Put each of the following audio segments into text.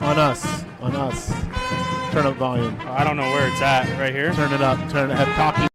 On us. On us. Turn up volume. I don't know where it's at. Right here? Turn it up. Turn it. Have talking.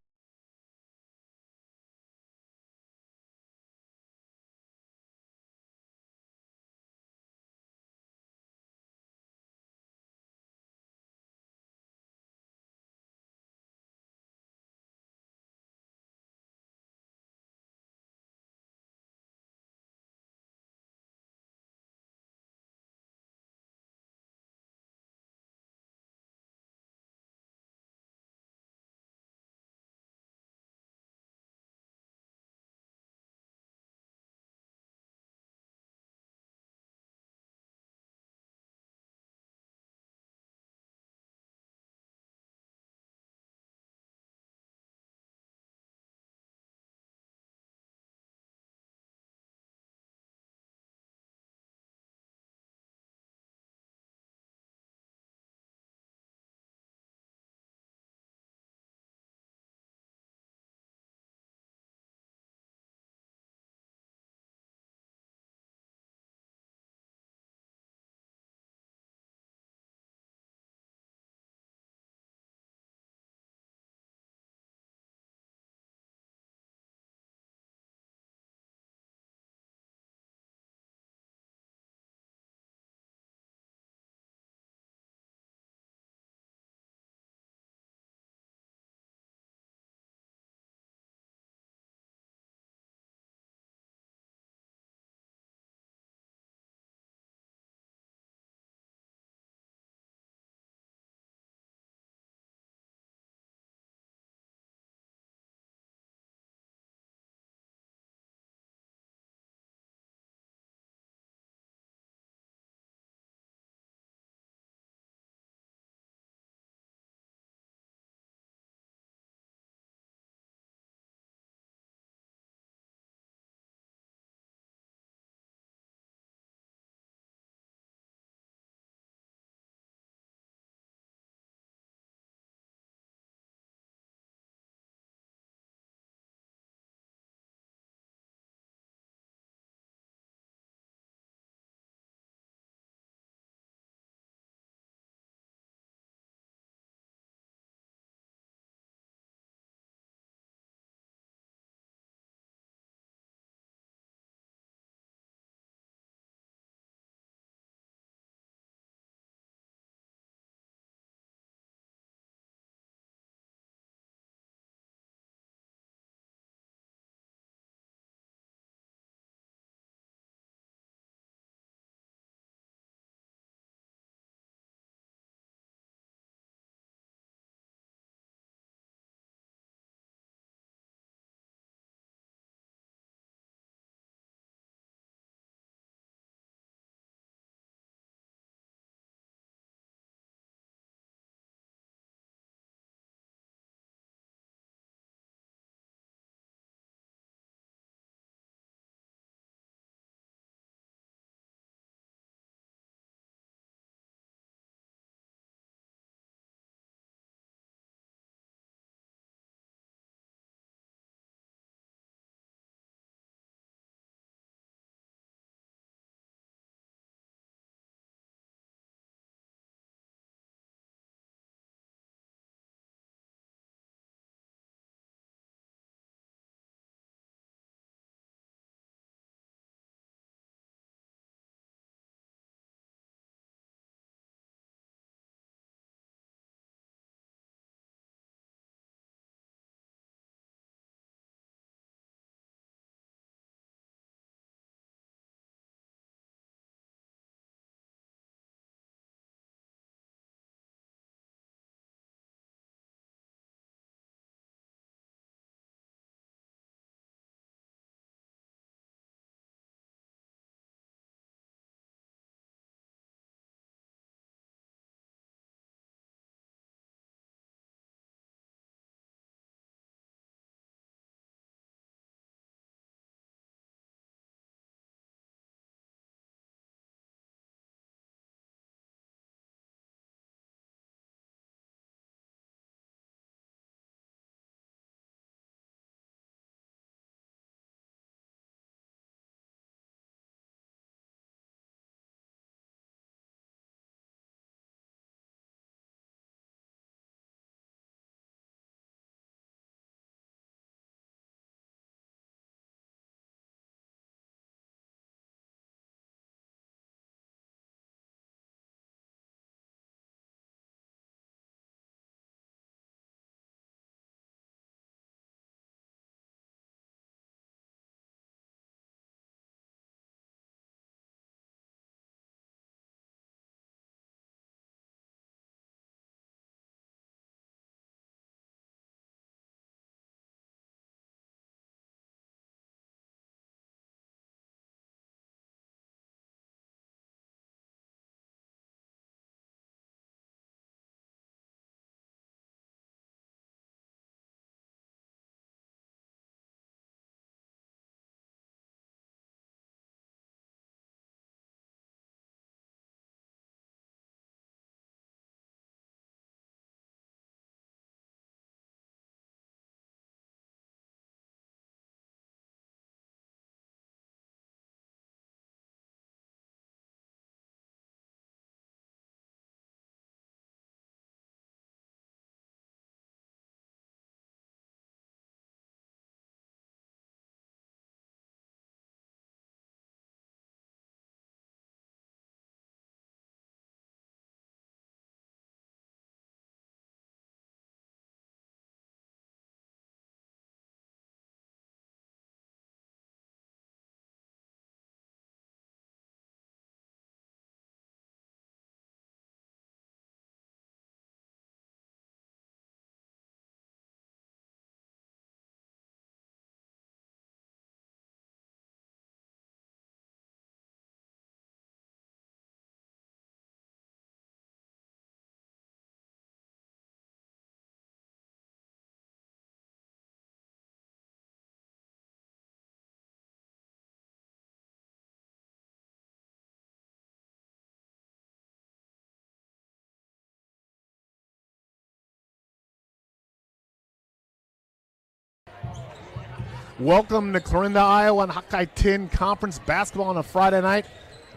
Welcome to Clarinda, Iowa, and Hawkeye 10 Conference Basketball on a Friday night.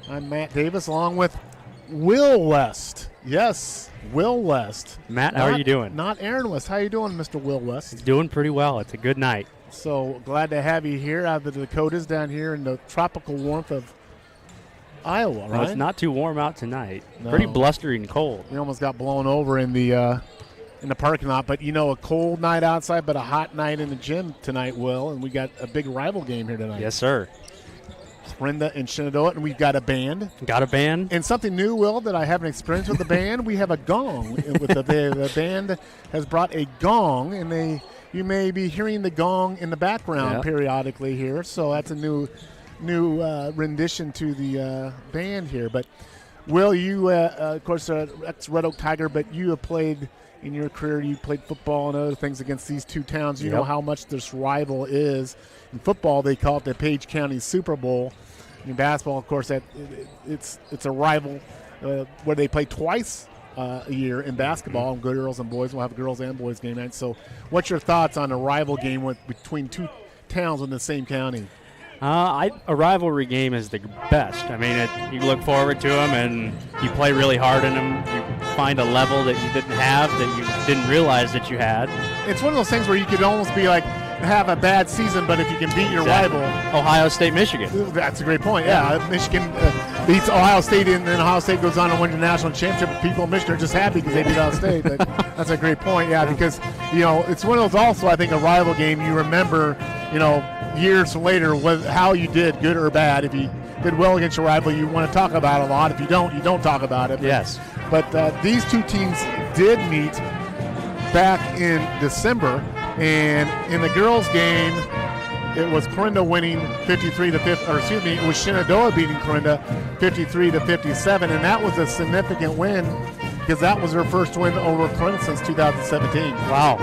I'm Matt Davis along with Will West. Yes, Will West. Matt, how are you doing? Not Aaron West. How you doing, Mr. Will West? Doing pretty well. It's a good night. So glad to have you here out of the Dakotas down here in the tropical warmth of Iowa, right? Well, it's not too warm out tonight. No. Pretty blustery and cold. We almost got blown over in the parking lot, but a cold night outside, but a hot night in the gym tonight, Will, and we got a big rival game here tonight. Yes, sir. Clarinda and Shenandoah, and we've got a band. Got a band? And something new, Will, that I haven't experienced with the band, we have a gong. With the band has brought a gong, and you may be hearing the gong in the background periodically here, so that's a new rendition to the band here. But, Will, you, of course, ex-Red Oak Tiger, but you have played – in your career, you played football and other things against these two towns. You know how much this rival is. In football, they call it the Page County Super Bowl. In basketball, of course, it's a rival where they play twice a year in basketball. And girls and boys will have a girls and boys game night. So what's your thoughts on a rival game between two towns in the same county? A rivalry game is the best. I mean, you look forward to them, and you play really hard in them. You find a level that you didn't have, that you didn't realize that you had. It's one of those things where you could almost be like, have a bad season, but if you can beat your rival. Ohio State, Michigan. That's a great point, yeah. Michigan beats Ohio State, and then Ohio State goes on to win the national championship. People in Michigan are just happy because they beat Ohio State. But that's a great point, yeah, because, it's one of those also, I think, a rival game you remember, years later, how you did, good or bad. If you did well against your rival, you want to talk about it a lot. If you don't, you don't talk about it. Yes. But these two teams did meet back in December, and in the girls' game, it was Clarinda winning 53-50, it was Shenandoah beating Clarinda 53-57, and that was a significant win because that was her first win over Clarinda since 2017. Wow.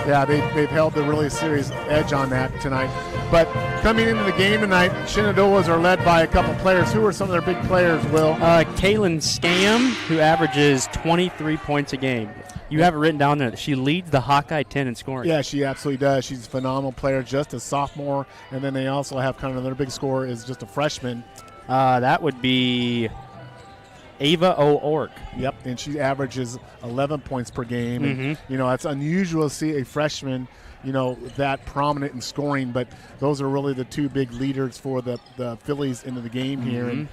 Yeah, they've held the really serious edge on that tonight. But coming into the game tonight, Shenandoahs are led by a couple players. Who are some of their big players, Will? Kaylin Scam, who averages 23 points a game. You have it written down there that she leads the Hawkeye 10 in scoring. Yeah, she absolutely does. She's a phenomenal player, just a sophomore. And then they also have kind of their big scorer is just a freshman. That would be Ava O'Ork. Yep, and she averages 11 points per game. And, it's unusual to see a freshman, that prominent in scoring, but those are really the two big leaders for the Phillies into the game here. And,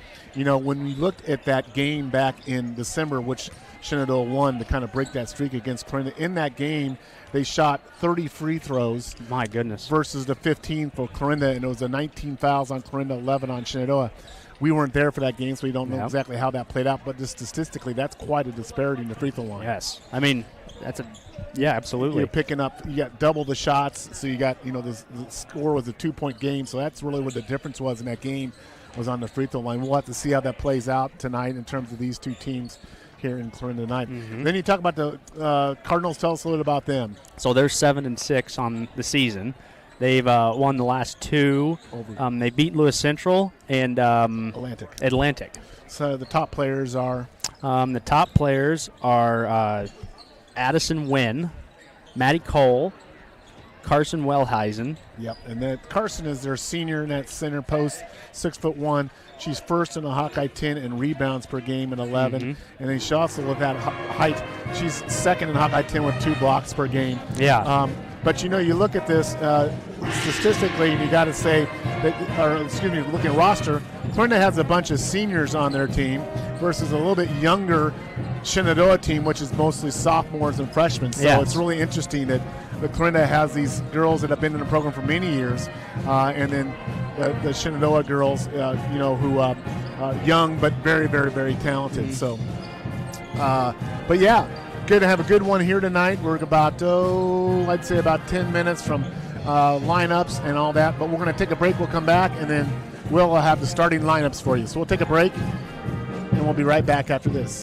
when we looked at that game back in December, which Shenandoah won to kind of break that streak against Clarinda, in that game, they shot 30 free throws. My goodness. Versus the 15 for Clarinda, and it was a 19 fouls on Clarinda, 11 on Shenandoah. We weren't there for that game, so we don't know exactly how that played out, but just statistically, that's quite a disparity in the free throw line. Yes. I mean, absolutely. You're picking up, you got double the shots, so you got, the score was a 2-point game, so that's really what the difference was in that game, was on the free throw line. We'll have to see how that plays out tonight in terms of these two teams here in Clarinda tonight. Then you talk about the Cardinals. Tell us a little bit about them. So they're 7-6 on the season. They've won the last two. They beat Lewis Central and Atlantic. So the top players are? Addison Wynn, Maddie Cole, Carson Wellheisen. Yep, and then Carson is their senior in that center post, 6'1". She's first in the Hawkeye 10 in rebounds per game at 11. And then she also, with that height, she's second in Hawkeye 10 with 2 blocks per game. Yeah. But, you look at this statistically, and you got to say, looking at roster, Clarinda has a bunch of seniors on their team versus a little bit younger Shenandoah team, which is mostly sophomores and freshmen. So it's really interesting that Clarinda has these girls that have been in the program for many years, and then the Shenandoah girls, who are young but very, very, very talented. So, but yeah, good to have a good one here tonight. We're about, I'd say about 10 minutes from lineups and all that, but we're going to take a break. We'll come back, and then we'll have the starting lineups for you. So we'll take a break, and we'll be right back after this.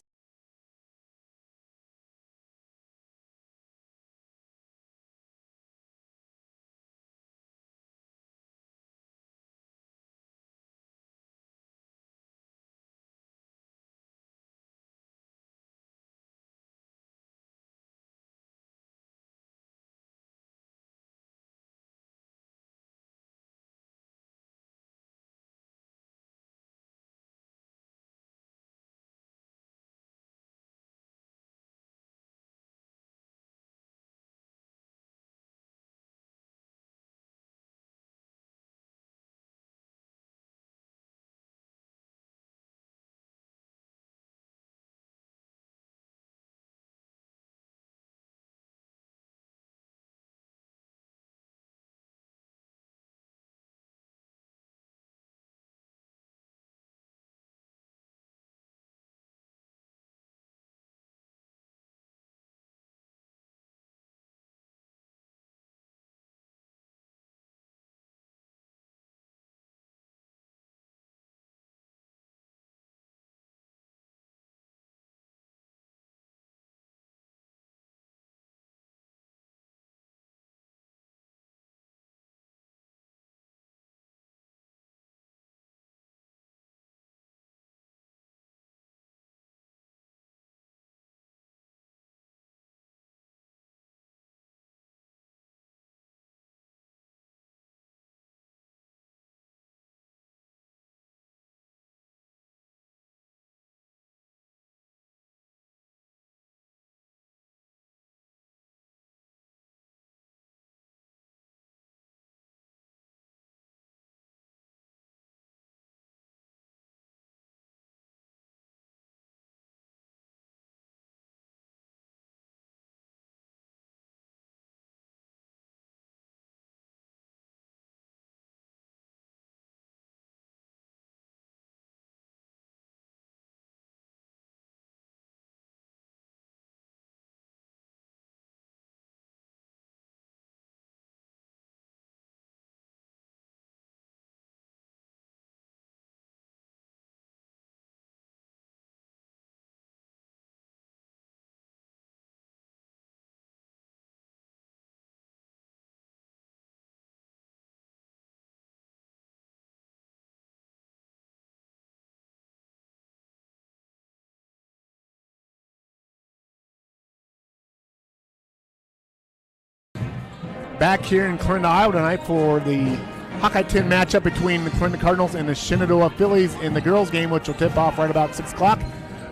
back here in Clarinda, Iowa tonight for the Hawkeye 10 matchup between the Clarinda Cardinals and the Shenandoah Phillies in the girls' game, which will tip off right about 6 o'clock,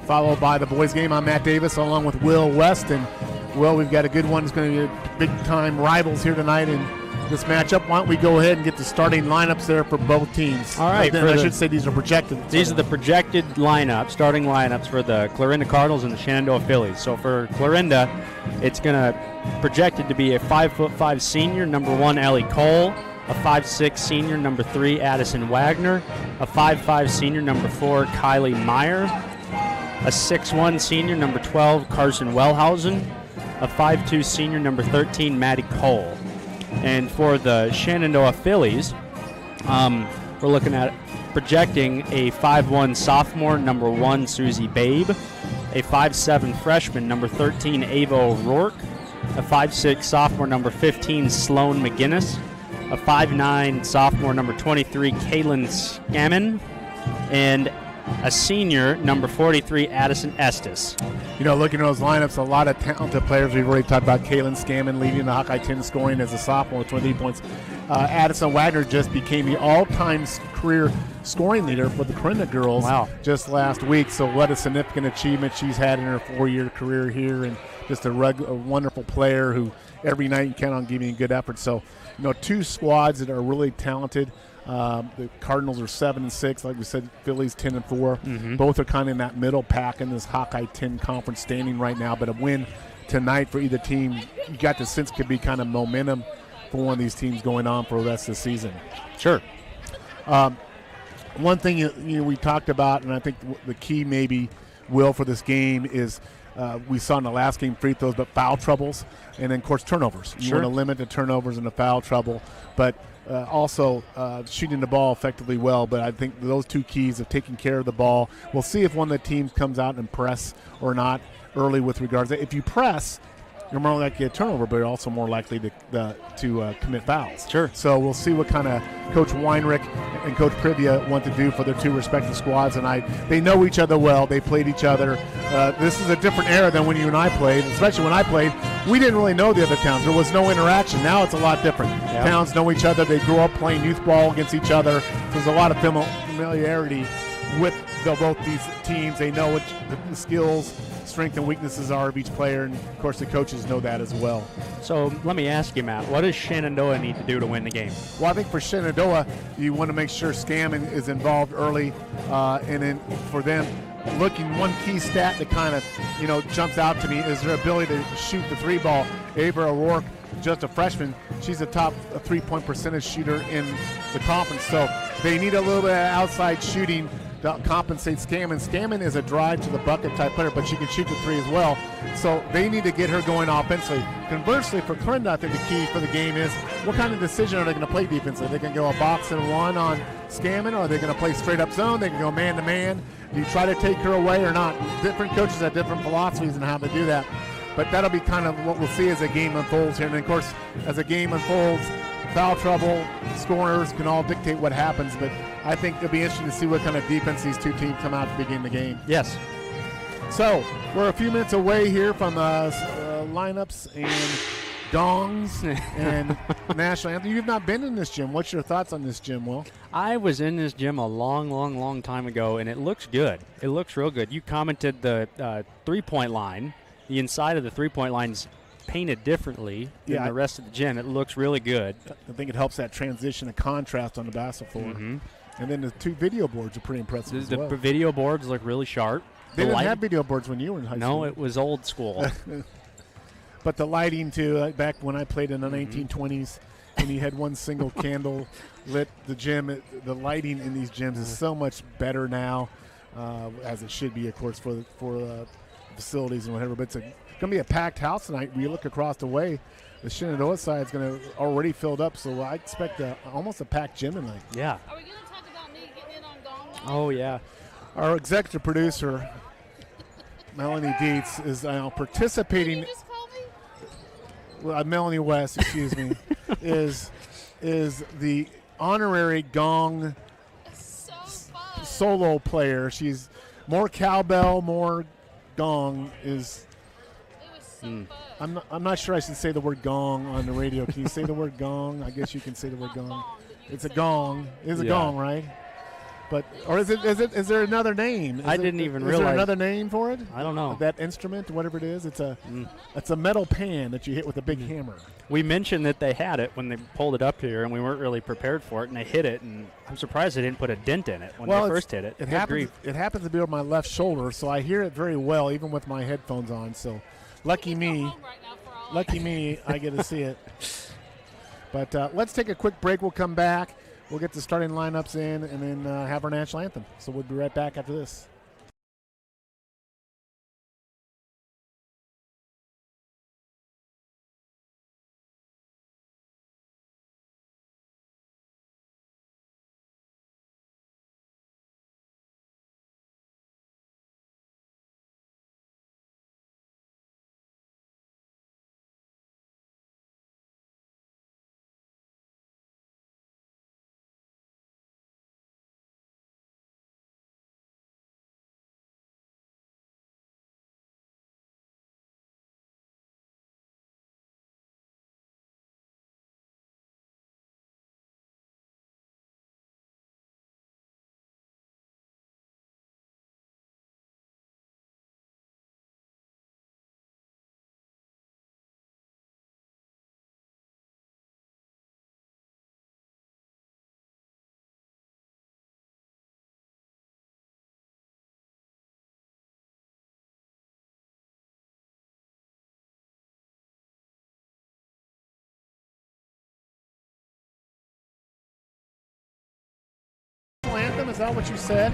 followed by the boys' game. I'm Matt Davis along with Will West. And, Will, we've got a good one. It's going to be big-time rivals here tonight in this matchup. Why don't we go ahead and get the starting lineups there for both teams? All right. I should say these are projected. These are the projected starting lineups for the Clarinda Cardinals and the Shenandoah Phillies. So for Clarinda, it's going to projected to be a 5'5" senior, number 1, Ellie Cole, a 5'6" senior, number 3, Addison Wagner, a 5'5" senior, number 4, Kylie Meyer, a 6'1" senior, number 12, Carson Wellhausen, a 5'2" senior, number 13, Maddie Cole. And for the Shenandoah Phillies, we're looking at projecting a 5'1" sophomore, number 1, Susie Babe, a 5'7" freshman, number 13, Ava O'Rourke, a 5'6" sophomore, number 15, Sloan McGinnis, a 5'9" sophomore, number 23, Kaylin Scammon, and a senior, number 43, Addison Estes. You know, looking at those lineups, a lot of talented players. We've already talked about Kaylin Scammon leading the Hawkeye 10 scoring as a sophomore with 28 points. Addison Wagner just became the all-time career scoring leader for the Clarinda girls just last week. So what a significant achievement she's had in her 4-year career here, and just a wonderful player who every night you count on giving good effort. So, you know, 2 squads that are really talented. The Cardinals are 7-6, like we said. Phillies 10-4. Mm-hmm. Both are kind of in that middle pack in this Hawkeye 10 conference standing right now. But a win tonight for either team, you got the sense could be kind of momentum for one of these teams going on for the rest of the season. Sure. One thing we talked about, and I think the key maybe, Will, for this game is we saw in the last game free throws, but foul troubles, and then, of course, turnovers. You want to limit the turnovers and the foul trouble, but also shooting the ball effectively well. But I think those 2 keys of taking care of the ball. We'll see if one of the teams comes out and press or not early with regards to if you press, you're more likely to get a turnover, but you're also more likely to commit fouls. Sure. So we'll see what kind of Coach Weinrich and Coach Privia want to do for their 2 respective squads tonight. They know each other well. They played each other. This is a different era than when you and I played, especially when I played. We didn't really know the other towns. There was no interaction. Now it's a lot different. Yep. Towns know each other. They grew up playing youth ball against each other. There's a lot of familiarity with both these teams. They know what the skills, strength, and weaknesses are of each player, and of course the coaches know that as well. So let me ask you, Matt, what does Shenandoah need to do to win the game? Well, I think for Shenandoah, you want to make sure Scammon is involved early, and then for them, one key stat that kind of jumps out to me is their ability to shoot the 3 ball. Ava O'Rourke, just a freshman, she's a top 3-point percentage shooter in the conference, so they need a little bit of outside shooting to compensate Scammon. Scammon is a drive to the bucket type player, but she can shoot the 3 as well. So they need to get her going offensively. Conversely, for Clarinda, I think the key for the game is what kind of decision are they going to play defensively? Are they going to go a box and 1 on Scammon, or are they going to play straight up zone? They can go man to man. Do you try to take her away or not? Different coaches have different philosophies on how to do that. But that'll be kind of what we'll see as the game unfolds here. And of course, as the game unfolds, foul trouble, scorers can all dictate what happens, but I think it'll be interesting to see what kind of defense these 2 teams come out to begin the game. Yes. So we're a few minutes away here from lineups and gongs and national anthem. You've not been in this gym. What's your thoughts on this gym, Will? I was in this gym a long time ago, and it looks good. It looks real good. You commented the 3-point line. The inside of the 3-point line's painted differently than the rest of the gym. It looks really good. I think it helps that transition of contrast on the basketball floor. Mm-hmm. And then the 2 video boards are pretty impressive as well. The video boards look really sharp. They didn't have video boards when you were in high school. No, it was old school. But the lighting, too, back when I played in the 1920s, when you had one single candle lit the gym, the lighting in these gyms is so much better now, as it should be, of course, for facilities and whatever. But it's going to be a packed house tonight. When you look across the way, the Shenandoah side is going to already filled up, so I expect almost a packed gym tonight. Yeah. Are we going to talk about me getting in on gong? Oh, yeah. Our executive producer, Melanie Dietz, is participating. What did you just call me? Well, Melanie West, excuse me, is the honorary gong solo player. She's more cowbell, more gong. It was I'm not sure I should say the word gong on the radio. Can you say the word gong? I guess you can say the word gong. It's a gong. It's a gong, right? But is there another name? I didn't even realize. Is there another name for it? I don't know. That instrument, whatever it is, it's a metal pan that you hit with a big hammer. We mentioned that they had it when they pulled it up here, and we weren't really prepared for it, and they hit it, and I'm surprised they didn't put a dent in it when they first hit it. It happens to be on my left shoulder, so I hear it very well, even with my headphones on. So, lucky me, I get to see it. But let's take a quick break. We'll come back. We'll get the starting lineups in and then have our national anthem. So we'll be right back after this. Anthem, is that what you said?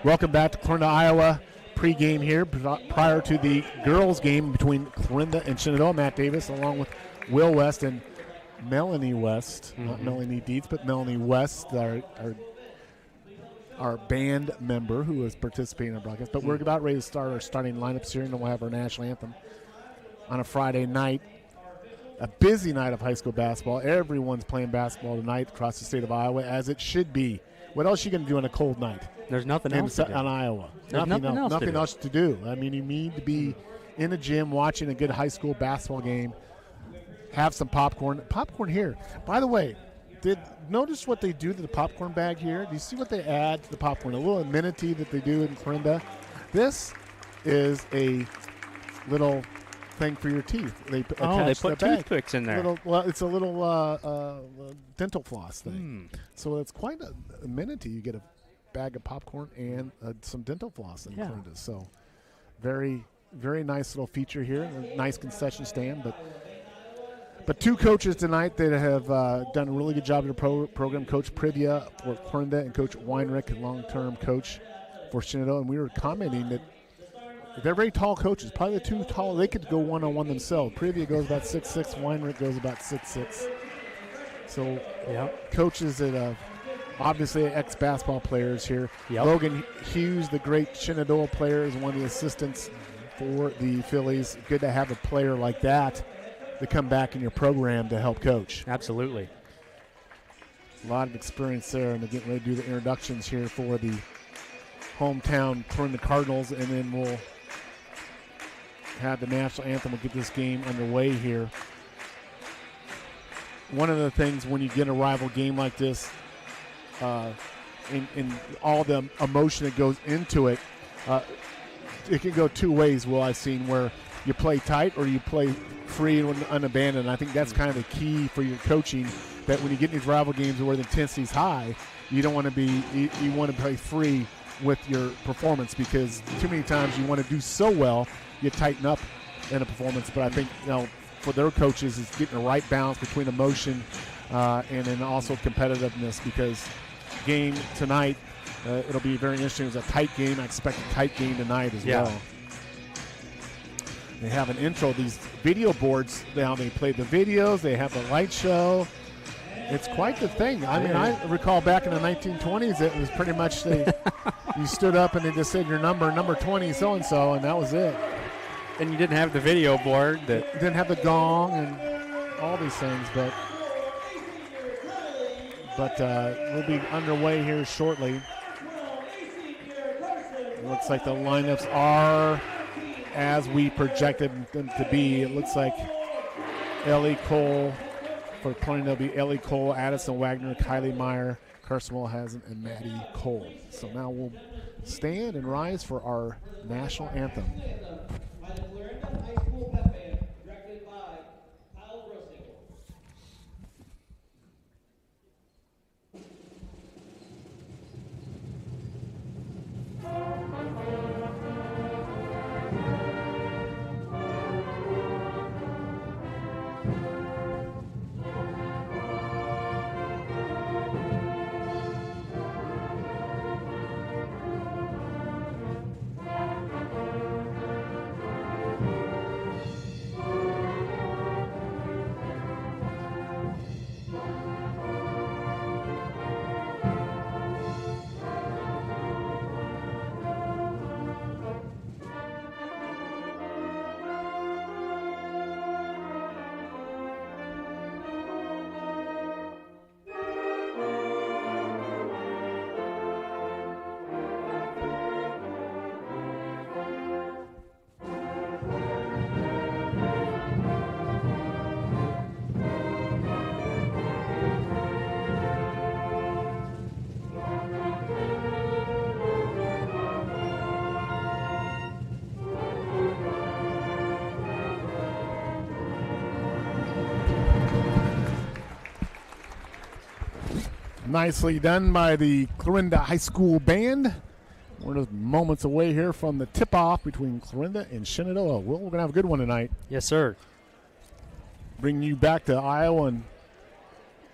Welcome back to Clarinda, Iowa. Pre-game here prior to the girls' game between Clarinda and Shenandoah. Matt Davis along with Will West and Melanie West. Not Melanie Dietz, but Melanie West, our band member who is participating in our broadcast. But we're about ready to start our starting lineups here, and then we'll have our national anthem on a Friday night. A busy night of high school basketball. Everyone's playing basketball tonight across the state of Iowa, as it should be. What else are you going to do on a cold night? There's nothing else to do. On Iowa. There's nothing else to do. I mean, you need to be in the gym watching a good high school basketball game. Have some popcorn. Popcorn here. By the way, notice what they do to the popcorn bag here? Do you see what they add to the popcorn? A little amenity that they do in Clarinda. This is a little thing for your teeth. They put toothpicks in there. It's a little dental floss thing. So it's quite an amenity. You get a bag of popcorn and some dental floss in Clarinda. So very, very nice little feature here. A nice concession stand. But two coaches tonight that have done a really good job in the program. Coach Privia for Clarinda and Coach Weinrich, long-term coach for Shenandoah. And we were commenting that they're very tall coaches, probably too tall. They could go one-on-one themselves. Privia goes about 6'6", Weinrich goes about 6'6". So coaches that obviously ex-basketball players here. Logan Hughes, the great Shenandoah player, is one of the assistants for the Phillies. Good to have a player like that to come back in your program to help coach. Absolutely. A lot of experience there, and they're getting ready to do the introductions here for the hometown Clarinda Cardinals, and then we'll have the national anthem. We'll get this game underway here. One of the things when you get a rival game like this, in all the emotion that goes into it, it can go two ways. Well, I've seen where you play tight or you play free and unabandoned. I think that's kind of the key for your coaching, that when you get in these rival games where the intensity is high, you don't want to be, you want to play free with your performance, because too many times you want to do so well, you tighten up in a performance. But I think, for their coaches, is getting the right balance between emotion and then also competitiveness, because game tonight, it'll be very interesting. It's a tight game. I expect a tight game tonight as well. They have an intro, these video boards now. They play the videos. They have the light show. It's quite the thing. I mean, I recall back in the 1920s, it was pretty much you stood up and they just said your number 20 so-and-so, and that was it. And you didn't have the video board. Didn't have the gong and all these things, but we'll be underway here shortly. It looks like the lineups are as we projected them to be. It looks like Ellie Cole, for Clarinda, will be Ellie Cole, Addison Wagner, Kylie Meyer, Carson Wilhazen, and Maddie Cole. So now we'll stand and rise for our national anthem. Nicely done by the Clarinda High School Band. We're just moments away here from the tip-off between Clarinda and Shenandoah. We're going to have a good one tonight. Yes, sir. Bringing you back to Iowa and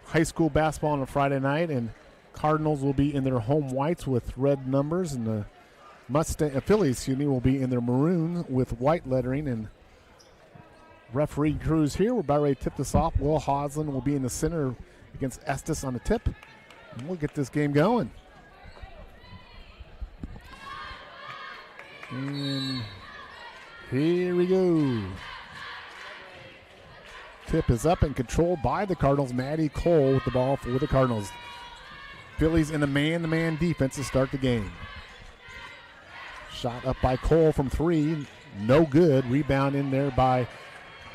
high school basketball on a Friday night, and Cardinals will be in their home whites with red numbers, and the Phillies, will be in their maroon with white lettering. And referee crews here. We're about ready to tip this off. Will Hoslin will be in the center against Estes on the tip. And we'll get this game going. And here we go. Tip is up and controlled by the Cardinals. Maddie Cole with the ball for the Cardinals. Phillies in a man-to-man defense to start the game. Shot up by Cole from three. No good. Rebound in there by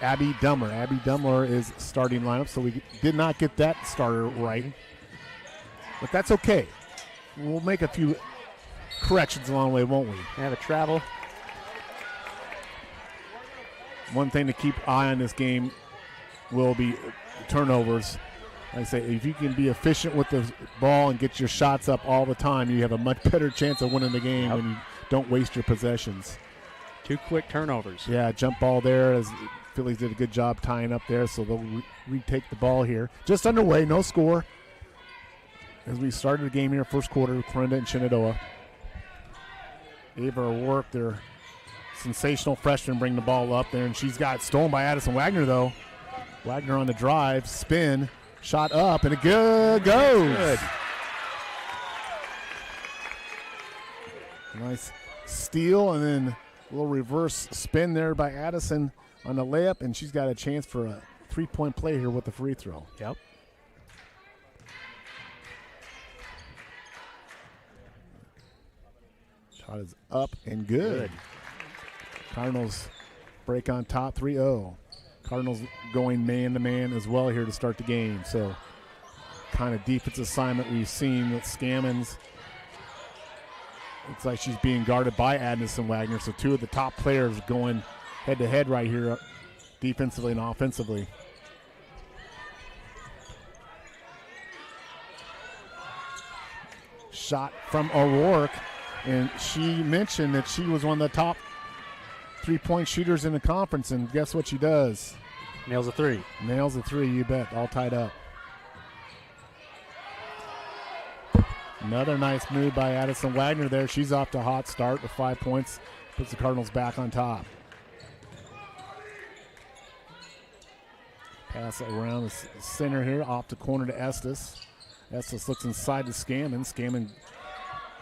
Abby Dumler. Abby Dumler is starting lineup, so we did not get that starter right. But that's okay. We'll make a few corrections along the way, won't we? Yeah, the travel. One thing to keep eye on this game will be turnovers. Like I say, if you can be efficient with the ball and get your shots up all the time, you have a much better chance of winning the game when you don't waste your possessions. 2 quick turnovers. Yeah, jump ball there, as Phillies did a good job tying up there, so they'll retake the ball here. Just underway, no score. As we started the game here, first quarter, Clarinda and Shenandoah. Ava work, their sensational freshman, bring the ball up there, and she's got stolen by Addison Wagner, though. Wagner on the drive, spin, shot up, and it goes. Good. Nice steal, and then a little reverse spin there by Addison on the layup, and she's got a chance for a three-point play here with the free throw. Yep. Shot is up and good. Cardinals break on top 3-0. Cardinals going man-to-man as well here to start the game. So kind of defense assignment we've seen with Scammons. Looks like she's being guarded by Addison Wagner. So 2 of the top players going head-to-head right here, defensively and offensively. Shot from O'Rourke, and she mentioned that she was one of the top three-point shooters in the conference, and guess what she does? Nails a three. Nails a three, you bet, all tied up. Another nice move by Addison Wagner there. She's off to a hot start with 5 points, puts the Cardinals back on top. Pass around the center here, off the corner to Estes. Estes looks inside to Scammon. Scammon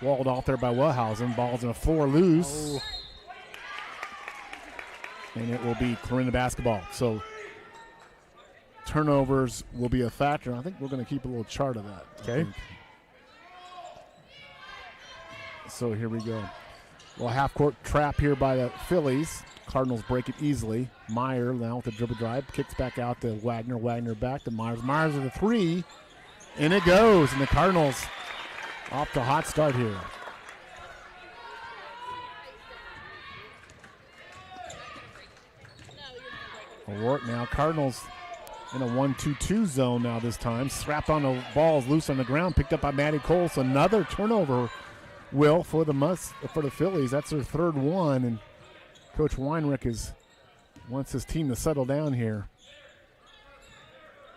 walled off there by Wellhausen. Ball's on the floor loose. And it will be Clarinda basketball. So turnovers will be a factor. I think we're going to keep a little chart of that. Okay. So here we go. Well, half-court trap here by the Phillies. Cardinals break it easily. Meyer now with the dribble drive. Kicks back out to Wagner. Wagner back to Myers. Myers with a three. And it goes. And the Cardinals off to a hot start here. O'Rourke now. Cardinals in a 1-2-2 zone now this time. Strapped on the balls loose on the ground. Picked up by Maddie Cole. So another turnover, Will, for the Phillies. That's their third one. And Coach Weinrich wants his team to settle down here.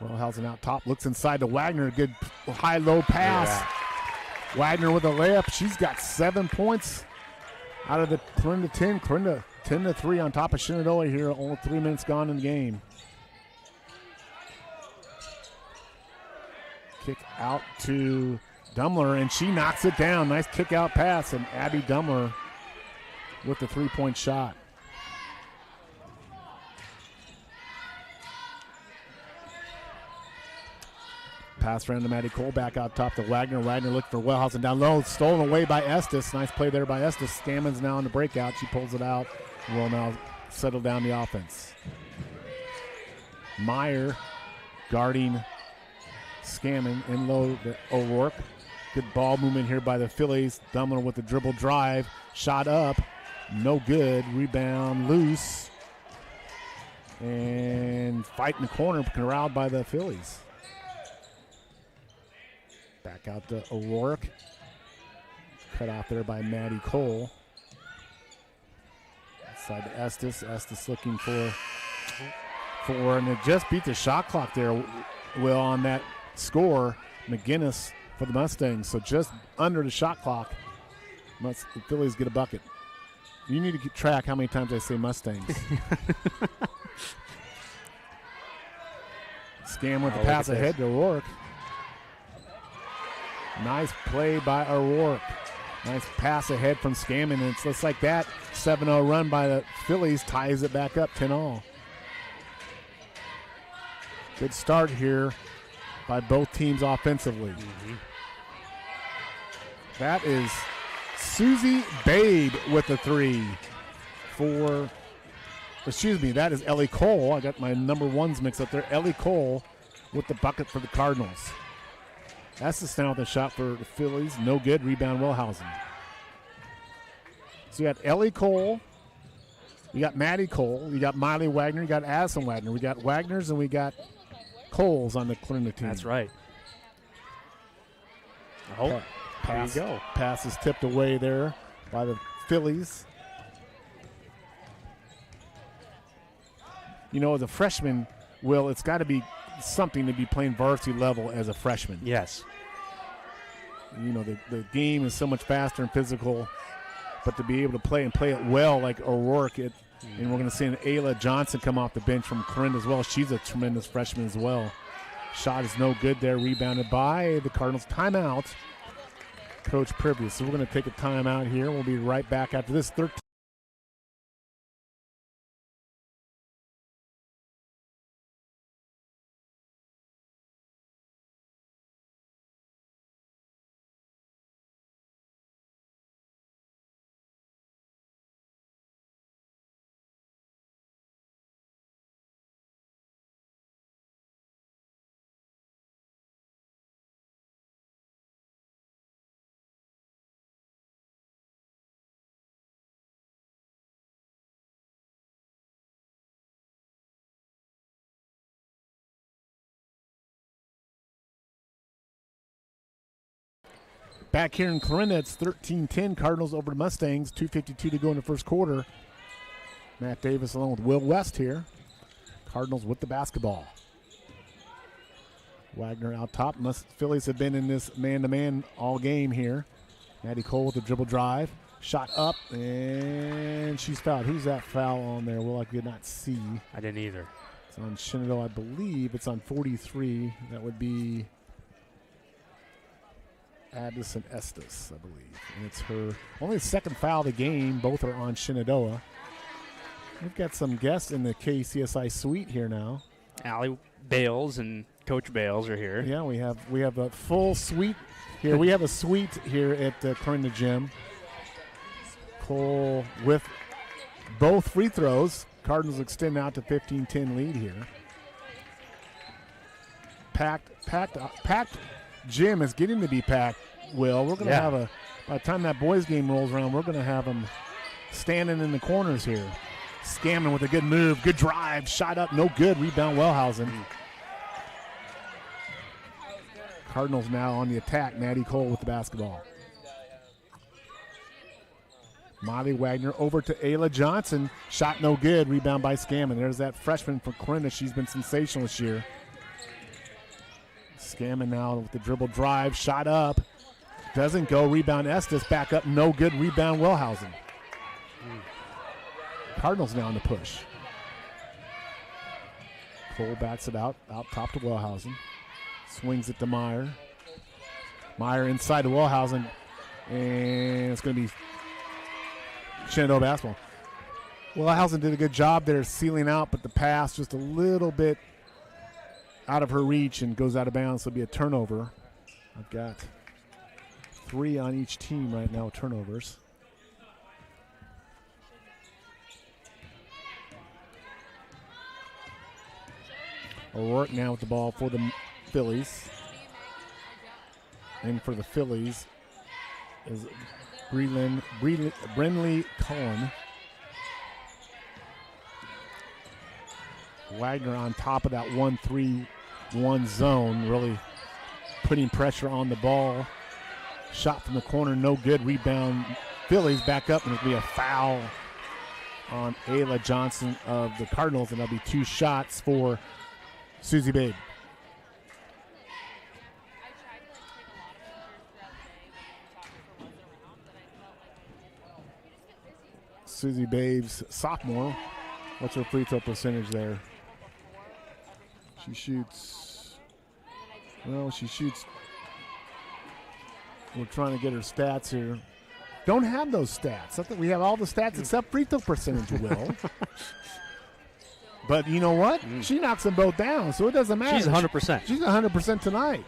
Wellhausen out top. Looks inside to Wagner. Good high-low pass. Yeah. Wagner with a layup. She's got 7 points out of the Clarinda 10. Clarinda 10-3 on top of Shenandoah here. Only 3 minutes gone in the game. Kick out to Dumler, and she knocks it down. Nice kick-out pass, and Abby Dumler with the three-point shot. Pass around to Maddie Cole, back out top to Wagner. Wagner looking for Wellhausen down low. Stolen away by Estes. Nice play there by Estes. Stammen's now in the breakout. She pulls it out. Will now settle down the offense. Meyer guarding Scammon in low to O'Rourke. Good ball movement here by the Phillies. Dumler with the dribble drive. Shot up. No good. Rebound loose. And fight in the corner, corralled by the Phillies. Back out to O'Rourke. Cut off there by Maddie Cole. Inside to Estes. Estes looking for, and it just beat the shot clock there, Will, on that score. McGinnis for the Mustangs. So just under the shot clock, the Phillies get a bucket. You need to keep track how many times I say Mustangs. Scam with the pass ahead to O'Rourke. Nice play by O'Rourke. Nice pass ahead from Scammon, and it's just like that. 7-0 run by the Phillies ties it back up 10-all. Good start here by both teams offensively. That is Susie Babe with the three that is Ellie Cole. I got my number ones mixed up there. Ellie Cole with the bucket for the Cardinals. That's the stand with the shot for the Phillies. No good. Rebound Wellhausen. So you got Ellie Cole. You got Maddie Cole. You got Miley Wagner. You got Addison Wagner. We got Wagners and we got Coles on the Clarinda team. That's right. Oh, there you go. Pass is tipped away there by the Phillies. You know, as a freshman, Will, it's got to be something to be playing varsity level as a freshman. Yes. You know, the game is so much faster and physical, but to be able to play and play it well like O'Rourke, and we're going to see an Ayla Johnson come off the bench from Clarinda as well. She's a tremendous freshman as well. Shot is no good there, rebounded by the Cardinals. Timeout, Coach Privius. So we're going to take a timeout here. We'll be right back after this. 13 Back here in Clarinda, it's 13-10 Cardinals over the Mustangs. 2:52 to go in the first quarter. Matt Davis along with Will West here. Cardinals with the basketball. Wagner out top. Phillies have been in this man-to-man all game here. Maddie Cole with the dribble drive. Shot up, and she's fouled. Who's that foul on there? Will, I did not see. I didn't either. It's on Shenandoah, I believe. It's on 43. That would be Addison Estes, I believe. And it's her only second foul of the game. Both are on Shenandoah. We've got some guests in the KCSI suite here now. Allie Bales and Coach Bales are here. Yeah, we have a full suite here. We have a suite here at the Clarinda Gym. Cole with both free throws. Cardinals extend out to 15-10 lead here. Packed gym is getting to be packed, Will. We're going to have by the time that boys game rolls around, we're going to have them standing in the corners here. Scammon with a good move, good drive, shot up, no good. Rebound, Wellhausen. Cardinals now on the attack. Maddie Cole with the basketball. Molly Wagner over to Ayla Johnson. Shot no good. Rebound by Scammon. There's that freshman from Clarinda. She's been sensational this year. Scammon now with the dribble drive. Shot up. Doesn't go. Rebound Estes. Back up. No good. Rebound Wellhausen. Cardinals now in the push. Cole bats it out top to Wellhausen. Swings it to Meyer. Meyer inside to Wellhausen. And it's going to be Shenandoah basketball. Wellhausen did a good job there sealing out, but the pass just a little bit out of her reach and goes out of bounds. So it'll be a turnover. I've got 3 on each team right now, turnovers. O'Rourke now with the ball for the Phillies. And for the Phillies is Brenley Cullen. Wagner on top of that 1-3-1 zone, really putting pressure on the ball. Shot from the corner, no good. Rebound, Phillies back up, and it'll be a foul on Ayla Johnson of the Cardinals, and there'll be 2 shots for Susie Babe. Susie Babe's sophomore. What's her free throw percentage there? She shoots. We're trying to get her stats here. Don't have those stats. I think we have all the stats except free throw percentage, Will. But you know what? She knocks them both down, so it doesn't matter. She's 100%. She's 100% tonight.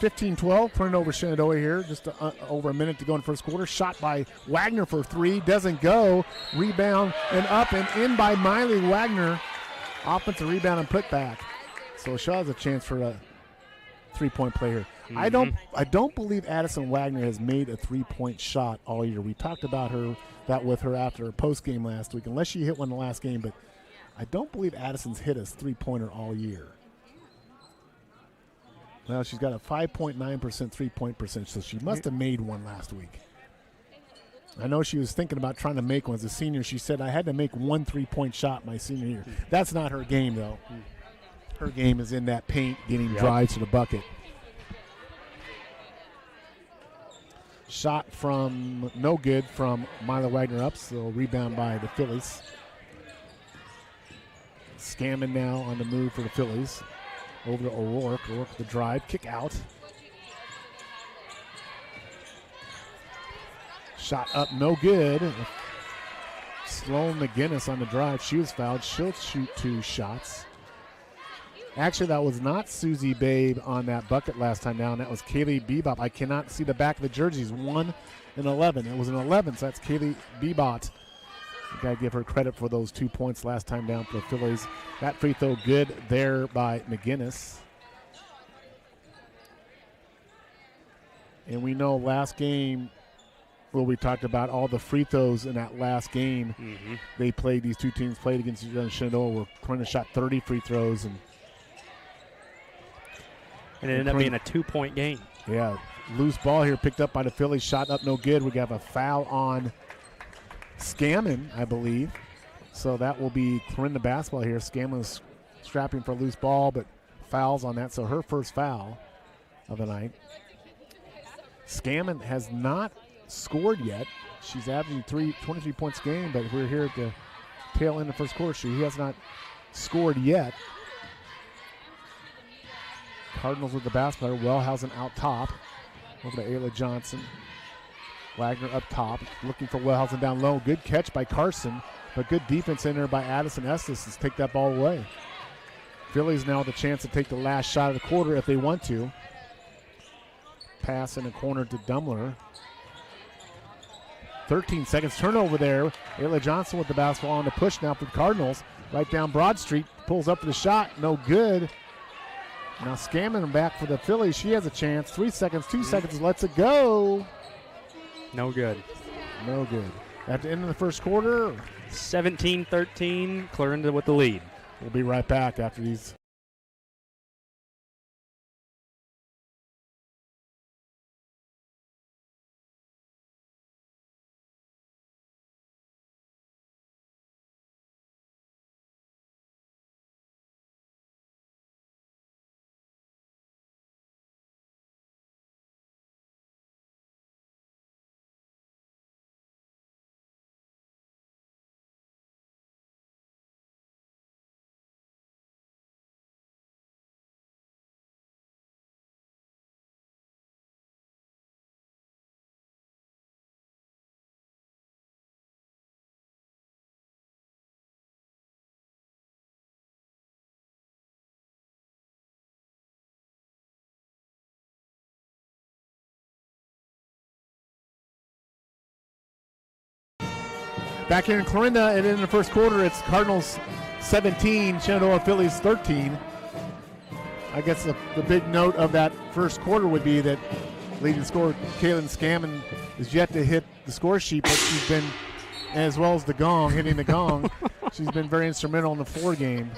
15-12, turning over Shenandoah here. Just over a minute to go in the first quarter. Shot by Wagner for 3. Doesn't go. Rebound and up and in by Miley Wagner. Offensive rebound and put back. So Shaw has a chance for a 3-point play here. I don't believe Addison Wagner has made a 3-point shot all year. We talked about that with her after her post game last week, unless she hit one in the last game. But I don't believe Addison's hit a 3-pointer all year. Well, she's got a 5.9% 3-point percentage, so she must have made one last week. I know she was thinking about trying to make one as a senior. She said, I had to make 1 3-point shot my senior year. That's not her game, though. Her game is in that paint, getting drives to the bucket. Shot from no good from Mila Wagner up, so rebound by the Phillies. Scammon now on the move for the Phillies. Over to O'Rourke. O'Rourke with the drive. Kick out. Shot up, no good. Sloan McGinnis on the drive. She was fouled. She'll shoot 2 shots. Actually, that was not Susie Babe on that bucket last time down. That was Kaylee Bebop. I cannot see the back of the jerseys. 1 and 11. It was an 11, so that's Kaylee Bebop. Got to give her credit for those 2 points last time down for the Phillies. That free throw good there by McGinnis. And we know last game, well, we talked about all the free throws in that last game. They played, these 2 teams played against each other in Shenandoah, where Clarinda shot 30 free throws. And And it ended up being a 2-point game. Yeah, loose ball here picked up by the Phillies. Shot up no good. We got a foul on Scammon, I believe. So that will be Clarinda basketball here. Scammon strapping for a loose ball, but fouls on that. So her first foul of the night. Scammon has not scored yet. She's averaging 23 points a game, but we're here at the tail end of the first quarter. He has not scored yet. Cardinals with the basketball. Wellhausen out top. Over to Ayla Johnson. Wagner up top, looking for Wellhausen down low. Good catch by Carson, but good defense in there by Addison Estes to take that ball away. Phillies now with the chance to take the last shot of the quarter if they want to. Pass in the corner to Dumler. 13 seconds, turnover there. Ayla Johnson with the basketball on the push now for the Cardinals. Right down Broad Street, pulls up for the shot, no good. Now Scammon back for the Phillies. She has a chance. 3 seconds, 2 seconds, lets it go. No good. No good. At the end of the first quarter, 17-13, Clarinda with the lead. We'll be right back after these. Back here in Clarinda, and in the first quarter, it's Cardinals 17, Shenandoah Phillies 13. I guess the big note of that first quarter would be that leading scorer Kaylin Scammon is yet to hit the score sheet, but she's been, as well as the gong, hitting the gong, she's been very instrumental in the 4 game.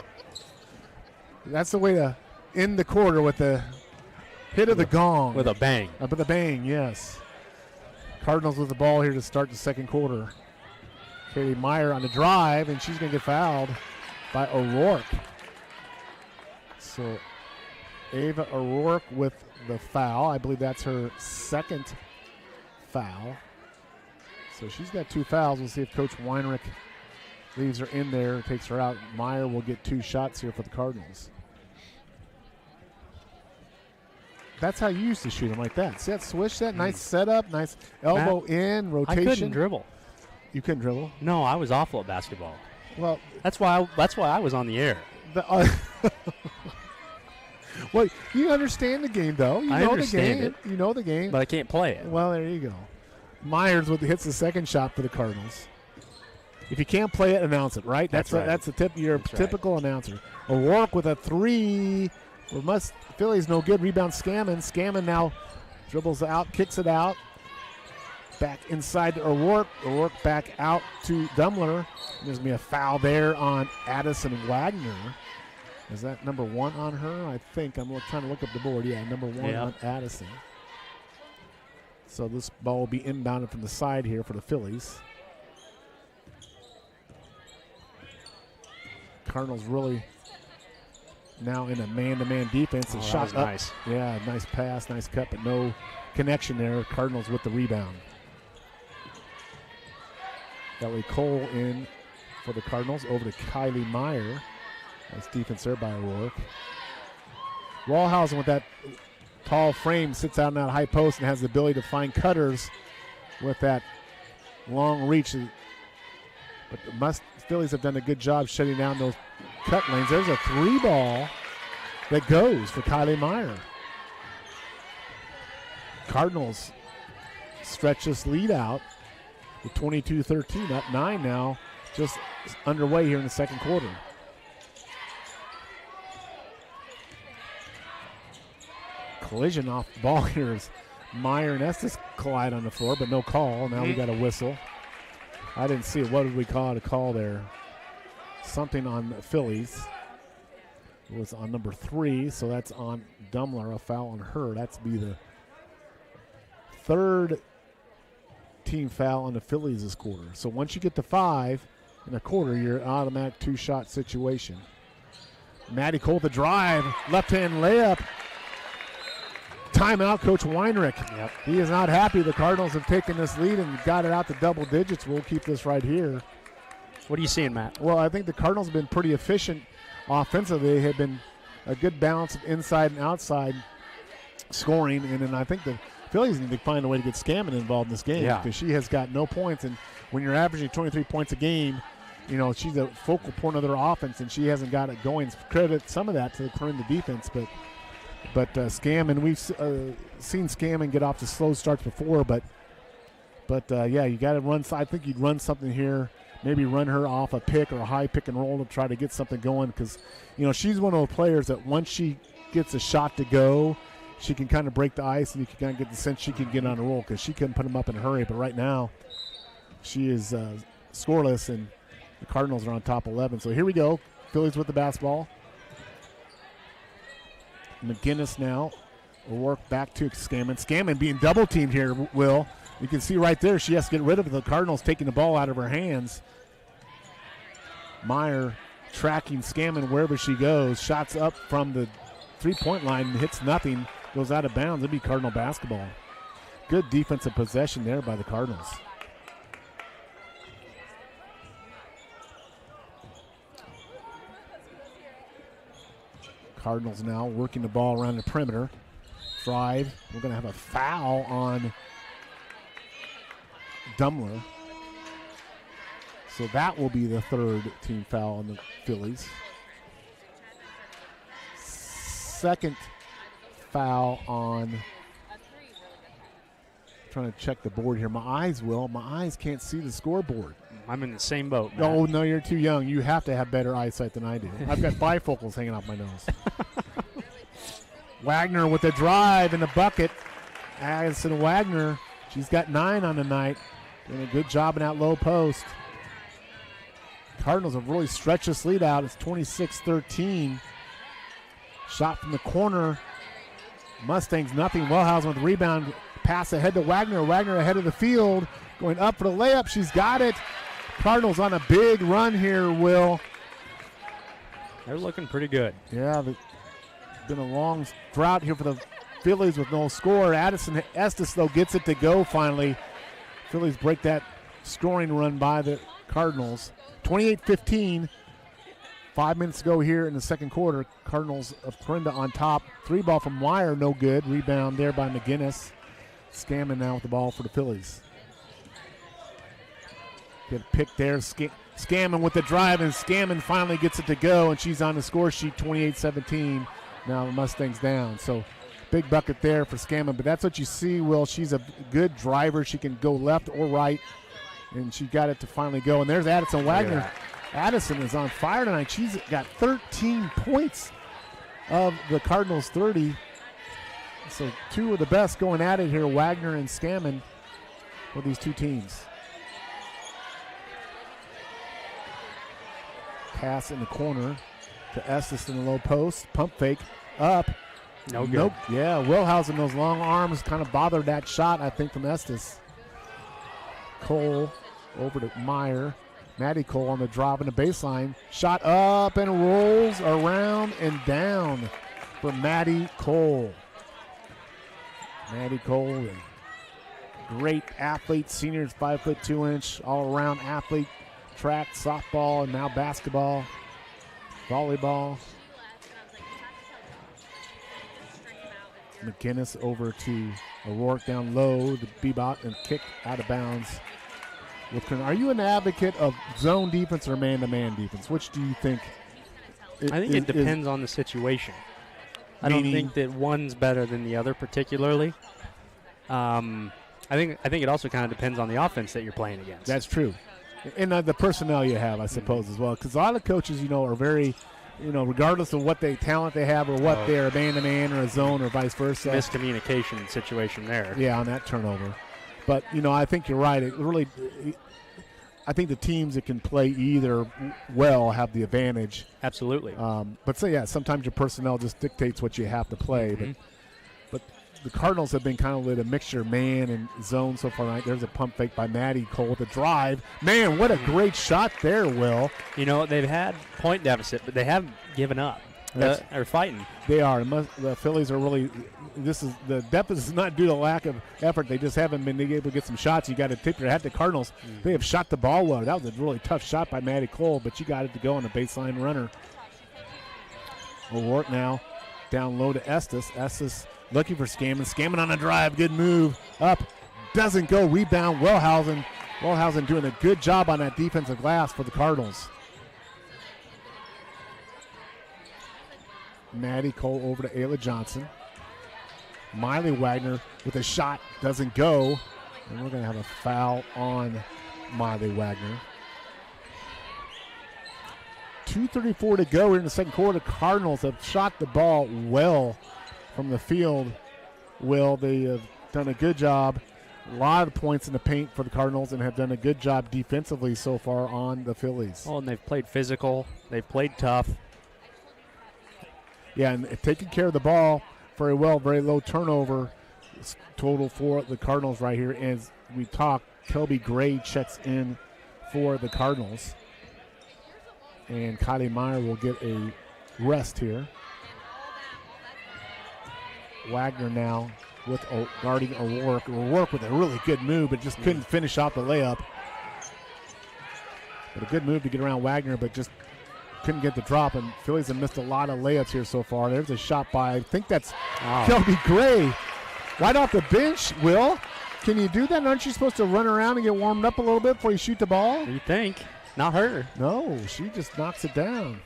That's the way to end the quarter, with the hit of the gong. With a bang. With a bang, yes. Cardinals with the ball here to start the second quarter. Kaylee Meyer on the drive, and she's going to get fouled by O'Rourke. So Ava O'Rourke with the foul. I believe that's her second foul. So she's got 2 fouls. We'll see if Coach Weinrich leaves her in there, takes her out. Meyer will get 2 shots here for the Cardinals. That's how you used to shoot them, like that. See that swish, that nice setup, nice elbow in, rotation. I couldn't dribble. You couldn't dribble? No, I was awful at basketball. Well, that's why I was on the air. Well, you understand the game, though. You know understand the game. it. You know the game. But I can't play it. Well, there you go. Myers hits the second shot for the Cardinals. If you can't play it, announce it, right? That's right. That's the tip. You're That's a typical announcer. O'Rourke with a 3. Phillies no good. Rebound Scammon. Scammon now dribbles out, kicks it out. Back inside to O'Rourke. O'Rourke back out to Dumler. There's going to be a foul there on Addison Wagner. Is that number 1 on her? I think. I'm trying to look up the board. Yeah, number 1 on Addison. So this ball will be inbounded from the side here for the Phillies. Cardinals really now in a man-to-man defense. That shot was up. nice. Yeah, nice pass, nice cut, but no connection there. Cardinals with the rebound. Ellie Cole in for the Cardinals, over to Kylie Meyer. Nice defense there by O'Rourke. Wallhausen with that tall frame sits out in that high post and has the ability to find cutters with that long reach. But the Phillies have done a good job shutting down those cut lanes. There's a 3 ball that goes for Kylie Meyer. Cardinals stretch this lead out with 22-13, up 9 now, just underway here in the second quarter. Collision off the ball here as Meyer and Estes collide on the floor, but no call. Now we got a whistle. I didn't see it. What did we call it? A call there. Something on the Phillies. was on number 3, so that's on Dumler, a foul on her. That's be the third team foul on the Phillies this quarter. So once you get to 5 in a quarter, you're an automatic 2-shot situation. Maddie Cole the drive, left-hand layup. Timeout, Coach Weinrich. Yep. He is not happy. The Cardinals have taken this lead and got it out to double digits. We'll keep this right here. What are you seeing, Matt? Well, I think the Cardinals have been pretty efficient offensively. They have been a good balance of inside and outside scoring, and then I think the Phillies need to find a way to get Scammon involved in this game because she has got no points, and when you're averaging 23 points a game, you know, she's a focal point of their offense, and she hasn't got it going. Credit some of that to the Clarinda defense, but Scammon, we've seen Scammon get off to slow starts before, but yeah, you got to run. I think you'd run something here. Maybe run her off a pick or a high pick and roll to try to get something going because, you know, she's one of those players that once she gets a shot to go, she can kind of break the ice and you can kind of get the sense she can get on a roll because she couldn't put them up in a hurry. But right now, she is scoreless and the Cardinals are on top 11. So here we go. Phillies with the basketball. McGinnis now will work back to Scammon. Scammon being double teamed here, Will. You can see right there she has to get rid of it. The Cardinals taking the ball out of her hands. Meyer tracking Scammon wherever she goes. Shots up from the three-point line, hits nothing, goes out of bounds. It'd be Cardinal basketball. Good defensive possession there by the Cardinals. Cardinals now working the ball around the perimeter. Drive. We're going to have a foul on Dumler. So that will be the third team foul on the Phillies. Second foul on, trying to check the board here. My eyes can't see the scoreboard. I'm in the same boat, Matt. Oh, no, you're too young. You have to have better eyesight than I do. I've got bifocals hanging off my nose. Wagner with the drive and the bucket. Addison Wagner, she's got 9 on the night. Doing a good job in that low post. Cardinals have really stretched this lead out. It's 26-13. Shot from the corner. Mustangs nothing. Wellhausen with the rebound. Pass ahead to Wagner. Wagner ahead of the field. Going up for the layup. She's got it. Cardinals on a big run here, Will. They're looking pretty good. Yeah, been a long drought here for the Phillies with no score. Addison Estes, though, gets it to go finally. Phillies break that scoring run by the Cardinals. 28-15. 5 minutes to go here in the second quarter. Cardinals of Clarinda on top. 3-ball from Meyer, no good. Rebound there by McGinnis. Scammon now with the ball for the Phillies. Get a pick there. Scammon with the drive, and Scammon finally gets it to go, and she's on the score sheet, 28-17. Now the Mustangs down. So big bucket there for Scammon, but that's what you see, Will. She's a good driver. She can go left or right, and she got it to finally go. And there's Addison Wagner. Yeah. Addison is on fire tonight. She's got 13 points of the Cardinals' 30. So two of the best going at it here, Wagner and Scammon, for these two teams. Pass in the corner to Estes in the low post. Pump fake up. No good. Nope. Yeah, Wellhausen, those long arms kind of bothered that shot, I think, from Estes. Cole over to Meyer. Maddie Cole on the drop in the baseline. Shot up and rolls around and down for Maddie Cole. Maddie Cole, a great athlete, senior, 5'2", all-around athlete. Track, softball, and now basketball, volleyball. McGinnis over to O'Rourke down low, the bebop, and kick out of bounds. Are you an advocate of zone defense or man-to-man defense? Which do you think? I think it depends on the situation. I don't think that one's better than the other particularly. I think it also kind of depends on the offense that you're playing against. That's true. And the personnel you have, I suppose, as well. Because a lot of coaches, are very, regardless of what talent they have or what they're, a man-to-man or a zone or vice versa. Miscommunication situation there. Yeah, on that turnover. But, I think you're right. It really, I think the teams that can play either well have the advantage. Absolutely. But sometimes your personnel just dictates what you have to play. But the Cardinals have been kind of with a mixture of man and zone so far tonight. There's a pump fake by Maddie Cole with a drive. Man, what a great shot there, Will. You know, they've had point deficit, but they haven't given up. They're fighting. They are. The Phillies are really – the deficit is not due to lack of effort. They just haven't been able to get some shots. You got to tip your hat to Cardinals. They have shot the ball well. That was a really tough shot by Maddie Cole, but you got it to go on a baseline runner. O'Rourke now down low to Estes. Estes looking for Scammon. Scammon on a drive. Good move. Up. Doesn't go. Rebound. Wellhausen. Wellhausen doing a good job on that defensive glass for the Cardinals. Maddie Cole over to Ayla Johnson. Miley Wagner with a shot. Doesn't go. And we're going to have a foul on Miley Wagner. 2:34 to go here in the second quarter. The Cardinals have shot the ball well from the field. They have done a good job. A lot of points in the paint for the Cardinals and have done a good job defensively so far on the Phillies. Oh, and they've played physical. They've played tough. Yeah, and taking care of the ball very well. Very low turnover total for the Cardinals right here. As we talk, Kelby Gray checks in for the Cardinals. And Kylie Meyer will get a rest here. Wagner now with guarding O'Rourke. O'Rourke with a really good move, but just couldn't finish off the layup. But a good move to get around Wagner, but just couldn't get the drop. And Phillies have missed a lot of layups here so far. There's a shot by, I think that's Kelby Gray. Right off the bench, Will. Can you do that? Aren't you supposed to run around and get warmed up a little bit before you shoot the ball? You think? Not her. No, she just knocks it down.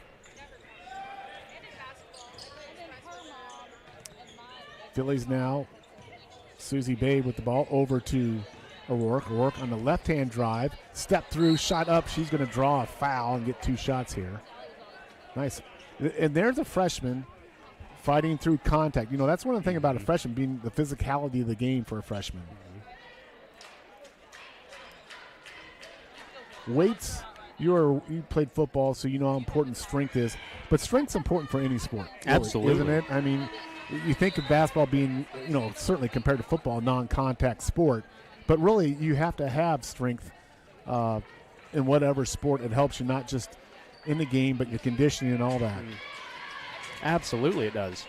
Phillies now. Susie Bay with the ball over to O'Rourke. O'Rourke on the left-hand drive. Step through, shot up. She's going to draw a foul and get 2 shots here. Nice. And there's a freshman fighting through contact. You know, that's one of the things about a freshman, being the physicality of the game for a freshman. Weights, you played football, so you know how important strength is. But strength's important for any sport. Really, absolutely. Isn't it? I mean, you think of basketball being, you know, certainly compared to football, a non-contact sport. But really, you have to have strength in whatever sport. It helps you not just in the game, but your conditioning and all that. Absolutely it does.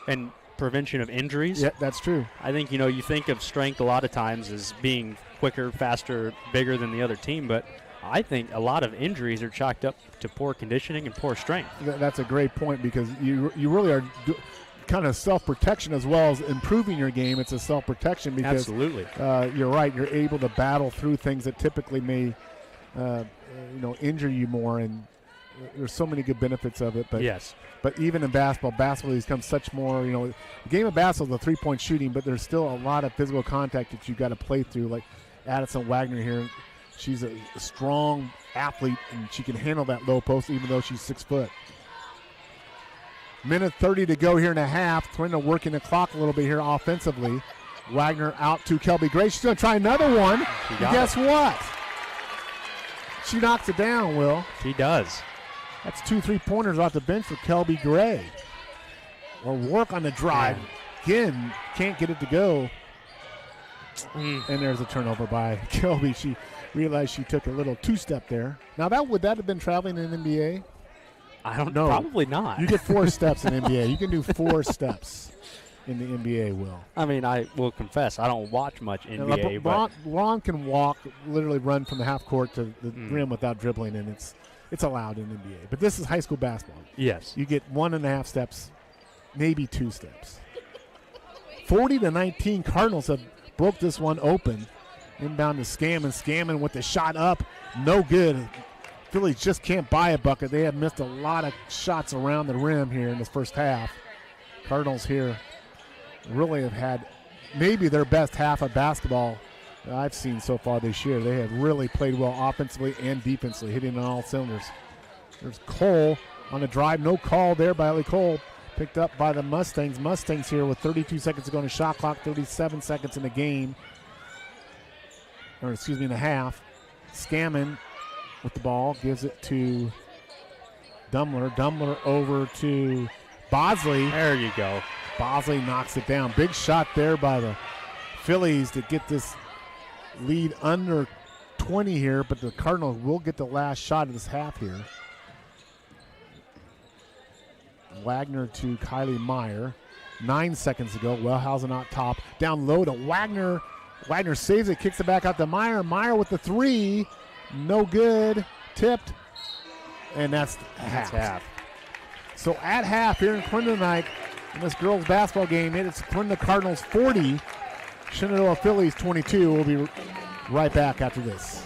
And prevention of injuries. Yeah, that's true. I think, you know, you think of strength a lot of times as being quicker, faster, bigger than the other team, but I think a lot of injuries are chalked up to poor conditioning and poor strength. That's a great point, because you really are kind of self-protection as well as improving your game. It's a self-protection because absolutely. You're right. You're able to battle through things that typically may injure you more, and there's so many good benefits of it. But yes. But even in basketball has become such more, you know, the game of basketball is a three-point shooting, but there's still a lot of physical contact that you've got to play through. Like Addison Wagner here, she's a strong athlete, and she can handle that low post even though she's 6 foot. Minute 30 to go here in a half. Clarinda working the clock a little bit here offensively. Wagner out to Kelby Gray. She's going to try another one. And guess what? She knocks it down, Will. She does. That's 2 3-pointers off the bench for Kelby Gray. Or work on the drive. Again, can't get it to go. And there's a turnover by Kelby. She realized she took a little 2-step there. Now, would that have been traveling in the NBA? I don't know. Probably not. You get 4 steps in NBA. You can do 4 steps in the NBA, Will. I mean, I will confess, I don't watch much NBA. Ron can literally run from the half court to the rim without dribbling, and it's allowed in NBA. But this is high school basketball. Yes. You get 1.5 steps, maybe 2 steps. 40-19, Cardinals have broke this one open. Inbound to Scammon with the shot up. No good. Phillies just can't buy a bucket. They have missed a lot of shots around the rim here in this first half. Cardinals here really have had maybe their best half of basketball I've seen so far this year. They have really played well offensively and defensively, hitting on all cylinders. There's Cole on the drive. No call there by Ellie Cole. Picked up by the Mustangs. Mustangs here with 32 seconds to go on the shot clock, 37 seconds in the game. In the half. Scammon with the ball, gives it to Dumler. Dumler over to Bosley. There you go. Bosley knocks it down. Big shot there by the Phillies to get this lead under 20 here, but the Cardinals will get the last shot of this half here. Wagner to Kylie Meyer. 9 seconds to go. Wellhausen out top. Down low to Wagner. Wagner saves it, kicks it back out to Meyer. Meyer with the three. No good. Tipped. And that's half. So at half here in Clarinda tonight, in this girls basketball game, it's Clarinda Cardinals 40, Shenandoah Phillies 22. We'll be right back after this.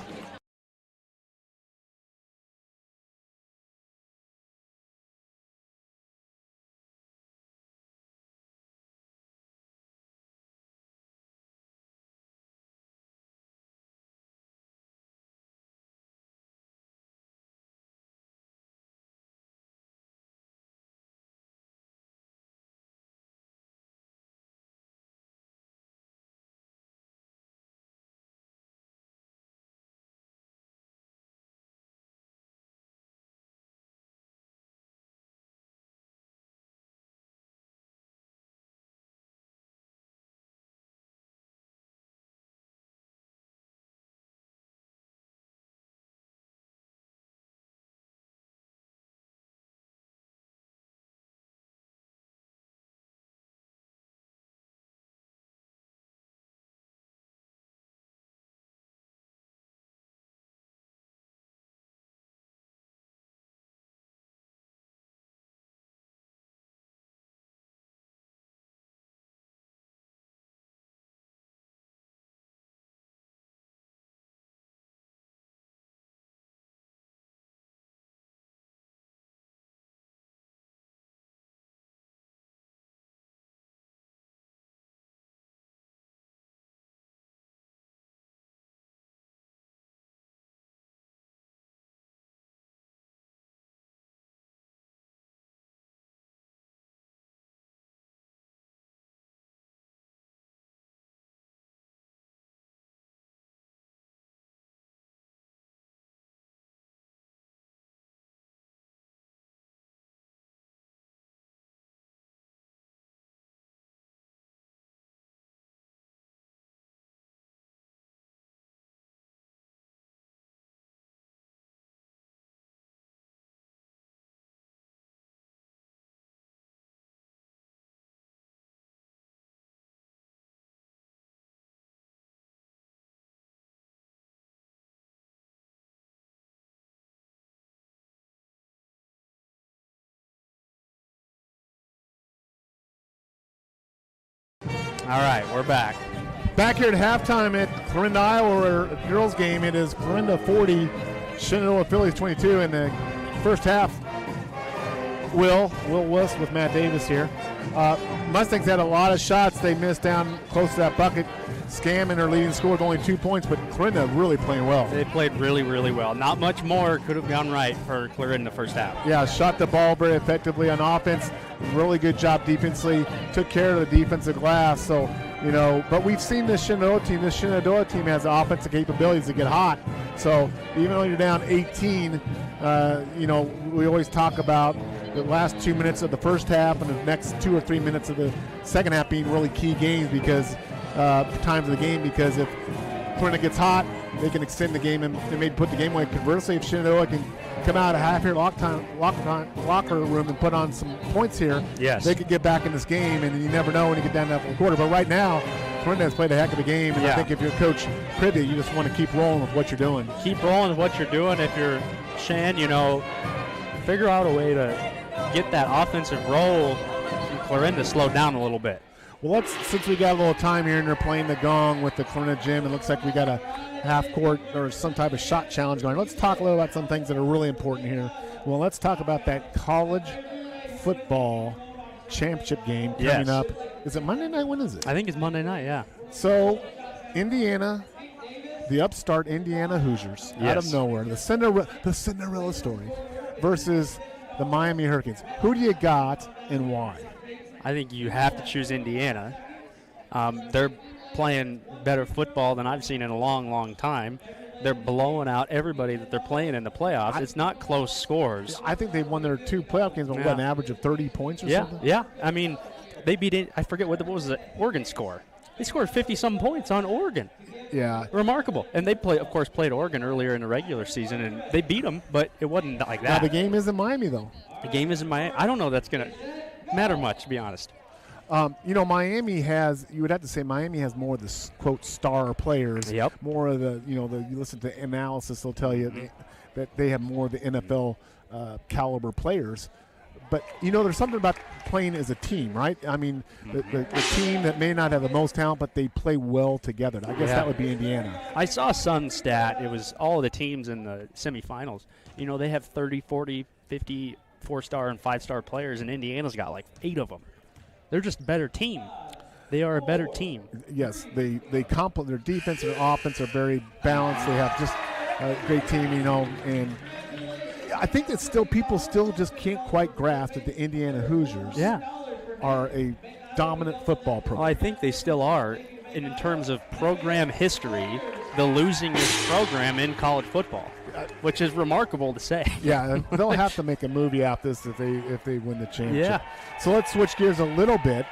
All right, we're back. Back here at halftime at Clarinda, Iowa, a girls game. It is Clarinda 40, Shenandoah Phillies 22 in the first half. Will West with Matt Davis here. Mustangs had a lot of shots. They missed down close to that bucket. Scammon, their leading scorer, with only 2 points, but Clarinda really playing well. They played really, really well. Not much more could have gone right for Clarinda in the first half. Yeah, shot the ball very effectively on offense. Really good job defensively. Took care of the defensive glass. So, but we've seen this Shenandoah team. This Shenandoah team has offensive capabilities to get hot. So even though you're down 18, we always talk about the last 2 minutes of the first half and the next 2 or 3 minutes of the second half being really key games because times of the game, because if Clarinda gets hot, they can extend the game and maybe put the game away. Conversely, if Shenandoah can come out of half here locker room and put on some points here, yes, they could get back in this game, and you never know when you get down to that quarter. But right now, Clarinda has played a heck of a game, and I think if you're Coach Privy, you just want to keep rolling with what you're doing. Keep rolling with what you're doing. If you're Shan, figure out a way to get that offensive roll and Clarinda slow down a little bit. Well, since we got a little time here and they're playing the gong with the Clarinda gym, it looks like we got a half court or some type of shot challenge going. Let's talk a little about some things that are really important here. Well, let's talk about that college football championship game coming up. Is it Monday night? When is it? I think it's Monday night, yeah. So, Indiana, the upstart Indiana Hoosiers, out of nowhere, the Cinderella story, versus the Miami Hurricanes. Who do you got and why? I think you have to choose Indiana. They're playing better football than I've seen in a long, long time. they're blowing out everybody that they're playing in the playoffs. It's not close scores. I think they won their 2 playoff games with an average of 30 points or something. Yeah. I mean, they beat it. I forget what was the Oregon score. They scored 50-some points on Oregon. Yeah. Remarkable. And they, of course, played Oregon earlier in the regular season, and they beat them, but it wasn't like that. Now, the game is in Miami, though. The game is in Miami. I don't know that's going to matter much, to be honest. Miami has, you would have to say Miami has more of the, quote, star players. Yep. More of the, you listen to analysis, they'll tell you that they have more of the NFL caliber players. But, there's something about playing as a team, right? I mean, the team that may not have the most talent, but they play well together. I guess that would be Indiana. I saw some stat. It was all the teams in the semifinals. They have 30, 40, 50 4-star and 5-star players, and Indiana's got like 8 of them. They're just a better team. They are a better team. Yes, they complement their defense and their offense are very balanced. They have just a great team, and I think that people still just can't quite grasp that the Indiana Hoosiers are a dominant football program. Well, I think they still are. And in terms of program history, the losingest program in college football, which is remarkable to say. Yeah, and they'll have to make a movie out this if they win the championship. Yeah. So let's switch gears a little bit.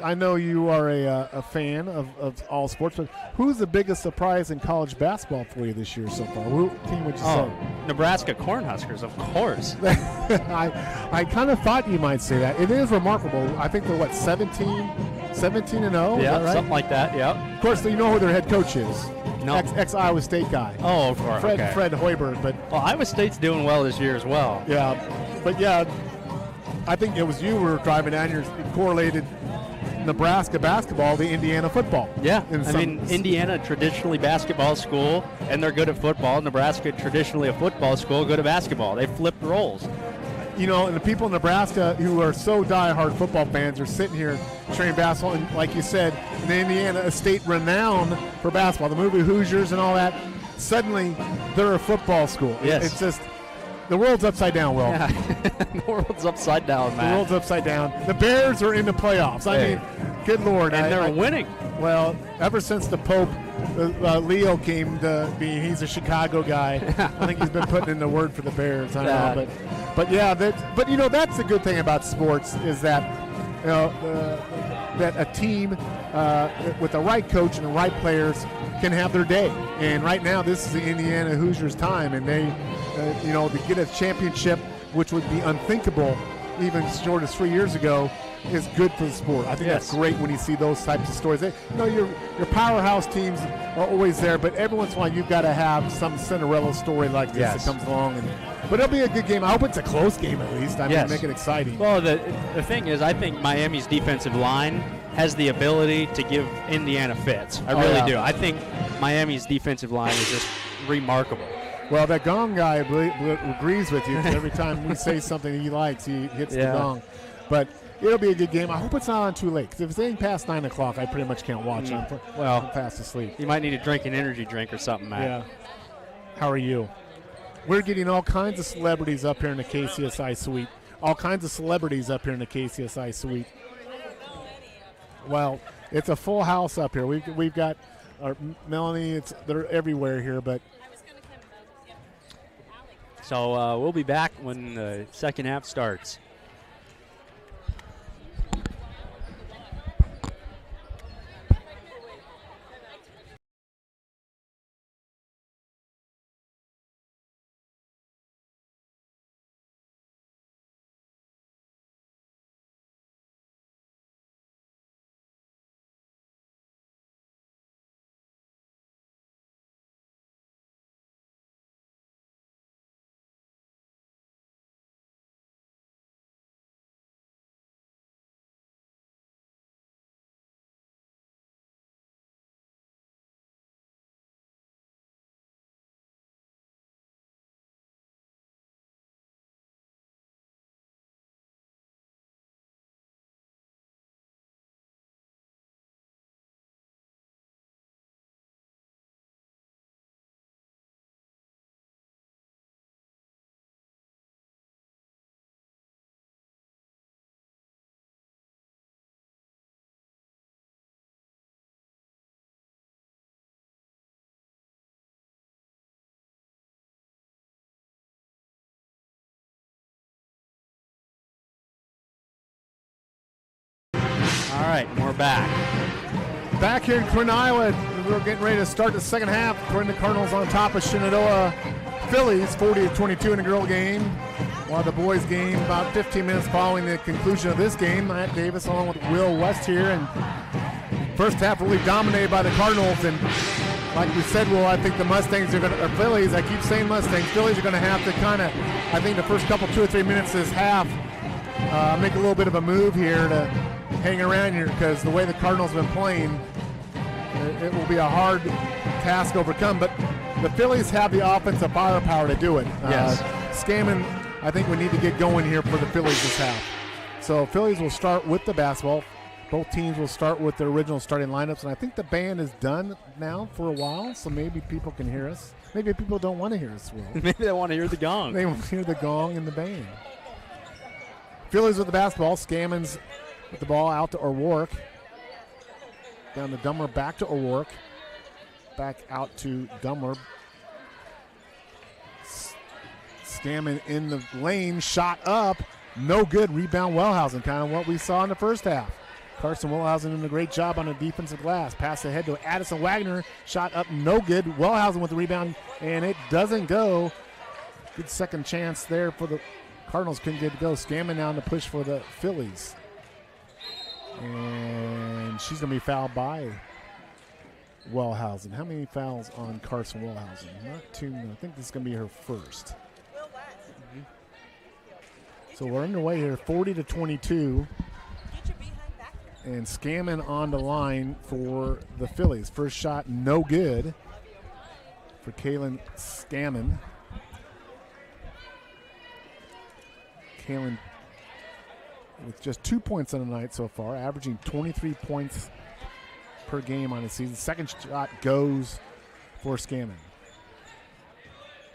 I know you are a fan of all sports, but who's the biggest surprise in college basketball for you this year so far? What team would you say? Nebraska Cornhuskers, of course. I kind of thought you might say that. It is remarkable. I think they're, 17-0? Yeah, right? something like that, yeah. Of course, you know who their head coach is. No. Ex-Iowa State guy. Oh, of course. Fred Hoiberg. Well, Iowa State's doing well this year as well. Yeah, but I think it was you who were driving down here, correlated Nebraska basketball to Indiana football. Yeah, Indiana traditionally basketball school, and they're good at football. Nebraska traditionally a football school, good at basketball. They flipped roles. And the people in Nebraska who are so diehard football fans are sitting here training basketball, and like you said, in Indiana, a state renowned for basketball, the movie Hoosiers and all that, suddenly they're a football school. Yes. It's just, the world's upside down, Will. Yeah. The world's upside down, man. The world's upside down. The Bears are in the playoffs. I mean, good Lord. And they're winning. Well, ever since the Pope, Leo came to be, he's a Chicago guy. I think he's been putting in the word for the Bears. I don't know, but that's the good thing about sports is that that a team with the right coach and the right players can have their day. And right now, this is the Indiana Hoosiers' time, and they, to get a championship, which would be unthinkable even short as 3 years ago, is good for the sport. I think that's great when you see those types of stories. Your powerhouse teams are always there, but every once in a while you've got to have some Cinderella story like this that comes along. But it'll be a good game. I hope it's a close game at least. I mean, make it exciting. Well, the thing is, I think Miami's defensive line has the ability to give Indiana fits. I really do. I think Miami's defensive line is just remarkable. Well, that gong guy agrees with you. Every time we say something he likes, he hits the gong. But it'll be a good game. I hope it's not on too late, because if it's anything past 9 o'clock, I pretty much can't watch it. I'm fast asleep. You might need to drink an energy drink or something, Matt. Yeah. How are you? We're getting all kinds of celebrities up here in the KCSI suite. All kinds of celebrities up here in the KCSI suite. Well, it's a full house up here. We've got our Melanie. They're everywhere here, but. So we'll be back when the second half starts. right, and we're back. Back here in Clarinda, Iowa, we're getting ready to start the second half. Clarinda Cardinals on top of Shenandoah Phillies, 40-22 in the girl game. While the boys game, about 15 minutes following the conclusion of this game, Matt Davis along with Will West here. And first half really dominated by the Cardinals. And like we said, Will, I think the Mustangs are going to, or Phillies, I keep saying Mustangs, Phillies are going to have to kind of, I think the first couple 2 or 3 minutes of this half, make a little bit of a move here to hang around here, because the way the Cardinals have been playing, it will be a hard task to overcome. But the Phillies have the offensive firepower to do it. Yes. Scammon, I think we need to get going here for the Phillies this half. So Phillies will start with the basketball. Both teams will start with their original starting lineups, and I think the band is done now for a while, so maybe people can hear us. Maybe people don't want to hear us, Will. Maybe they want to hear the gong. They want to hear the gong and the band. Phillies with the basketball. Scammons with the ball out to O'Rourke. Down to Dummer, back to O'Rourke. Back out to Dummer. Scammon in the lane, shot up, no good. Rebound Wellhausen, kind of what we saw in the first half. Carson Wellhausen doing a great job on the defensive glass. Pass ahead to Addison Wagner, shot up, no good. Wellhausen with the rebound, and it doesn't go. Good second chance there for the Cardinals, couldn't get it to go. Scammon now to push for the Phillies. And she's going to be fouled by Wellhausen. How many fouls on Carson Wellhausen? Not too many. I think this is going to be her first. So we're underway here, 40-22. And Scammon on the line for the Phillies. First shot, no good for Kaylin Scammon. Kaylin with just 2 points on the night so far, averaging 23 points per game on the season. Second shot goes for Scammon.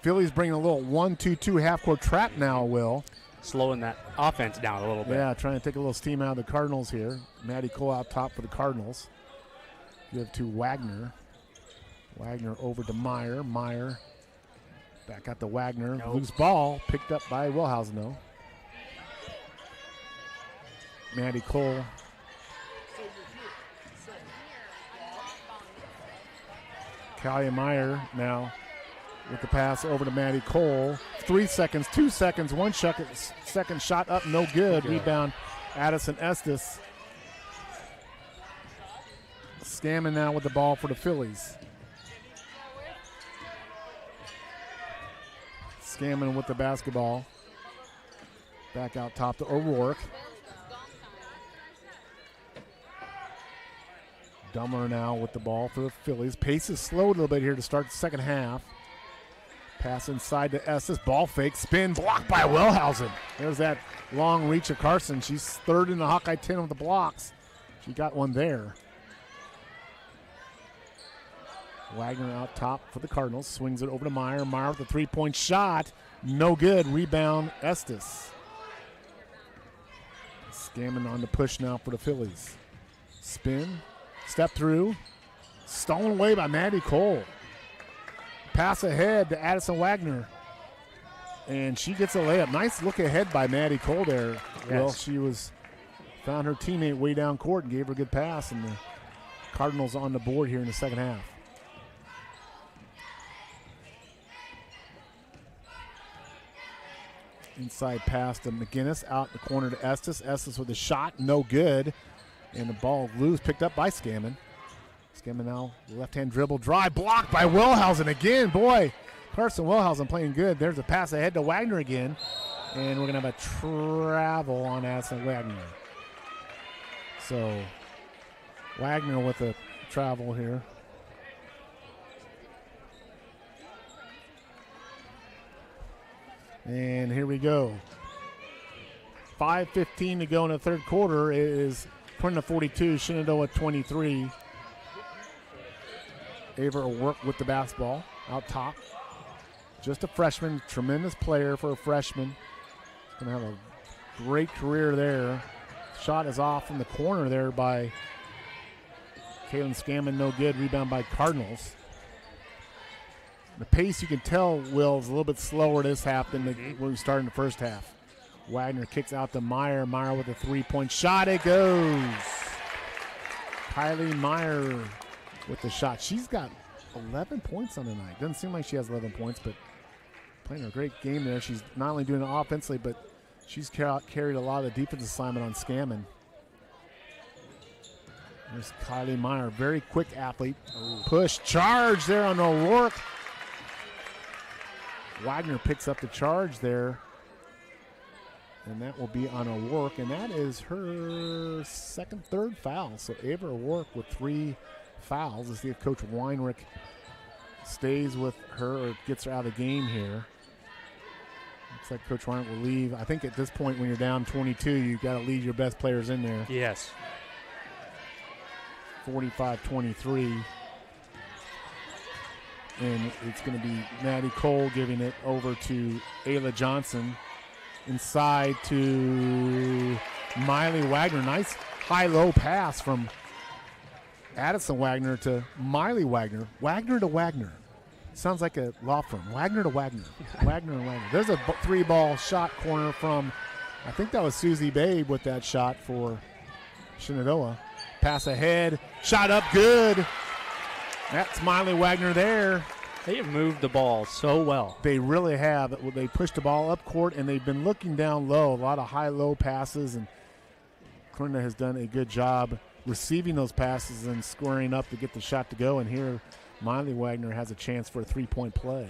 Phillies bringing a little 1-2-2 half-court trap now, Will. Slowing that offense down a little bit. Yeah, trying to take a little steam out of the Cardinals here. Maddie Cole out top for the Cardinals. You have to Wagner. Wagner over to Meyer. Meyer back out to Wagner. Nope. Loose ball picked up by Wellhausen, though. Maddie Cole. Kalia Meyer now with the pass over to Maddie Cole. 3 seconds, 2 seconds, 1 second shot up, no good. Rebound, Addison Estes. Scammon now with the ball for the Phillies. Scammon with the basketball. Back out top to O'Rourke. Dummer now with the ball for the Phillies. Pace is slowed a little bit here to start the second half. Pass inside to Estes. Ball fake. Spin. Blocked by Wellhausen. There's that long reach of Carson. She's third in the Hawkeye 10 with the blocks. She got one there. Wagner out top for the Cardinals. Swings it over to Meyer. Meyer with a three-point shot. No good. Rebound, Estes. Scammon on the push now for the Phillies. Spin. Step through. Stolen away by Maddie Cole. Pass ahead to Addison Wagner. And she gets a layup. Nice look ahead by Maddie Cole there. Yes. Well, she found her teammate way down court and gave her a good pass. And the Cardinals on the board here in the second half. Inside pass to McGinnis. Out in the corner to Estes. Estes with a shot. No good. And the ball loose, picked up by Scammon. Scammon now, left-hand dribble, drive, blocked by Wellhausen again. Boy, Carson Wellhausen playing good. There's a pass ahead to Wagner again. And we're going to have a travel on Addison Wagner. So, Wagner with a travel here. And here we go. 5:15 to go in the third quarter. It is Clarinda 42, Shenandoah 23. Ava O'Rourke with the basketball out top. Just a freshman, tremendous player for a freshman. Going to have a great career there. Shot is off from the corner there by Kaylin Scammon, no good. Rebound by Cardinals. The pace, you can tell, Will, is a little bit slower this half than when we started in the first half. Wagner kicks out to Meyer. Meyer with a three-point shot. It goes. Kylie Meyer with the shot. She's got 11 points on the night. Doesn't seem like she has 11 points, but playing a great game there. She's not only doing it offensively, but she's carried a lot of the defensive assignment on Scammon. There's Kylie Meyer, very quick athlete. Push, charge there on O'Rourke. Wagner picks up the charge there. And that will be on O'Rourke, and that is her third foul. So Ava O'Rourke with 3 fouls. Let's see if Coach Weinrich stays with her or gets her out of the game here. Looks like Coach Weinrich will leave. I think at this point when you're down 22, you've got to leave your best players in there. Yes. 45-23. And it's going to be Maddie Cole giving it over to Ayla Johnson. Inside to Miley Wagner. Nice high-low pass from Addison Wagner to Miley Wagner. Wagner to Wagner. Sounds like a law firm. Wagner to Wagner. Wagner and Wagner. There's a 3-ball shot corner from, I think that was Susie Babe with that shot for Shenandoah. Pass ahead. Shot up good. That's Miley Wagner there. They have moved the ball so well. They really have. They pushed the ball up court, and they've been looking down low. A lot of high-low passes, and Clarinda has done a good job receiving those passes and squaring up to get the shot to go. And here, Miley Wagner has a chance for a 3-point play.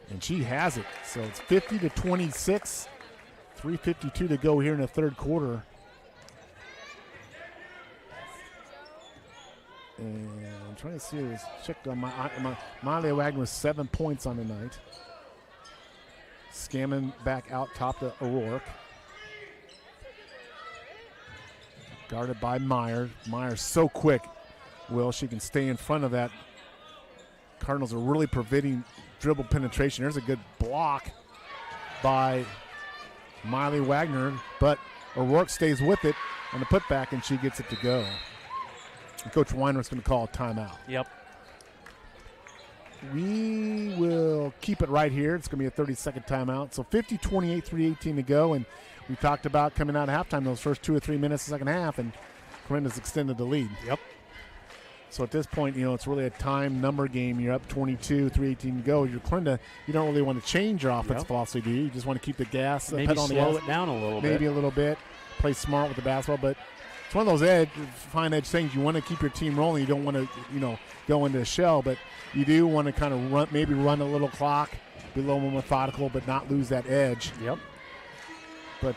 And she has it. So it's 50-26, 3:52 to go here in the third quarter. And I'm trying to see, check on my Miley Wagner with 7 points on the night. Scammon back out top to O'Rourke. Guarded by Meyer. Meyer's so quick, Will. She can stay in front of that. Cardinals are really preventing dribble penetration. There's a good block by Miley Wagner, but O'Rourke stays with it on the putback, and she gets it to go. And Coach Weiner's going to call a timeout. Yep. We will keep it right here. It's going to be a 30-second timeout. So 50-28, 3:18 to go. And we talked about coming out of halftime those first 2 or 3 minutes of the second half, and Clarinda's extended the lead. Yep. So at this point, it's really a time number game. You're up 22, 3:18 to go. You're Clarinda. You don't really want to change your offensive philosophy, do you? You just want to keep the gas, maybe pedal on the gas. slow it down a little bit. Maybe a little bit. Play smart with the basketball, but it's one of those fine edge things. You want to keep your team rolling. You don't want to, go into a shell, but you do want to kind of run a little clock, be a little more methodical, but not lose that edge. Yep. But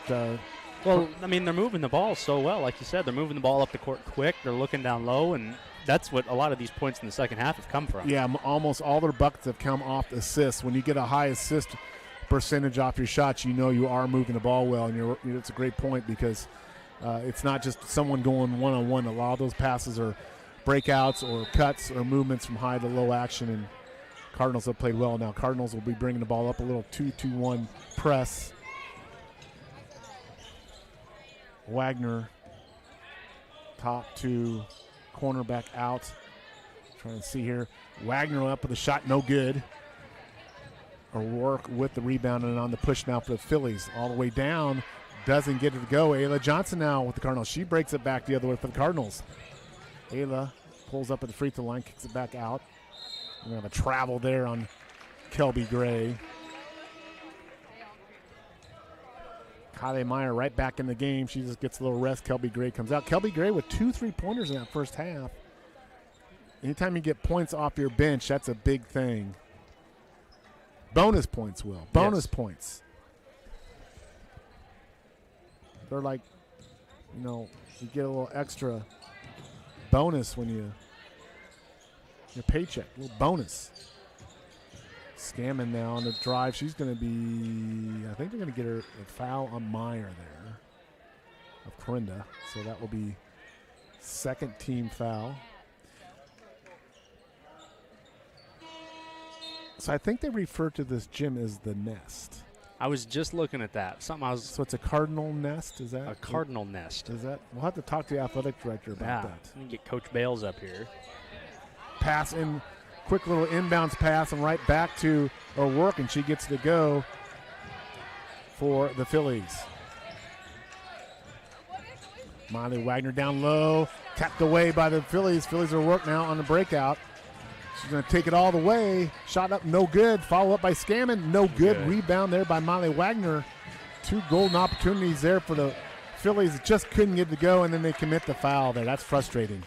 well, I mean, they're moving the ball so well, like you said. They're moving the ball up the court quick. They're looking down low, and that's what a lot of these points in the second half have come from. Yeah, almost all their buckets have come off assists. When you get a high assist percentage off your shots, you are moving the ball well, and it's a great point because it's not just someone going one-on-one. A lot of those passes are breakouts or cuts or movements from high to low action, and Cardinals have played well. Now Cardinals will be bringing the ball up a little 2-2-1 press. Wagner top to cornerback out. Trying to see here. Wagner up with a shot, no good. O'Rourke with the rebound and on the push now for the Phillies. All the way down. Doesn't get it to go. Ayla Johnson now with the Cardinals. She breaks it back the other way for the Cardinals. Ayla pulls up at the free throw line, kicks it back out. We're going to have a travel there on Kelby Gray. Kylie Meyer right back in the game. She just gets a little rest. Kelby Gray comes out. Kelby Gray with 2 3-pointers in that first half. Anytime you get points off your bench, that's a big thing. Bonus points, Will. Bonus points. They're like, you get a little extra bonus when your paycheck, a little bonus. Scammon now on the drive. She's going to be, I think they're going to get her a foul on Meyer there of Clarinda. So that will be second team foul. So I think they refer to this gym as the Nest. I was just looking at that. So it's a Cardinal Nest, is that? A Cardinal Nest. Is that? We'll have to talk to the athletic director about that. Let me get Coach Bales up here. Pass in. Quick little inbounds pass and right back to O'Rourke, and she gets to go for the Phillies. Miley Wagner down low, tapped away by the Phillies. Phillies are work now on the breakout. She's going to take it all the way. Shot up, no good. Follow up by Scammon, no good. Rebound there by Miley Wagner. 2 golden opportunities there for the Phillies. Just couldn't get it to go, and then they commit the foul there. That's frustrating.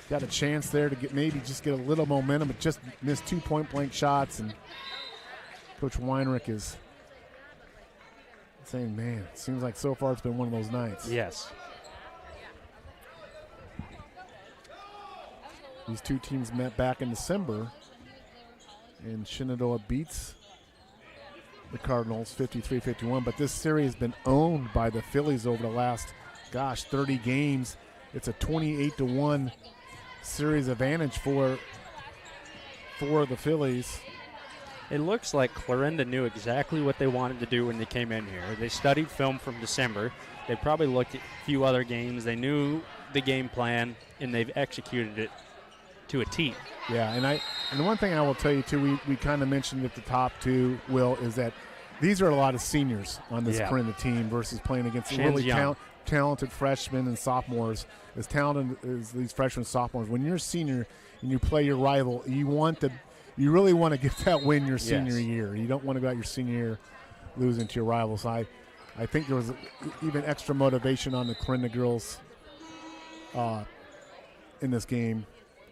Got a chance there to get maybe just get a little momentum, but just missed 2 point-blank shots. And Coach Weinrich is saying, man, it seems like so far it's been one of those nights. Yes. These two teams met back in December, and Shenandoah beats the Cardinals 53-51. But this series has been owned by the Phillies over the last, 30 games. It's a 28-1 series advantage for the Phillies. It looks like Clarinda knew exactly what they wanted to do when they came in here. They studied film from December. They probably looked at a few other games. They knew the game plan, and they've executed it to a T. Yeah, and the one thing I will tell you, too, we kind of mentioned at the top, too, Will, is that these are a lot of seniors on this Clarinda team versus playing against really talented freshmen and sophomores. As talented as these freshmen and sophomores, when you're a senior and you play your rival, you really want to get that win your senior year. You don't want to go out your senior year losing to your rivals. I think there was even extra motivation on the Clarinda girls in this game.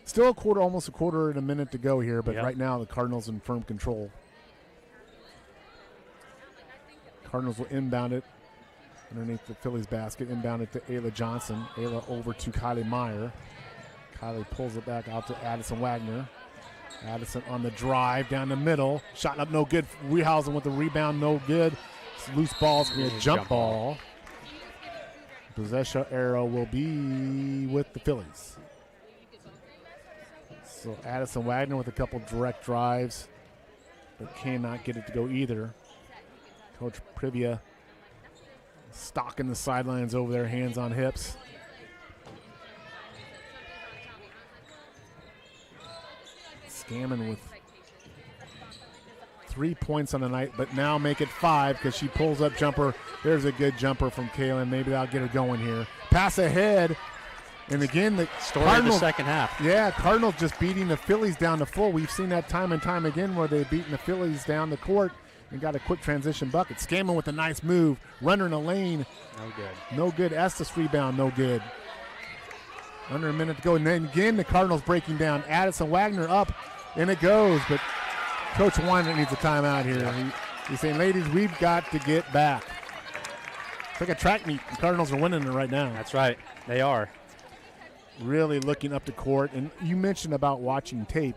Still almost a quarter and a minute to go here, but right now the Cardinals in firm control. Cardinals will inbound it underneath the Phillies basket, inbound it to Ayla Johnson. Ayla over to Kylie Meyer. Kylie pulls it back out to Addison Wagner. Addison on the drive down the middle. Shot up, no good. Wehausen with the rebound, no good. It's loose ball, it's going to be a jump ball. Possession arrow will be with the Phillies. So Addison Wagner with a couple direct drives, but cannot get it to go either. Coach Privia stalking the sidelines over there, hands on hips. Scammon with 3 points on the night, but now make it 5 because she pulls up jumper. There's a good jumper from Kaylin. Maybe that'll get her going here. Pass ahead. And again, the story Cardinals, of the second half. Yeah, Cardinals just beating the Phillies down the full. We've seen that time and time again where they've beaten the Phillies down the court and got a quick transition bucket. Scammon with a nice move. Runner in the lane. No good. No good. Estes rebound, no good. Under a minute to go. And then again, the Cardinals breaking down. Addison Wagner up, and it goes. But Coach Weiner needs a timeout here. He's saying, ladies, we've got to get back. It's like a track meet. The Cardinals are winning it right now. That's right. They are. Really looking up the court. And you mentioned about watching tape.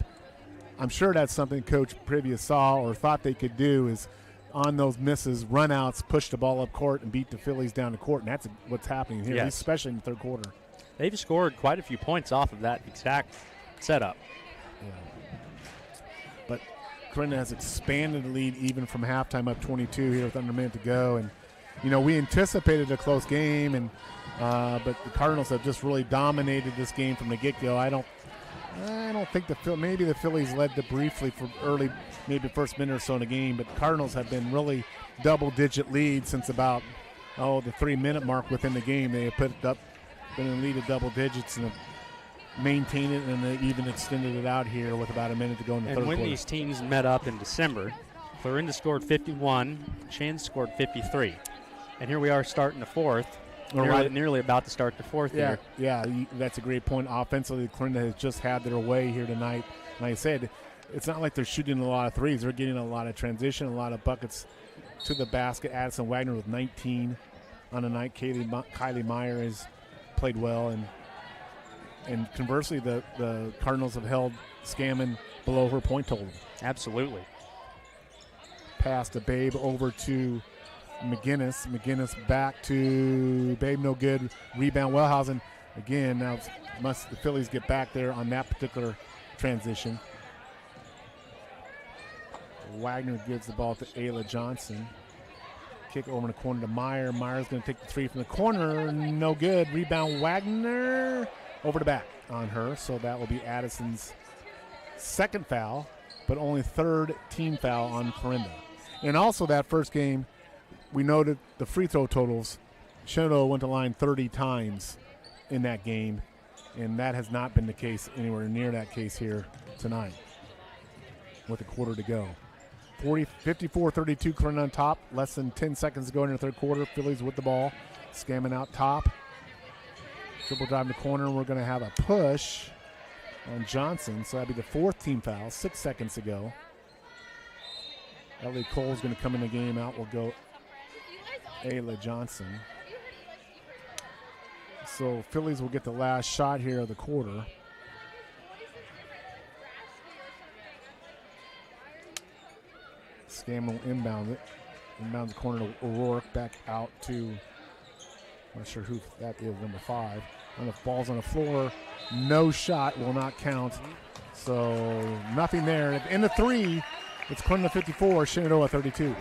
I'm sure that's something Coach Privia saw or thought they could do is on those misses, run-outs, push the ball up court and beat the Phillies down the court. And that's what's happening here, especially in the third quarter. They've scored quite a few points off of that exact setup. Yeah. But Clarinda has expanded the lead even from halftime up 22 here with under a minute to go. And, you know, we anticipated a close game, and but the Cardinals have just really dominated this game from the get-go. I don't think maybe the Phillies led briefly for early, maybe first minute or so in the game, but the Cardinals have been really double-digit lead since about the 3-minute mark within the game. They have been in lead of double digits and have maintained it, and they even extended it out here with about a minute to go in the third quarter. And when these teams met up in December, Clarinda scored 51, Shan scored 53, and here we are starting the fourth. Nearly about to start the fourth here. Yeah, that's a great point. Offensively, Clarinda has just had their way here tonight. Like I said, it's not like they're shooting a lot of threes. They're getting a lot of transition, a lot of buckets to the basket. Addison Wagner with 19 on the night. Kylie Meyer has played well. And conversely, the Cardinals have held Scammon below her point total. Absolutely. Pass to Babe over to McGinnis. McGinnis back to Babe, no good. Rebound, Wellhausen. Again, now must the Phillies get back there on that particular transition. Wagner gives the ball to Ayla Johnson. Kick over in the corner to Meyer. Meyer's going to take the three from the corner. No good. Rebound, Wagner over the back on her. So that will be Addison's second foul, but only third team foul on Clarinda. And also that first game, we noted the free throw totals. Shenandoah went to line 30 times in that game, and that has not been the case anywhere near that case here tonight with a quarter to go. 54-32, Clarinda on top. Less than 10 seconds to go in the third quarter. Phillies with the ball, scamming out top. Dribble drive in the corner, and we're going to have a push on Johnson, so that'd be the fourth team foul. 6 seconds to go. Ellie Cole's going to come in the game. Out will go Ayla Johnson. So Phillies will get the last shot here of the quarter. Scam will inbound it. Inbounds the corner to O'Rourke. Back out to, I'm not sure who that is, number 5. And the ball's on the floor. No shot, will not count. So nothing there. At the end of 3, it's Clarinda 54, Shenandoah 32.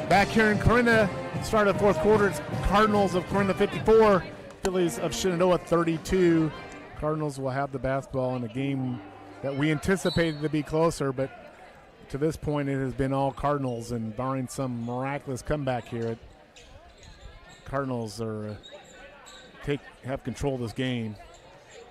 Back here in Clarinda, start of the fourth quarter. It's Cardinals of Clarinda 54, Phillies of Shenandoah 32. Cardinals will have the basketball in a game that we anticipated to be closer, but to this point it has been all Cardinals, and barring some miraculous comeback here, Cardinals are have control of this game.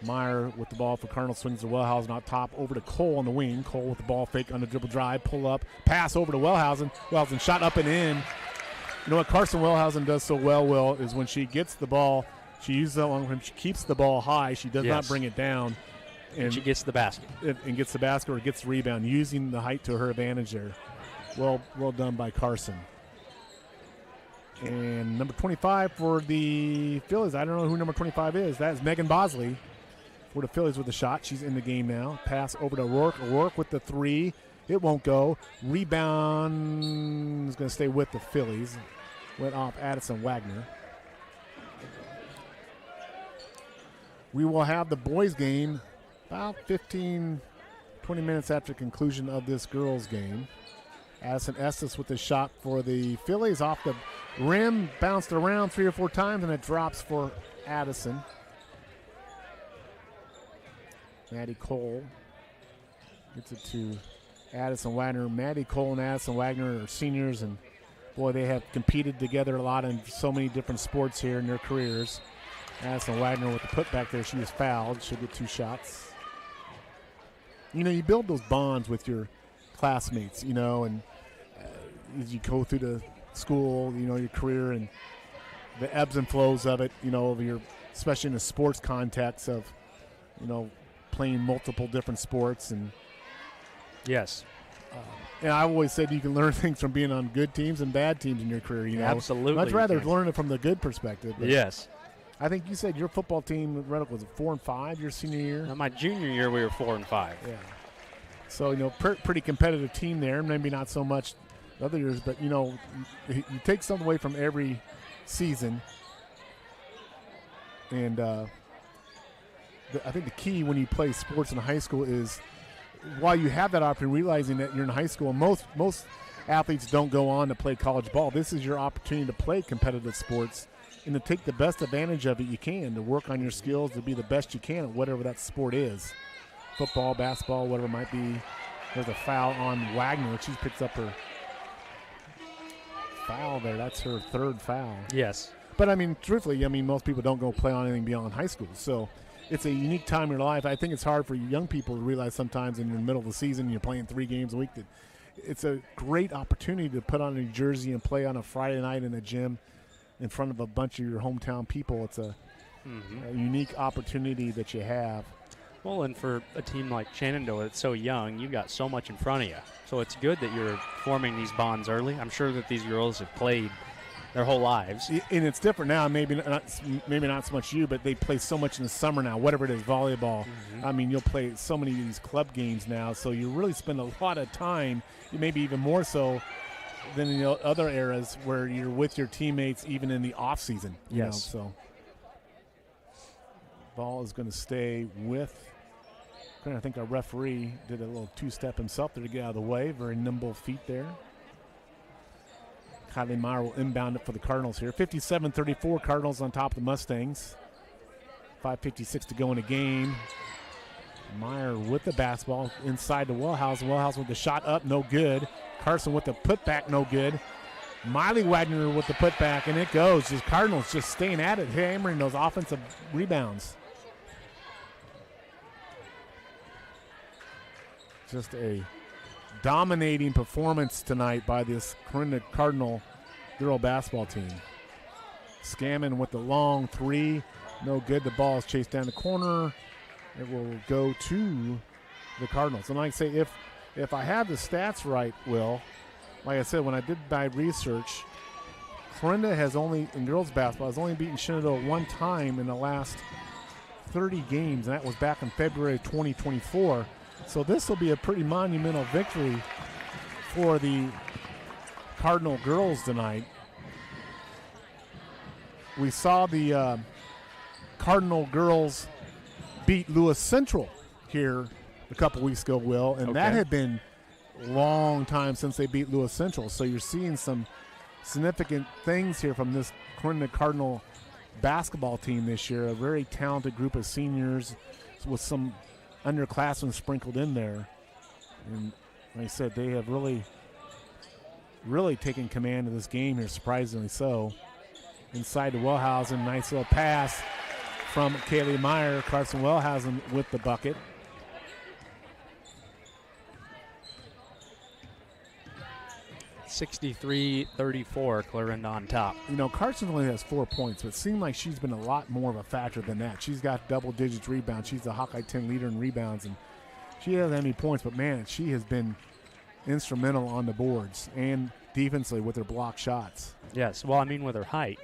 Meyer with the ball for Cardinals, swings to Wellhausen out top, over to Cole on the wing. Cole with the ball fake on the dribble drive, pull up, pass over to Wellhausen. Wellhausen shot up and in. You know what Carson Wellhausen does so well, Will, is when she gets the ball, she uses that long frame, she keeps the ball high, she does not bring it down. And she gets the basket. And gets the basket or gets the rebound, using the height to her advantage there. Well done by Carson. And number 25 for the Phillies, I don't know who number 25 is. That is Megan Bosley. For the Phillies with the shot. She's in the game now. Pass over to O'Rourke. O'Rourke with the 3. It won't go. Rebound is going to stay with the Phillies. Went off Addison Wagner. We will have the boys game about 15, 20 minutes after conclusion of this girls game. Addison Estes with the shot for the Phillies off the rim. Bounced around 3 or 4 times, and it drops for Addison. Maddie Cole gets it to Addison Wagner. Maddie Cole and Addison Wagner are seniors, and boy, they have competed together a lot in so many different sports here in their careers. Addison Wagner with the putback there. She was fouled. She'll get 2 shots. You know, you build those bonds with your classmates, you know, and as you go through the school, you know, your career and the ebbs and flows of it, you know, of your, especially in the sports context of, you know, playing multiple different sports. And yes, and I always said you can learn things from being on good teams and bad teams in your career. You know, absolutely. Much rather learn it from the good perspective. Yes, I think you said your football team, Reddick, was 4-5 your senior year. My junior year we were 4-5. Yeah. So you know, pretty competitive team there. Maybe not so much the other years, but you know, you take something away from every season, and I think the key when you play sports in high school is while you have that opportunity, realizing that you're in high school. Most athletes don't go on to play college ball. This is your opportunity to play competitive sports and to take the best advantage of it you can, to work on your skills, to be the best you can at whatever that sport is. Football, basketball, whatever it might be. There's a foul on Wagner. She picks up her foul there. That's her 3rd foul. Yes. But, I mean, truthfully, I mean, most people don't go play on anything beyond high school. So it's a unique time in your life. I think it's hard for young people to realize sometimes in the middle of the season you're playing 3 games a week that it's a great opportunity to put on a jersey and play on a Friday night in the gym in front of a bunch of your hometown people. It's a unique opportunity that you have. Well, and for a team like Shenandoah that's so young, you've got so much in front of you. So it's good that you're forming these bonds early. I'm sure that these girls have played their whole lives. And it's different now. Maybe not so much you, but they play so much in the summer now, whatever it is, volleyball. I mean, you'll play so many of these club games now, so you really spend a lot of time, maybe even more so than in the other eras where you're with your teammates even in the off season. Yes. So ball is going to stay with. I think our referee did a little two-step himself there to get out of the way. Very nimble feet there. Kylie Meyer will inbound it for the Cardinals here. 57-34, Cardinals on top of the Mustangs. 5:56 to go in the game. Meyer with the basketball inside to Wellhausen. Wellhausen with the shot up, no good. Carson with the putback, no good. Miley Wagner with the putback, and it goes. Just Cardinals just staying at it, hammering those offensive rebounds. Just a dominating performance tonight by this Clarinda Cardinal girl basketball team. Scammon with the long three. No good. The ball is chased down the corner. It will go to the Cardinals. And like I say, if I have the stats right, Will, like I said, when I did my research, Clarinda has only, in girls basketball, has only beaten Shenandoah one time in the last 30 games, and that was back in February 2024. So this will be a pretty monumental victory for the Cardinal girls tonight. We saw the Cardinal girls beat Lewis Central here a couple weeks ago, Will, and that had been a long time since they beat Lewis Central. So you're seeing some significant things here from this Clarinda Cardinal basketball team this year. A very talented group of seniors with some underclassmen sprinkled in there. And like I said, they have really taken command of this game here, surprisingly so. Inside to Wellhausen, nice little pass from Kaylee Meyer. Carson Wellhausen with the bucket. (63-34), Clarinda on top. You know, Carson only has 4 points, but it seemed like she's been a lot more of a factor than that. She's got double digits rebounds. She's the Hawkeye 10 leader in rebounds, and she hasn't had any points, but man, she has been instrumental on the boards and defensively with her block shots. Yes, well, I mean, with her height,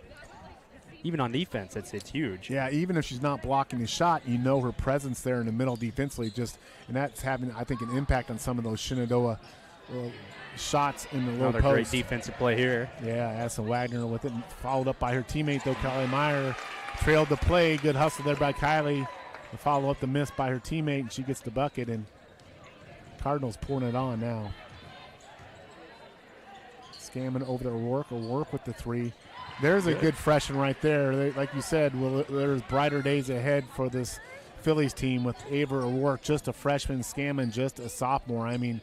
even on defense, it's huge. Yeah, even if she's not blocking the shot, you know her presence there in the middle defensively and that's having, I think, an impact on some of those Shenandoah shots in the low post. Another great defensive play here. Yeah, Addison Wagner with it, followed up by her teammate, though. Kylie Meyer trailed the play. Good hustle there by Kylie. To follow up the miss by her teammate, and she gets the bucket, and Cardinals pouring it on now. Scamming over to O'Rourke with the three. There's a good freshman right there. Like you said, there's brighter days ahead for this Phillies team with Ava O'Rourke, just a freshman, Scammon just a sophomore. I mean,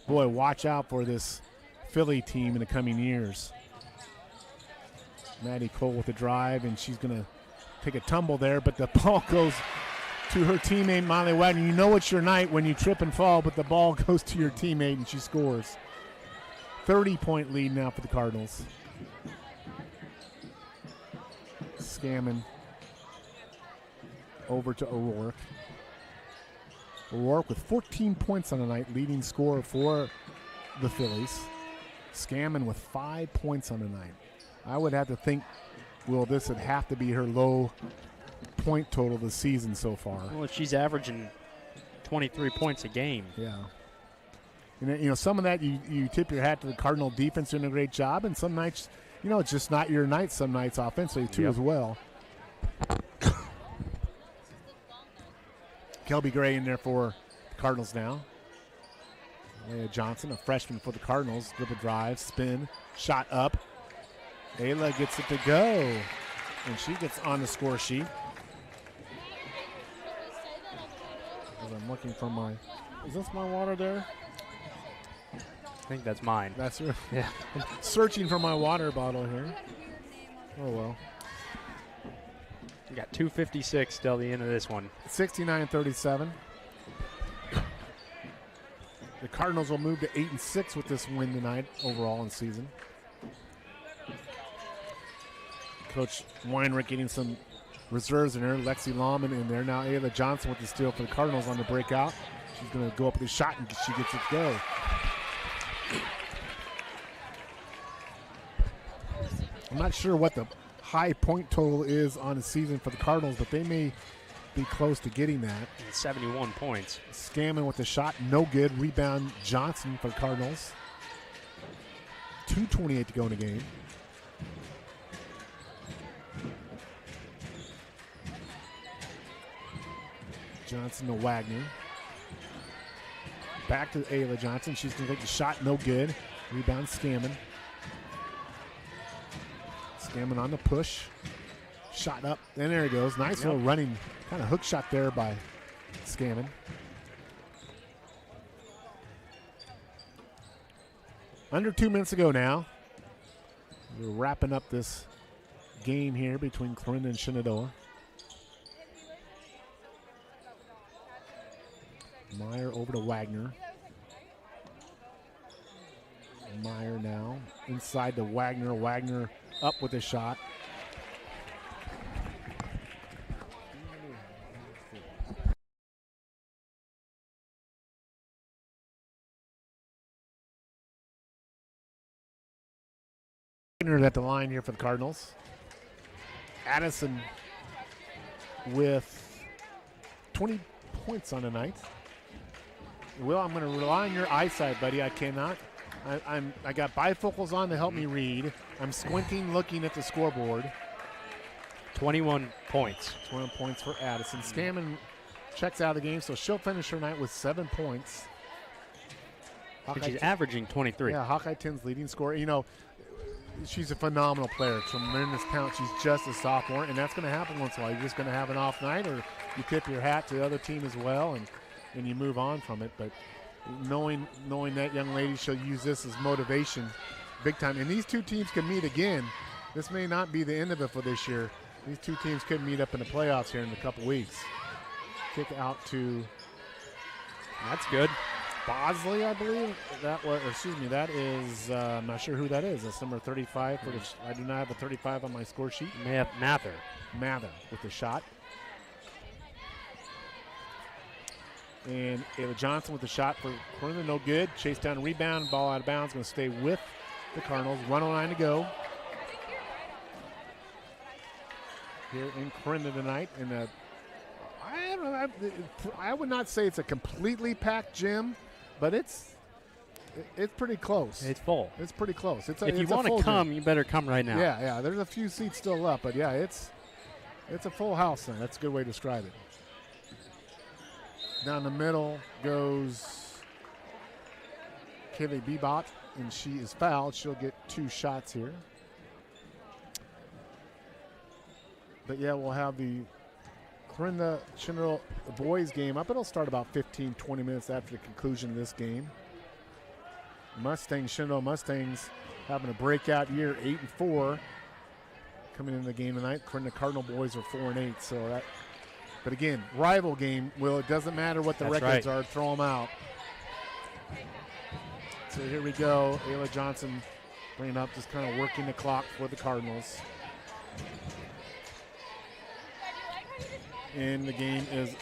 boy, watch out for this Philly team in the coming years. Maddie Cole with the drive, and she's going to take a tumble there, but the ball goes to her teammate, Miley Wagner. You know it's your night when you trip and fall, but the ball goes to your teammate, and she scores. 30-point lead now for the Cardinals. Scammon over to O'Rourke. O'Rourke with 14 points on the night, leading scorer for the Phillies. Scammon with 5 points on the night. I would have to think, Will, this would have to be her low point total this season so far. Well, she's averaging 23 points a game. Yeah. And, you know, some of that you tip your hat to the Cardinal defense doing a great job, and some nights, you know, it's just not your night some nights offensively too as well. Kelby Gray in there for the Cardinals now. Leah Johnson, a freshman for the Cardinals. Dribble drive, spin, shot up. Ayla gets it to go, and she gets on the score sheet. As I'm looking for my, is this my water there? I think that's mine. That's her. Yeah. Searching for my water bottle here. Oh, well. We got 2:56 till the end of this one. 69-37. The Cardinals will move to 8-6 with this win tonight overall in season. Coach Weinrich getting some reserves in there. Lexi Lawman in there. Now Ayla Johnson with the steal for the Cardinals on the breakout. She's going to go up with a shot and she gets it to go. I'm not sure what the high point total is on the season for the Cardinals, but they may be close to getting that. 71 points. Scammon with the shot, no good. Rebound Johnson for the Cardinals. 2:28 to go in the game. Johnson to Wagner. Back to Ayla Johnson. She's going to take the shot, no good. Rebound Scammon. Scammon on the push. Shot up, and there he goes. Nice little running kind of hook shot there by Scammon. Under 2 minutes to go now. We're wrapping up this game here between Clarinda and Shenandoah. Meyer over to Wagner. Meyer now inside to Wagner. Wagner up with a shot. Wagner at the line here for the Cardinals. Addison with 20 points on the night. Will, I'm going to rely on your eyesight, buddy. I cannot. I got bifocals on to help me read. I'm squinting, looking at the scoreboard. 21 points. 21 points for Addison. Scammon checks out of the game, so she'll finish her night with 7 points. And she's averaging 23. Yeah, Hawkeye 10's leading scorer. You know, she's a phenomenal player. Tremendous talent. She's just a sophomore, and that's going to happen once in a while. You're just going to have an off night, or you tip your hat to the other team as well, and you move on from it. But knowing that young lady, she'll use this as motivation big time. And these two teams can meet again. This may not be the end of it for this year. These two teams could meet up in the playoffs here in a couple weeks. Kick out to, that's good. Bosley, I believe. That is, I'm not sure who that is. That's number 35. I do not have a 35 on my score sheet. Mather with the shot. And Ayla Johnson with the shot for Clarinda, no good. Chase down, rebound, ball out of bounds. Going to stay with the Cardinals. 1:09 to go here in Clarinda tonight. And I would not say it's a completely packed gym, but it's pretty close. It's full. It's pretty close. If you want to come, you better come right now. Yeah. There's a few seats still up, but yeah, it's a full house then. That's a good way to describe it. Down the middle goes Kaylee Bebot, and she is fouled. She'll get 2 shots here. But yeah, we'll have the Clarinda Shenandoah boys game up. It'll start about 15-20 minutes after the conclusion of this game. Shenandoah Mustangs having a breakout year, 8-4, coming into the game tonight. Clarinda Cardinal boys are 4-8, so that. But again, rival game. Will, it doesn't matter what the records are. Throw them out. So here we go. Ayla Johnson bringing up, just kind of working the clock for the Cardinals. In the game is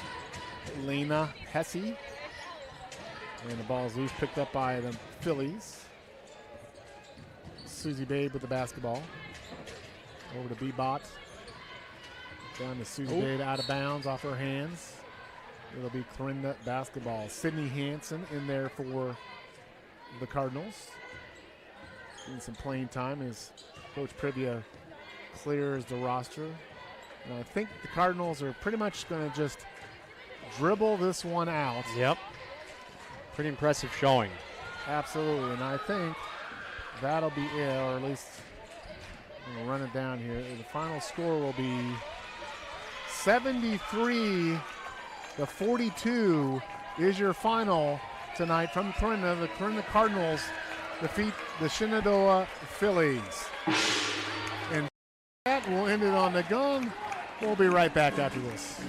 Lena Hesse. And the ball is loose, picked up by the Phillies. Susie Babe with the basketball. Over to Bebot. Down to Susie Babe, out of bounds, off her hands. It'll be Clarinda basketball. Sydney Hansen in there for the Cardinals. Getting some playing time as Coach Privia clears the roster. And I think the Cardinals are pretty much going to just dribble this one out. Yep. Pretty impressive showing. Absolutely. And I think that'll be it, or at least I'm going to run it down here. The final score will be 73-42 is your final tonight from Clarinda. The Clarinda Cardinals defeat the Shenandoah Phillies. And that will end it on the gong. We'll be right back after this.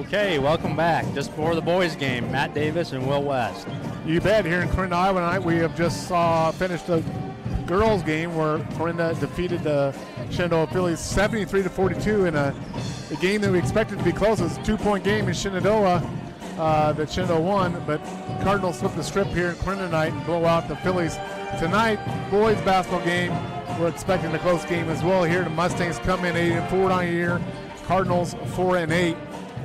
Okay, welcome back. Just before the boys' game, Matt Davis and Will West. You bet. Here in Clarinda, Iowa tonight, we have just finished the girls' game where Clarinda defeated the Shenandoah Phillies 73-42 in a game that we expected to be close. It was a 2-point game in Shenandoah that Shenandoah won, but Cardinals flipped the script here in Clarinda tonight and blow out the Phillies. Tonight, boys' basketball game, we're expecting a close game as well. Here the Mustangs come in 8-4 on the year, Cardinals 4-8.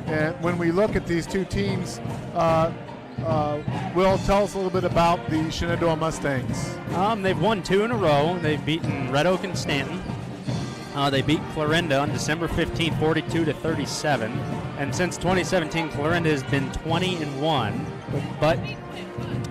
And when we look at these two teams, Will, tell us a little bit about the Shenandoah Mustangs. They've won 2 in a row. They've beaten Red Oak and Stanton. They beat Clarinda on December 15th, 42-37. And since 2017, Clarinda has been 20-1. But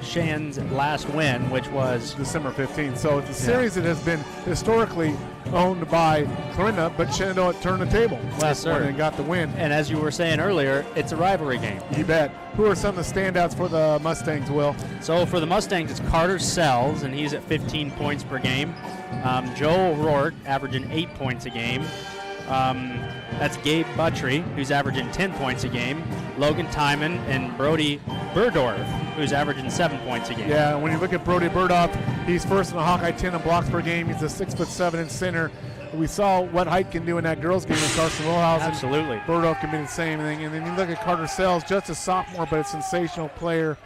Shan's last win, which was December 15th. So it's a series that has been historically owned by Clarinda, but Shenandoah turned the table last one and got the win. And as you were saying earlier, it's a rivalry game. You bet. Who are some of the standouts for the Mustangs, Will? So for the Mustangs, it's Carter Sells, and he's at 15 points per game. Joe O'Rourke averaging 8 points a game. That's Gabe Buttry, who's averaging 10 points a game. Logan Timon and Brody Burdorf, who's averaging 7 points a game. Yeah, when you look at Brody Burdorf, he's first in the Hawkeye 10 in blocks per game. He's a 6'7" center. We saw what height can do in that girls' game with Carson Wilhouse. Absolutely. Burdorf can be the same thing. And then you look at Carter Sells, just a sophomore, but a sensational player.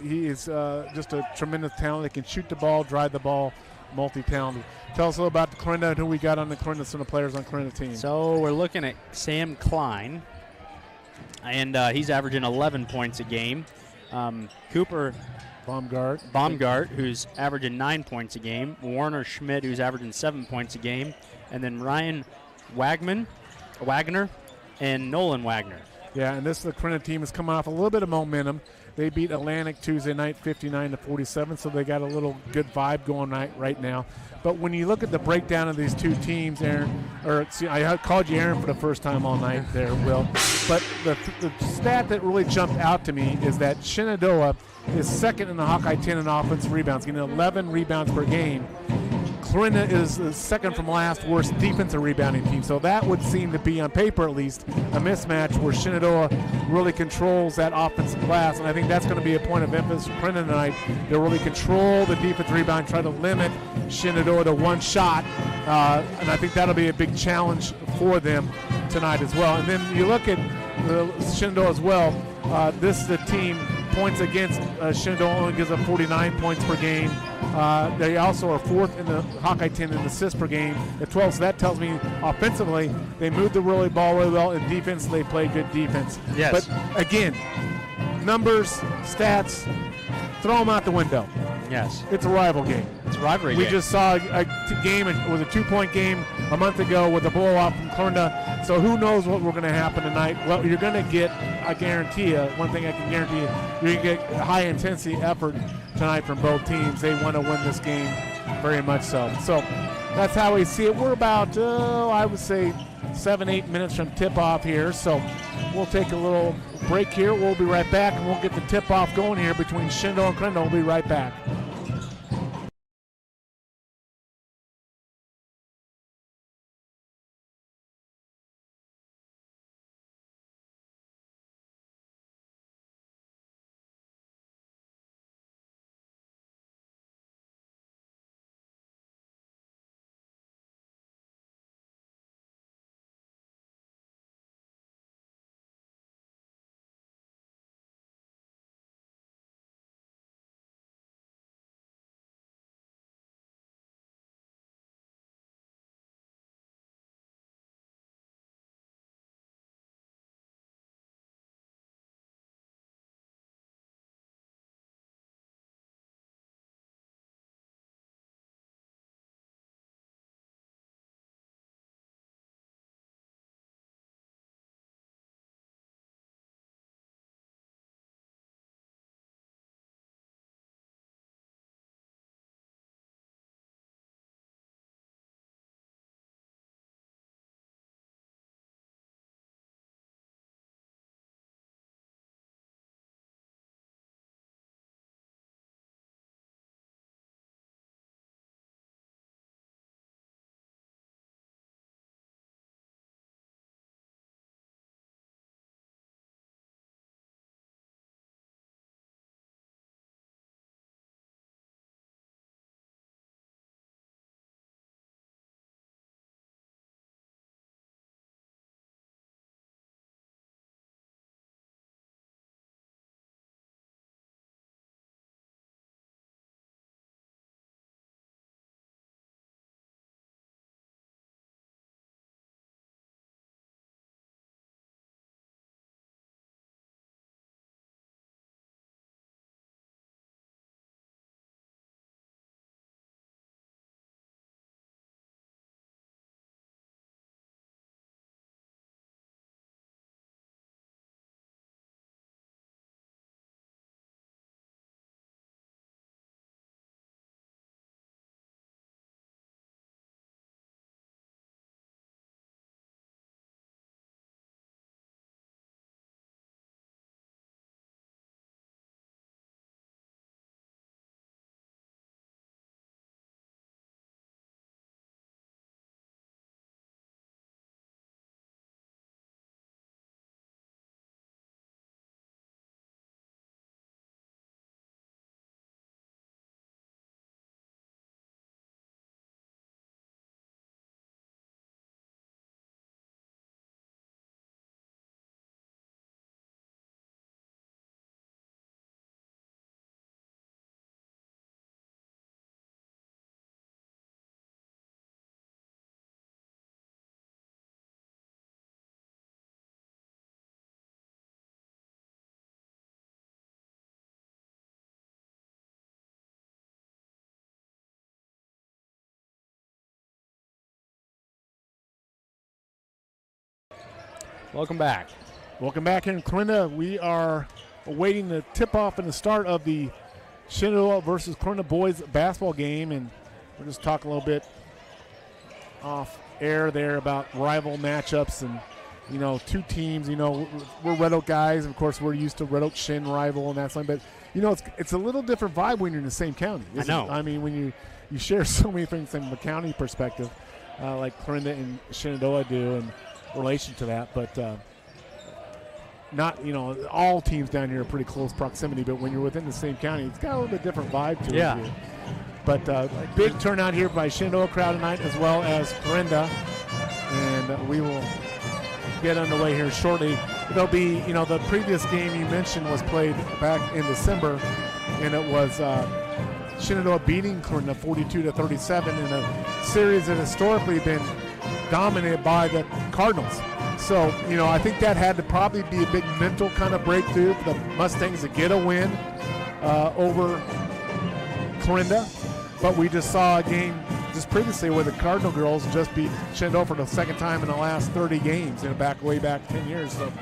He is just a tremendous talent. They can shoot the ball, drive the ball, multi-talented. Tell us a little about the Clarinda and who we got on the Clarinda, some of the players on the Clarinda team. So we're looking at Sam Klein, and he's averaging 11 points a game. Cooper Baumgart, who's averaging 9 points a game. Warner Schmidt, who's averaging 7 points a game. And then Ryan Wagner and Nolan Wagner. Yeah, and the Clarinda team is coming off a little bit of momentum. They beat Atlantic Tuesday night 59-47, so they got a little good vibe going right now. But when you look at the breakdown of these two teams, Aaron, I called you Aaron for the first time all night there, Will. But the stat that really jumped out to me is that Shenandoah is second in the Hawkeye 10 in offensive rebounds, getting 11 rebounds per game. Clarinda is the second from last worst defensive rebounding team. So that would seem to be, on paper at least, a mismatch where Shenandoah really controls that offensive glass. And I think that's going to be a point of emphasis for Clarinda tonight. They'll really control the defensive rebound, try to limit Shenandoah to one shot. And I think that'll be a big challenge for them tonight as well. And then you look at Shenandoah as well. This is the team, points against Shenandoah only gives up 49 points per game. They also are fourth in the Hawkeye 10 in assists per game at 12. So that tells me offensively they moved the ball really well. In defense, they play good defense. Yes. But again, numbers, stats, throw them out the window. Yes. It's a rival game. It's a rivalry game. We just saw a game. It was a 2-point game a month ago with a blowout from Clarinda. So who knows what we're going to happen tonight? Well, you're going to get, I guarantee you, one thing I can guarantee you, you're going to get high intensity effort tonight from both teams. They want to win this game very much so. So that's how we see it. We're about, I would say, 7-8 minutes from tip-off here. So we'll take a little break here. We'll be right back, and we'll get the tip-off going here between Shenandoah and Clarinda. We'll be right back. Welcome back. Welcome back here in Clarinda. We are awaiting the tip-off and the start of the Shenandoah versus Clarinda boys basketball game, and we're just talking a little bit off air there about rival matchups and, two teams. We're Red Oak guys. Of course, we're used to Red Oak Shen rival and that something, but, it's a little different vibe when you're in the same county. I know. I mean, when you share so many things from a county perspective, like Clarinda and Shenandoah do in relation to that, but not, all teams down here are pretty close proximity, but when you're within the same county, it's got a little bit different vibe to it here. But big turnout here by Shenandoah crowd tonight as well as Clarinda, and we will get underway here shortly. It'll be, the previous game you mentioned was played back in December, and it was Shenandoah beating Clarinda 42-37 in a series that historically been dominated by the Cardinals. So, I think that had to probably be a big mental kind of breakthrough for the Mustangs to get a win over Clarinda. But we just saw a game just previously where the Cardinal girls just beat Shenandoah for the second time in the last 30 games, way back 10 years. So,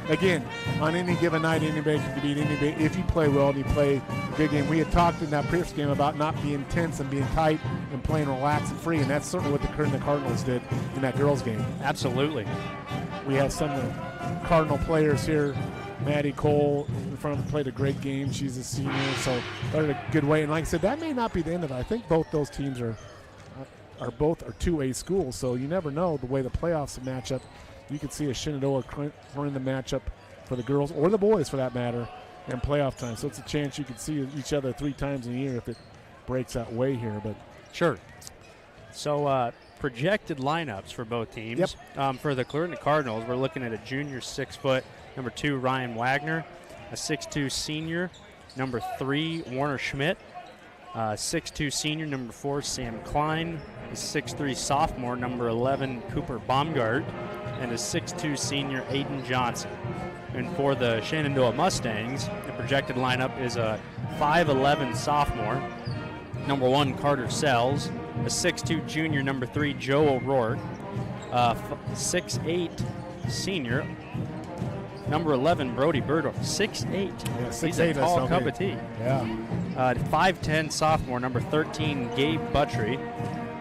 again, on any given night, anybody can beat anybody if you play well and you play a good game. We had talked in that previous game about not being tense and being tight and playing relaxed and free, and that's certainly what the Clarinda Cardinals did in that girls' game. Absolutely. We have some of the Cardinal players here. Maddie Cole in front of them played a great game. She's a senior, so played a good way. And like I said, that may not be the end of it. I think both those teams are 2A schools, so you never know the way the playoffs match up. You could see a Shenandoah Clarinda matchup for the girls or the boys for that matter in playoff time. So it's a chance you could see each other 3 times a year if it breaks that way here. But sure. So projected lineups for both teams. Yep. For the Clarinda Cardinals, we're looking at a junior 6-foot, number 2, Ryan Wagner, a 6'2 senior, number 3, Warner Schmidt, 6'2 senior, number 4, Sam Klein, a 6'3 sophomore, number 11, Cooper Baumgart, and a 6'2 senior, Aiden Johnson. And for the Shenandoah Mustangs, the projected lineup is a 5'11 sophomore, number 1, Carter Sells, a 6'2 junior, number 3, Joe O'Rourke, 6'8 senior, number 11, Brody Burdoff, 6'8. Yeah, 6'8. He's a tall cup of tea. Yeah. 5'10 sophomore, number 13, Gabe Buttry,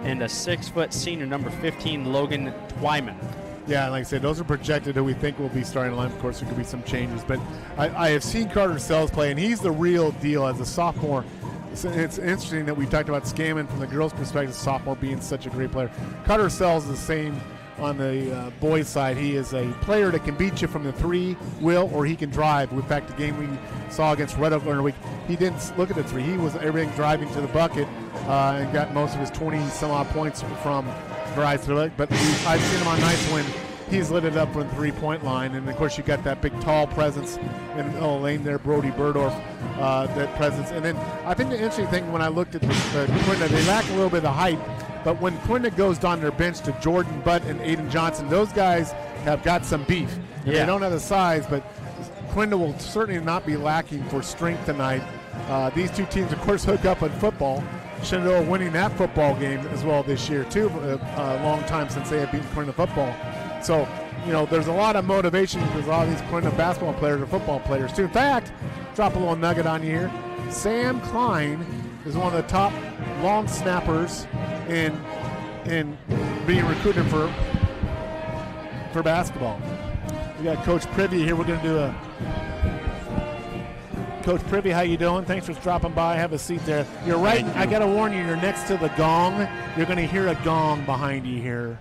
and a 6-foot senior, number 15, Logan Twyman. Yeah, like I said, those are projected that we think will be starting line. Of course, there could be some changes, but I have seen Carter Sells play, and he's the real deal as a sophomore. It's interesting that we talked about Scammon from the girls' perspective, sophomore being such a great player. Carter Sells is the same on the boys' side. He is a player that can beat you from the 3, or he can drive. In fact, the game we saw against Red Oak earlier week, he didn't look at the 3. He was everything driving to the bucket and got most of his 20-some-odd points from drives to it. But I've seen him on nights when he's lit it up from the 3-point line. And, of course, you got that big, tall presence in the lane there, Brody Burdorf, that presence. And then I think the interesting thing when I looked at the Clarinda, they lack a little bit of height. But when Clarinda goes down their bench to Jordan Butt and Aiden Johnson, those guys have got some beef. Yeah. They don't have the size, but Clarinda will certainly not be lacking for strength tonight. These two teams, of course, hook up in football. Shenandoah winning that football game as well this year, too. A long time since they have beaten Clarinda football. So, there's a lot of motivation because a lot of these Clarinda basketball players are football players, too. In fact, drop a little nugget on you here. Sam Klein is one of the top long snappers in being recruited for basketball. We got Coach Privy here. We're going to do a Coach Privy, how you doing? Thanks for dropping by. Have a seat there. You're right. I got to warn you. You're next to the gong. You're going to hear a gong behind you here.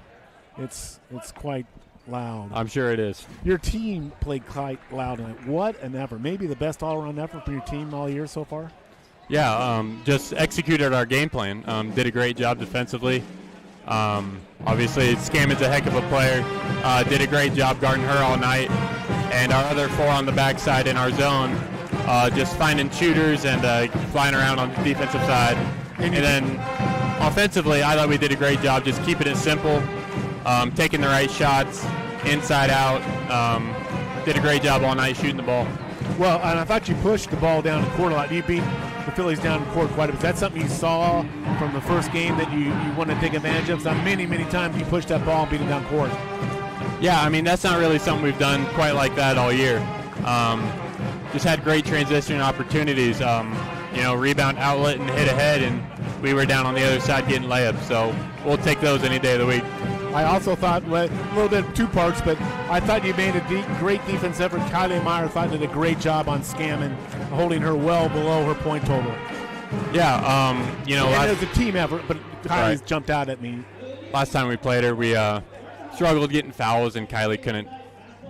It's quite loud. I'm sure it is. Your team played quite loud tonight. What an effort! Maybe the best all-around effort for your team all year so far. Yeah, just executed our game plan. Did a great job defensively. Obviously, Scammon's a heck of a player. Did a great job guarding her all night. And our other 4 on the backside in our zone, just finding shooters and flying around on the defensive side. And then offensively, I thought we did a great job just keeping it simple, taking the right shots, inside out. Did a great job all night shooting the ball. Well, and I thought you pushed the ball down the court a lot. You beat the Phillies down the court quite a bit. Is that something you saw from the first game that you want to take advantage of? So many, many times you pushed that ball and beat it down court. Yeah, I mean, that's not really something we've done quite like that all year. Just had great transition opportunities. Rebound outlet and hit ahead, and we were down on the other side getting layups. So we'll take those any day of the week. I also thought, a little bit two parts, but I thought you made a great defense effort. Kylie Meyer thought did a great job on scamming, holding her well below her point total. Yeah, and it was a team effort, but Kylie's jumped out at me. Last time we played her, we struggled getting fouls, and Kylie couldn't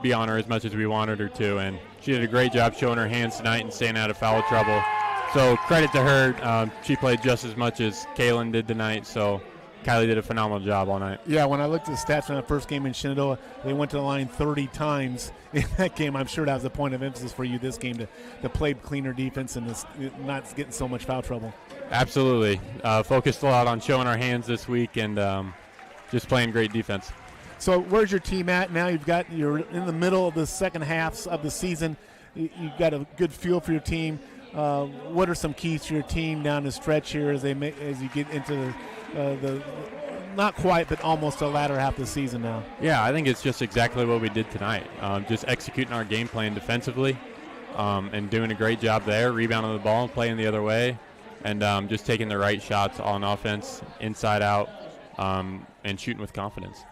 be on her as much as we wanted her to, and she did a great job showing her hands tonight and staying out of foul trouble. So credit to her. She played just as much as Kaylin did tonight, so Kylie did a phenomenal job all night. Yeah, when I looked at the stats in that first game in Shenandoah, they went to the line 30 times in that game. I'm sure that was a point of emphasis for you this game to play cleaner defense and not getting so much foul trouble. Absolutely. Focused a lot on showing our hands this week and just playing great defense. So where's your team at now? You're in the middle of the second half of the season. You've got a good feel for your team. What are some keys to your team down the stretch here as you get into the not quite, but almost the latter half of the season now? Yeah, I think it's just exactly what we did tonight. Just executing our game plan defensively and doing a great job there, rebounding the ball and playing the other way, and just taking the right shots on offense, inside out, and shooting with confidence.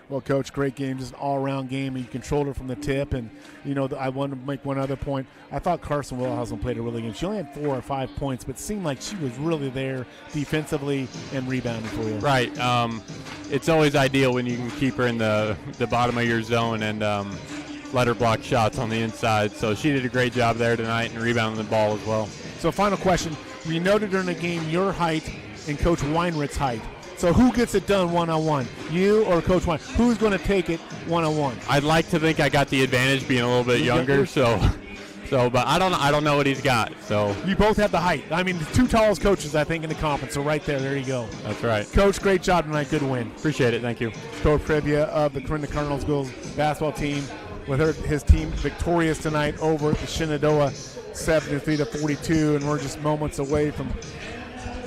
Well, Coach, great game, just an all-around game. You controlled her from the tip, and, I want to make one other point. I thought Carson Wilhausen played a really good game. She only had 4 or 5 points, but it seemed like she was really there defensively and rebounding for you. Right. It's always ideal when you can keep her in the bottom of your zone and let her block shots on the inside. So she did a great job there tonight and rebounding the ball as well. So final question. We noted during the game your height and Coach Weinrich's height. So who gets it done one-on-one, you or Coach Wein? Who's going to take it one-on-one? I'd like to think I got the advantage being a little bit younger, but I don't know what he's got. So you both have the height. I mean, the 2 tallest coaches, I think, in the conference. So right there you go. That's right. Coach, great job tonight. Good win. Appreciate it. Thank you. Coach Trivia of the Clarinda Cardinals girls basketball team with his team victorious tonight over the Shenandoah 73-42, and we're just moments away from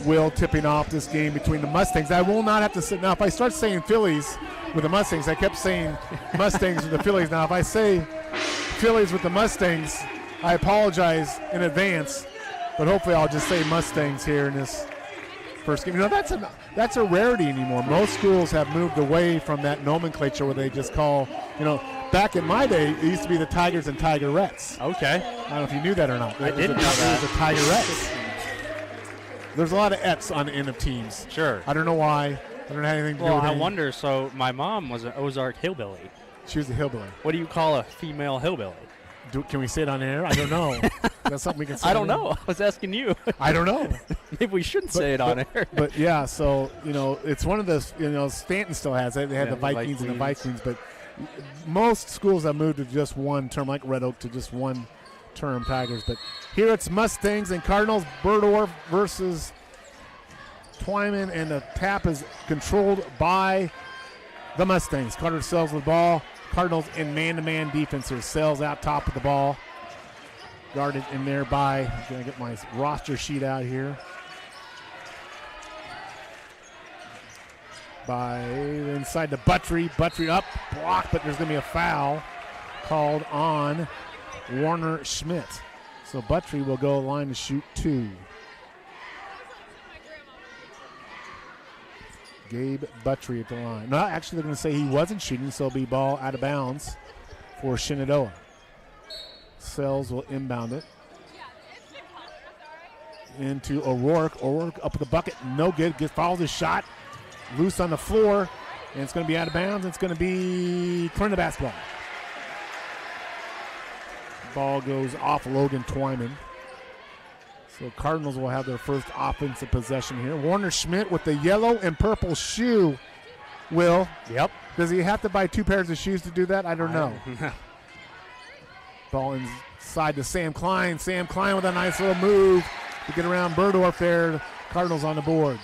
Will tipping off this game between the Mustangs. I will not have to sit now. If I start saying Phillies with the Mustangs, I kept saying Mustangs with the Phillies. Now, if I say Phillies with the Mustangs, I apologize in advance, but hopefully I'll just say Mustangs here in this first game. That's a rarity anymore. Most schools have moved away from that nomenclature where they just call, back in my day, it used to be the Tigers and Tigerettes. Okay. I don't know if you knew that or not. I didn't know that. It was the Tigerettes. There's a lot of F's on the end of teams. Sure. I don't know why. I don't have anything to do with it. I wonder, so my mom was an Ozark hillbilly. She was a hillbilly. What do you call a female hillbilly? Can we say it on air? I don't know. That's something we can say. I don't know. I was asking you. I don't know. Maybe we shouldn't say it on air. But, yeah, so, it's one of those, Stanton still has it. They have the Vikings and the Vikings. But most schools have moved to just one term, like Red Oak, to just one term, Tigers. But here it's Mustangs and Cardinals. Burdorf versus Twyman, and the tap is controlled by the Mustangs. Carter Sells with the ball. Cardinals in man-to-man defense here. Sells out top of the ball. Guarded in there by, I'm going to get my roster sheet out here. By inside to Buttry. Buttry up, blocked, but there's going to be a foul called on Warner Schmidt. So Buttry will go line to shoot 2. Gabe Buttry at the line. No, actually they're going to say he wasn't shooting, so it'll be ball out of bounds for Shenandoah. Sells will inbound it into O'Rourke. O'Rourke up at the bucket, no good. Follows his shot, loose on the floor, and it's going to be out of bounds. It's going to be Clarinda basketball. Ball goes off Logan Twyman. So Cardinals will have their first offensive possession here. Warner Schmidt with the yellow and purple shoe. Will. Yep. Does he have to buy 2 pairs of shoes to do that? I don't know. Ball inside to Sam Klein. Sam Klein with a nice little move to get around Burdorf there. Cardinals on the board.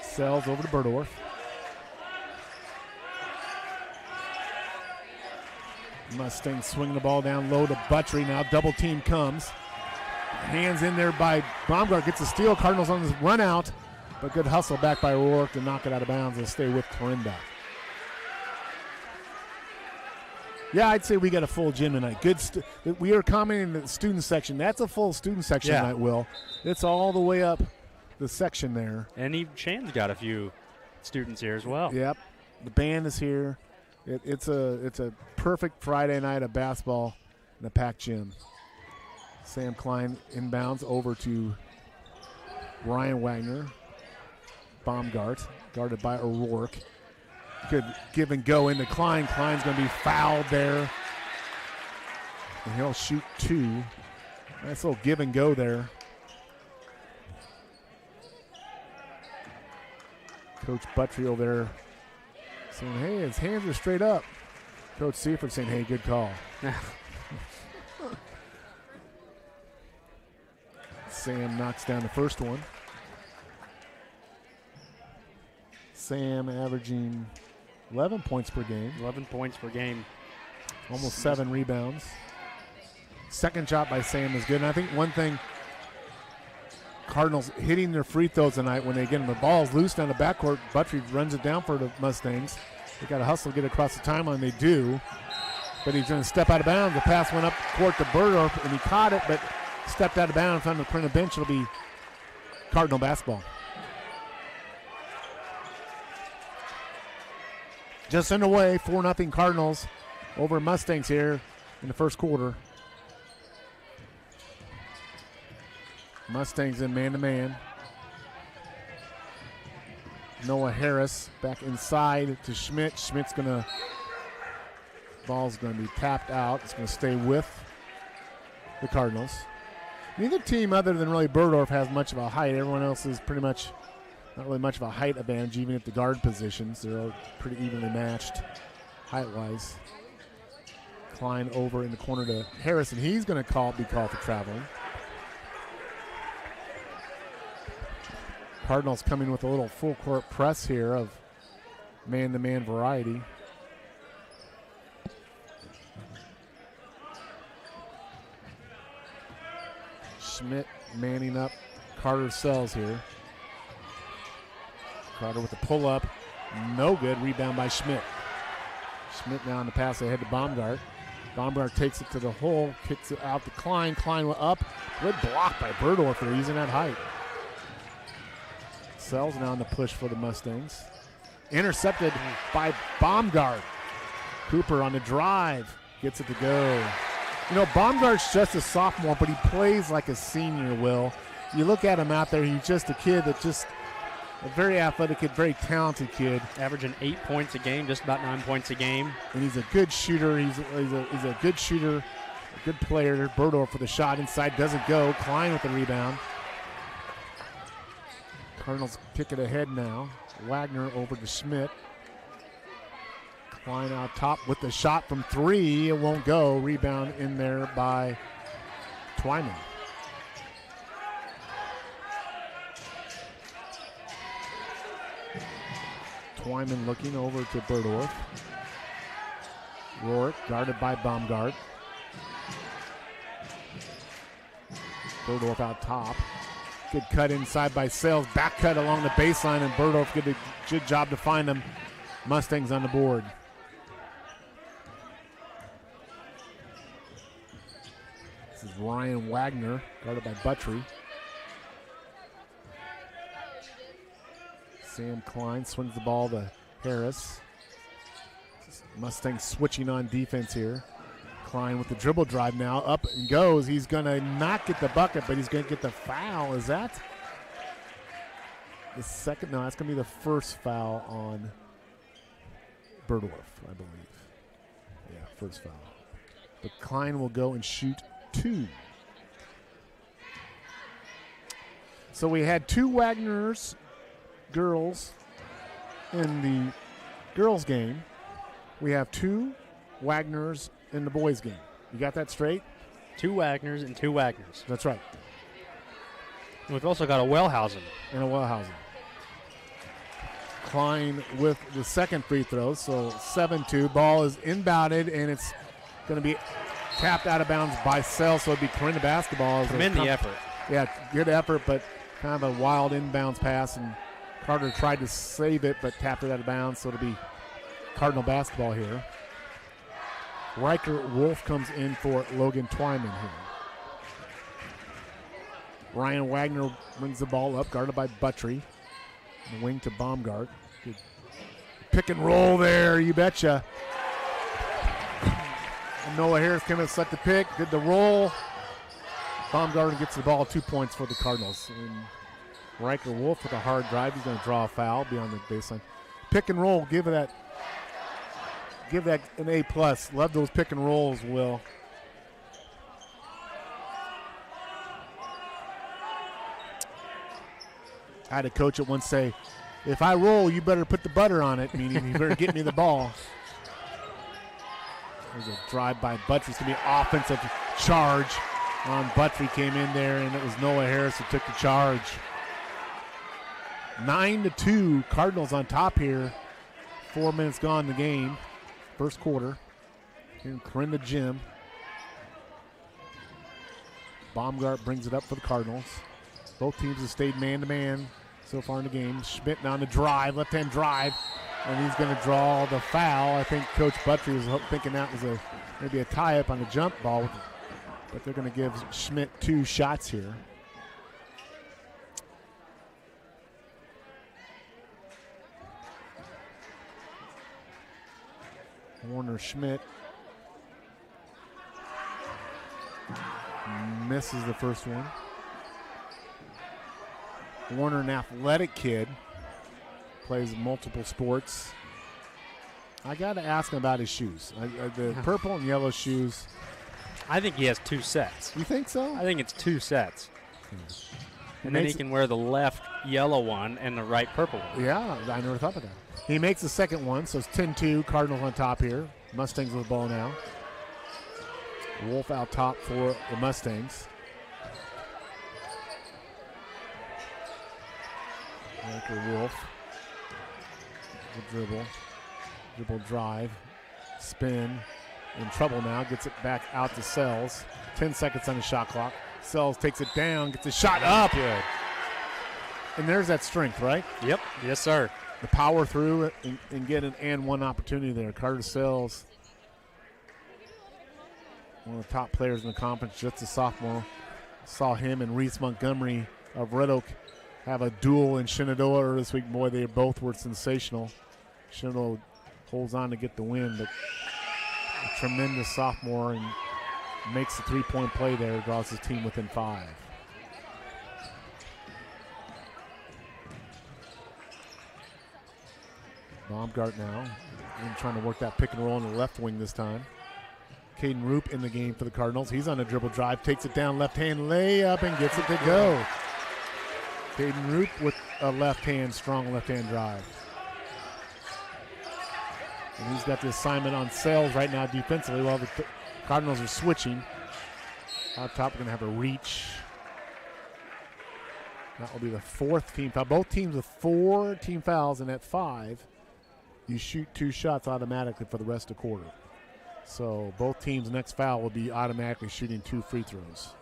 Sells over to Burdorf. Mustang swinging the ball down low to Buttry. Now double team comes. Hands in there by Baumgart. Gets a steal. Cardinals on this run out. But good hustle back by Rourke to knock it out of bounds and stay with Clarinda. Yeah, I'd say we got a full gym tonight. We are commenting in the student section. That's a full student section tonight, Will. It's all the way up the section there. And Shan's got a few students here as well. Yep. The band is here. It's a perfect Friday night of basketball in a packed gym. Sam Klein inbounds over to Ryan Wagner. Baumgart, guarded by O'Rourke. Good give and go into Klein. Klein's going to be fouled there. And he'll shoot 2. Nice little give and go there. Coach Buttry over there saying, hey, his hands are straight up. Coach Seifert saying, hey, good call. Sam knocks down the first one. Sam averaging 11 points per game. 11 points per game. Almost 7 rebounds. Second shot by Sam is good. And I think one thing, Cardinals hitting their free throws tonight when they get them. The ball's loose down the backcourt. Buttry runs it down for the Mustangs. They got to hustle to get across the timeline. They do. But he's going to step out of bounds. The pass went up court to Burdorf, and he caught it, but stepped out of bounds on the Clarinda bench. It'll be Cardinal basketball. Just underway, 4-0 Cardinals over Mustangs here in the first quarter. Mustangs in man-to-man. Noah Harris back inside to Schmidt. Schmidt's going to, ball's going to be tapped out. It's going to stay with the Cardinals. Neither team, other than really Burdorf, has much of a height. Everyone else is pretty much not really much of a height advantage, even at the guard positions. They're all pretty evenly matched height-wise. Klein over in the corner to Harris, and he's going to be called for traveling. Cardinals coming with a little full-court press here of man-to-man variety. Schmidt manning up Carter Sells here. Carter with the pull-up. No good. Rebound by Schmidt. Schmidt now on the pass ahead to Baumgart. Baumgart takes it to the hole, kicks it out to Klein. Klein went up. Good block by Burdorf for using that height. Sells now on the push for the Mustangs. Intercepted by Baumgart. Cooper on the drive. Gets it to go. You know, Baumgart's just a sophomore, but he plays like a senior, Will. You look at him out there, he's just a kid that just a very athletic kid, very talented kid. Averaging 8 points a game, just about 9 points a game. And he's a good shooter. He's a good shooter, a good player. Burdorf for the shot inside, doesn't go. Klein with the rebound. Cardinals kick it ahead now. Wagner over to Schmidt. Klein out top with the shot from 3. It won't go. Rebound in there by Twyman. Twyman looking over to Burdorf. Rourke guarded by Baumgart. Burdorf out top. Good cut inside by Sales. Back cut along the baseline, and Burdorf did a good job to find them. Mustangs on the board. This is Ryan Wagner, guarded by Buttry. Sam Klein swings the ball to Harris. Mustangs switching on defense here. Klein with the dribble drive now. Up and goes. He's going to not get the bucket, but he's going to get the foul. Is that the second? No, that's going to be the first foul on Burdorf, I believe. Yeah, first foul. But Klein will go and shoot 2. So we had 2 Wagner's girls in the girls game. We have 2 Wagners in the boys game. You got that straight? 2 Wagners and 2 Wagners. That's right. And we've also got a Wellhausen. And a Wellhausen. Klein with the second free throw, so 7-2. Ball is inbounded, and it's going to be tapped out of bounds by Sell, so it'll be Clarinda basketball. Commend the effort. Yeah, good effort, but kind of a wild inbounds pass, and Carter tried to save it, but tapped it out of bounds, so it'll be Cardinal basketball here. Riker Wolf comes in for Logan Twyman here. Ryan Wagner brings the ball up, guarded by Buttry. The wing to Baumgart. Good pick and roll there, you betcha. And Noah Harris came in, set the pick, did the roll. Baumgart gets the ball, 2 points for the Cardinals. And Riker Wolf with a hard drive. He's going to draw a foul beyond the baseline. Pick and roll, give that an A+. Love those pick and rolls, Will. I had a coach at once say, if I roll, you better put the butter on it, meaning you better get me the ball. There's a drive by Buttry. It's going to be an offensive charge on Buttry. Came in there, and it was Noah Harris who took the charge. 9-2, Cardinals on top here. 4 minutes gone in the game. First quarter. Here in Clarinda Gym. Baumgart brings it up for the Cardinals. Both teams have stayed man-to-man so far in the game. Schmidt on the drive, left-hand drive, and he's going to draw the foul. I think Coach Buttry was thinking that was maybe a tie-up on the jump ball, but they're going to give Schmidt 2 shots here. Warner Schmidt misses the first one. Warner, an athletic kid, plays multiple sports. I got to ask him about his shoes. The purple and yellow shoes. I think he has 2 sets. You think so? I think it's 2 sets. And then he can wear the left yellow one and the right purple one. Yeah, I never thought of that. He makes the second one, so it's 10-2. Cardinals on top here. Mustangs with the ball now. Wolf out top for the Mustangs. Riker Wolf. The dribble drive, spin, in trouble now, gets it back out to Sells. 10 seconds on the shot clock. Sells takes it down, gets a shot up. Good. And there's that strength, right? Yep. Yes, sir. The power through it and get an and one opportunity there. Carter Sells, one of the top players in the conference, just a sophomore. Saw him and Reese Montgomery of Red Oak have a duel in Shenandoah earlier this week. Boy, they both were sensational. Shenandoah holds on to get the win, but a tremendous sophomore and makes the three-point play there, draws his team within 5. Baumgart now, trying to work that pick and roll on the left wing this time. Caden Roop in the game for the Cardinals. He's on a dribble drive, takes it down, left-hand layup, and gets it to go. Caden Roop with a strong left-hand drive. And he's got the assignment on Sells right now defensively while the Cardinals are switching. Out top, we're going to have a reach. That will be the 4th team foul. Both teams with 4 team fouls, and at 5, you shoot 2 shots automatically for the rest of the quarter. So both teams' next foul will be automatically shooting 2 free throws.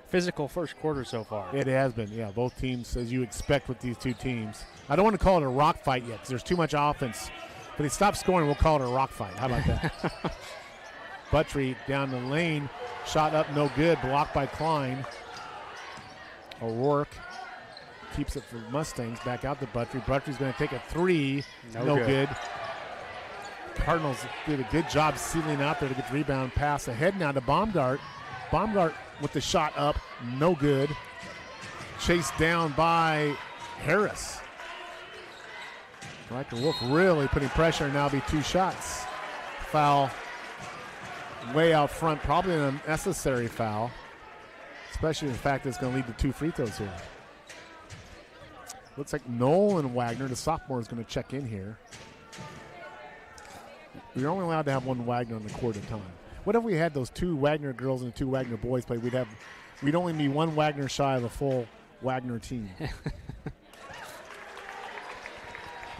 Physical first quarter so far. It has been, yeah. Both teams, as you expect with these 2 teams. I don't want to call it a rock fight yet because there's too much offense. But they stop scoring, we'll call it a rock fight. How about that? Buttry down the lane. Shot up, no good. Blocked by Klein. O'Rourke keeps it for Mustangs. Back out to Buttry. Buttry's going to take a 3. No good. Cardinals did a good job sealing out there to get the rebound. Pass ahead now to Baumgart. Baumgart with the shot up. No good. Chased down by Harris. Riker Wolf really putting pressure, and now be 2 shots. Foul way out front, probably an unnecessary foul, especially the fact that it's going to lead to 2 free throws here. Looks like Nolan Wagner, the sophomore, is going to check in here. We're only allowed to have 1 Wagner on the court at a time. What if we had those 2 Wagner girls and 2 Wagner boys play? We'd only be 1 Wagner shy of a full Wagner team.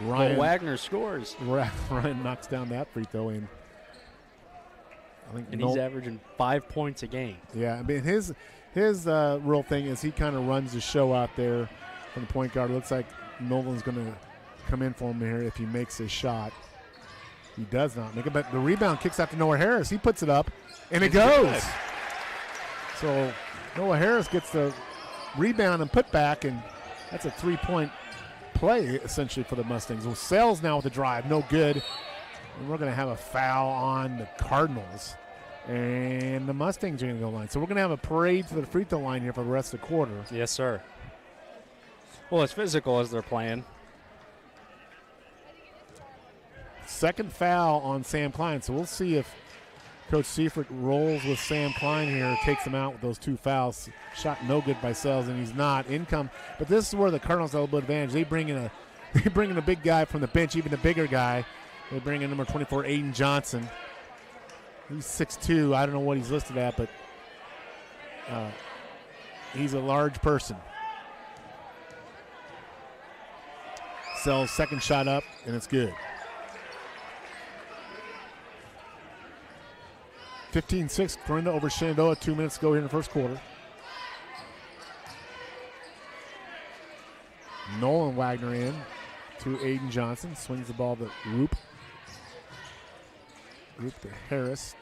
Ryan Wagner scores. Ryan knocks down that free throw, and he's averaging 5 points a game. Yeah, I mean his real thing is he kind of runs the show out there from the point guard. It looks like Nolan's going to come in for him here if he makes his shot. He does not make it, but the rebound kicks out to Noah Harris. He puts it up, and it goes. Good. So Noah Harris gets the rebound and put back, and that's a three-point play essentially for the Mustangs. Well, Sells now with the drive, no good. And we're going to have a foul on the Cardinals, and the Mustangs are going to go line. So we're going to have a parade to the free throw line here for the rest of the quarter. Yes, sir. Well, as physical as they're playing. Second foul on Sam Klein, so we'll see if Coach Seifert rolls with Sam Klein here, takes him out with those 2 fouls. Shot no good by Sells, and he's not. Income, but this is where the Cardinals have a little bit of advantage. They bring in a big guy from the bench, even a bigger guy. They bring in number 24, Aiden Johnson. He's 6'2". I don't know what he's listed at, but he's a large person. Sells second shot up, and it's good. 15-6, Clarinda over Shenandoah. 2 minutes to go here in the first quarter. Nolan Wagner in to Aiden Johnson. Swings the ball to Roop. Roop to Harris.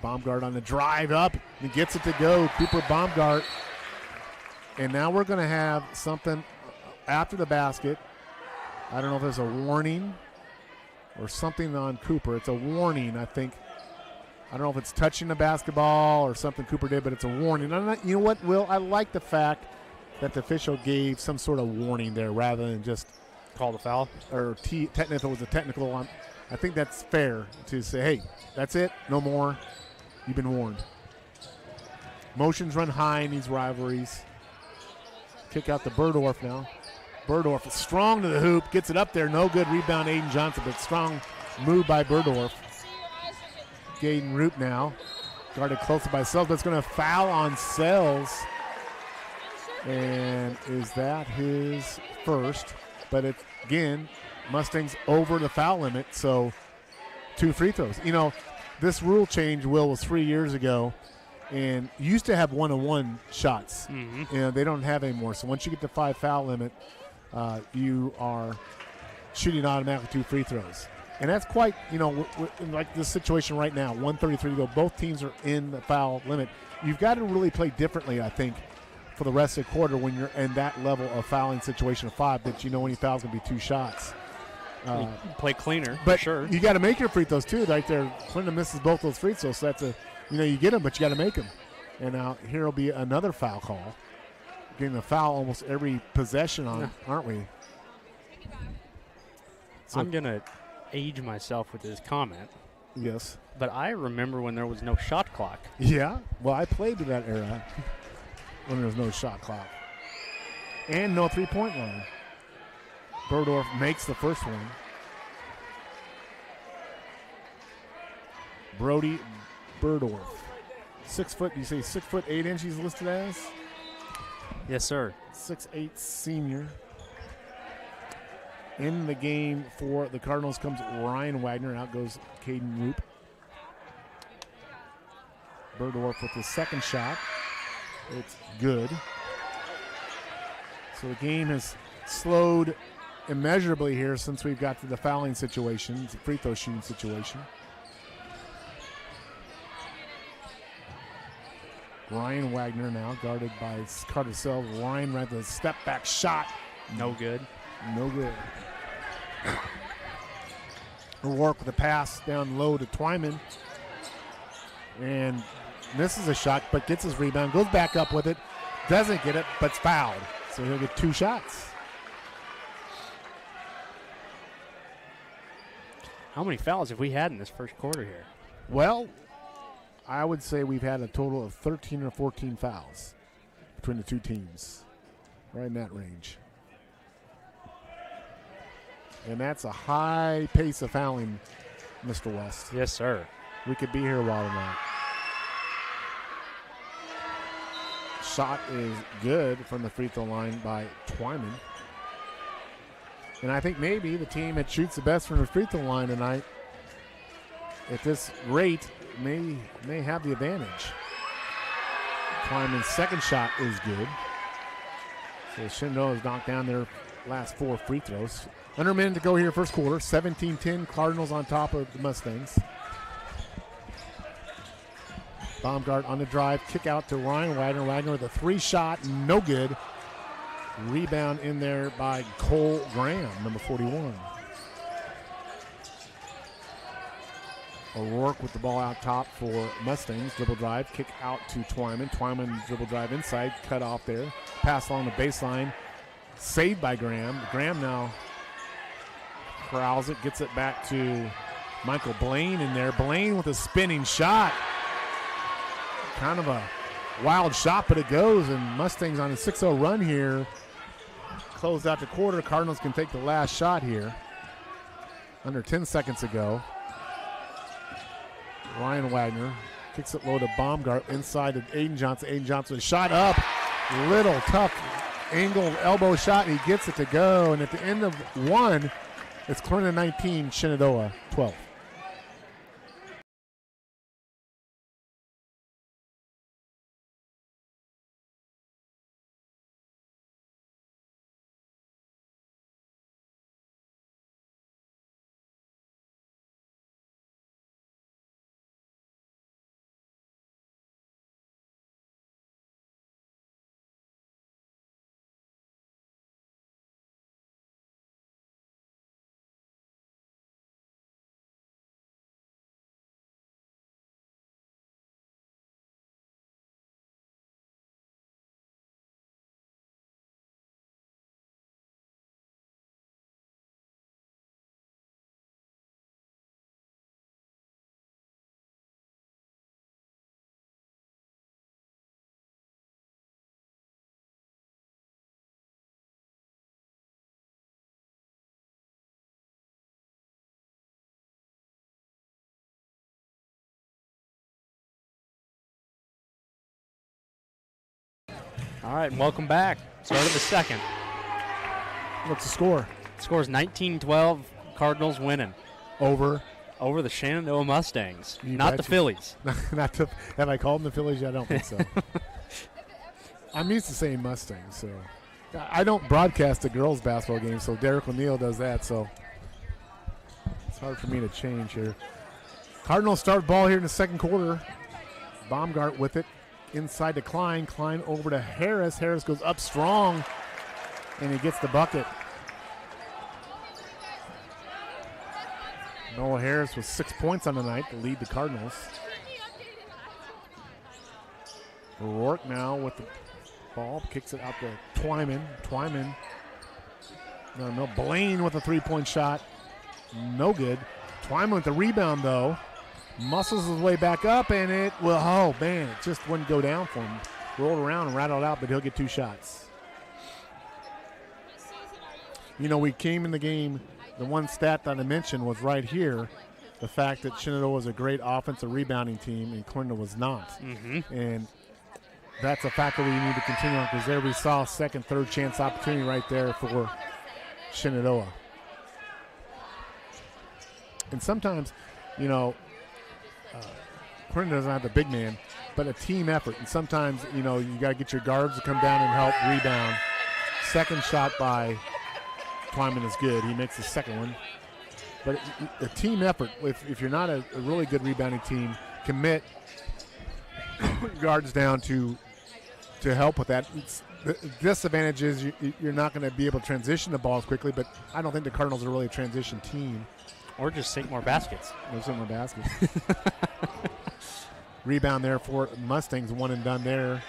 Baumgart on the drive up. He gets it to go. Cooper Baumgart. And now we're going to have something after the basket. I don't know if there's a warning or something on Cooper. It's a warning, I think. I don't know if it's touching the basketball or something Cooper did, but it's a warning. You know what, Will? I like the fact that the official gave some sort of warning there rather than just call the foul. Or technical was a technical one. I think that's fair to say, hey, that's it, no more. You've been warned. Motions run high in these rivalries. Kick out to Burdorf now. Burdorf is strong to the hoop, gets it up there, no good. Rebound Aiden Johnson, but strong move by Burdorf. Gaden Root now, guarded closer by Sells, but it's going to foul on Sells. And is that his first? But it's, again, Mustangs over the foul limit, so 2 free throws. You know, this rule change, Will, was 3 years ago, and used to have 1-on-1 shots. Mm-hmm. You know, they don't have anymore. So once you get the 5 foul limit, you are shooting automatically 2 free throws. And that's quite, you know, like this situation right now, 1:33 to go. Both teams are in the foul limit. You've got to really play differently, I think, for the rest of the quarter when you're in that level of fouling situation of 5 that you know any foul's going to be 2 shots. Play cleaner, but for sure. You got to make your free throws, too. Right there, Clinton misses both those free throws, so that's you get them, but you got to make them. And now here will be another foul call. Getting a foul almost every possession on, aren't we? So I'm going to age myself with this comment. Yes. But I remember when there was no shot clock. Yeah. Well, I played to that era when there was no shot clock. And no three-point line. Burdorf makes the first one. Brody Burdorf. 6 foot, you say 6 foot 8 inches listed as? Yes, sir. 6'8" senior. In the game for the Cardinals comes Ryan Wagner. Out goes Caden Roop. Burdorf with his second shot. It's good. So the game has slowed immeasurably here since we've got to the fouling situation. It's a free throw shooting situation. Ryan Wagner now guarded by Carter Sells. Ryan right the step back shot. No good. No good. O'Rourke with a pass down low to Twyman. And misses a shot, but gets his rebound. Goes back up with it. Doesn't get it, but's fouled. So he'll get 2 shots. How many fouls have we had in this first quarter here? Well, I would say we've had a total of 13 or 14 fouls between the two teams. Right in that range. And that's a high pace of fouling, Mr. West. Yes, sir. We could be here a while tonight. Shot is good from the free throw line by Twyman. And I think maybe the team that shoots the best from the free throw line tonight at this rate may have the advantage. Twyman's second shot is good. So Shenandoah has knocked down their last 4 free throws. Under a minute to go here, first quarter. 17-10, Cardinals on top of the Mustangs. Baumgart on the drive, kick out to Ryan Wagner. Wagner with a 3-shot, no good. Rebound in there by Cole Graham, number 41. O'Rourke with the ball out top for Mustangs. Dribble drive, kick out to Twyman. Twyman dribble drive inside, cut off there. Pass along the baseline, saved by Graham. Graham now corrals it, gets it back to Michael Blaine in there. Blaine with a spinning shot. Kind of a wild shot, but it goes, and Mustangs on a 6-0 run here. Closed out the quarter. Cardinals can take the last shot here. Under 10 seconds ago. Ryan Wagner kicks it low to Baumgart inside to Aiden Johnson. Aiden Johnson shot up. Little tough angled elbow shot. He gets it to go. And at the end of 1, it's Clarinda 19, Shenandoah 12. All right, and welcome back. Start of the second. What's the score? Score's 19-12. Cardinals winning Over the Shenandoah Mustangs, You not the betcha. Phillies. Not to, have I called them the Phillies? I don't think so. I'm used to saying Mustangs, so I don't broadcast the girls' basketball game, so Derek O'Neill does that, so it's hard for me to change here. Cardinals start ball here in the second quarter. Baumgart with it inside to Klein. Klein over to Harris. Harris goes up strong, and he gets the bucket. Noah Harris with 6 points on the night to lead the Cardinals. O'Rourke now with the ball, kicks it out to Twyman. Twyman, no, Blaine with a 3-point shot, no good. Twyman with the rebound though, muscles his way back up, and it will, oh man, it just wouldn't go down for him. Rolled around and rattled out, but he'll get 2 shots. You know, we came in the game, the one stat that I mentioned was right here, the fact that Shenandoah was a great offensive rebounding team and Clarinda was not. And that's a factor we need to continue on, because there we saw second, third chance opportunity right there for Shenandoah. And sometimes, you know, Clarinda doesn't have the big man, but a team effort. And sometimes, you know, you got to get your guards to come down and help rebound. Second shot by Twyman is good. He makes the second one. But a team effort, if you're not a really good rebounding team, commit guards down to help with that. The disadvantage is you're not going to be able to transition the balls quickly, but I don't think the Cardinals are really a transition team. Or just sink more baskets. Or sink more baskets. Rebound there for Mustangs, one and done there.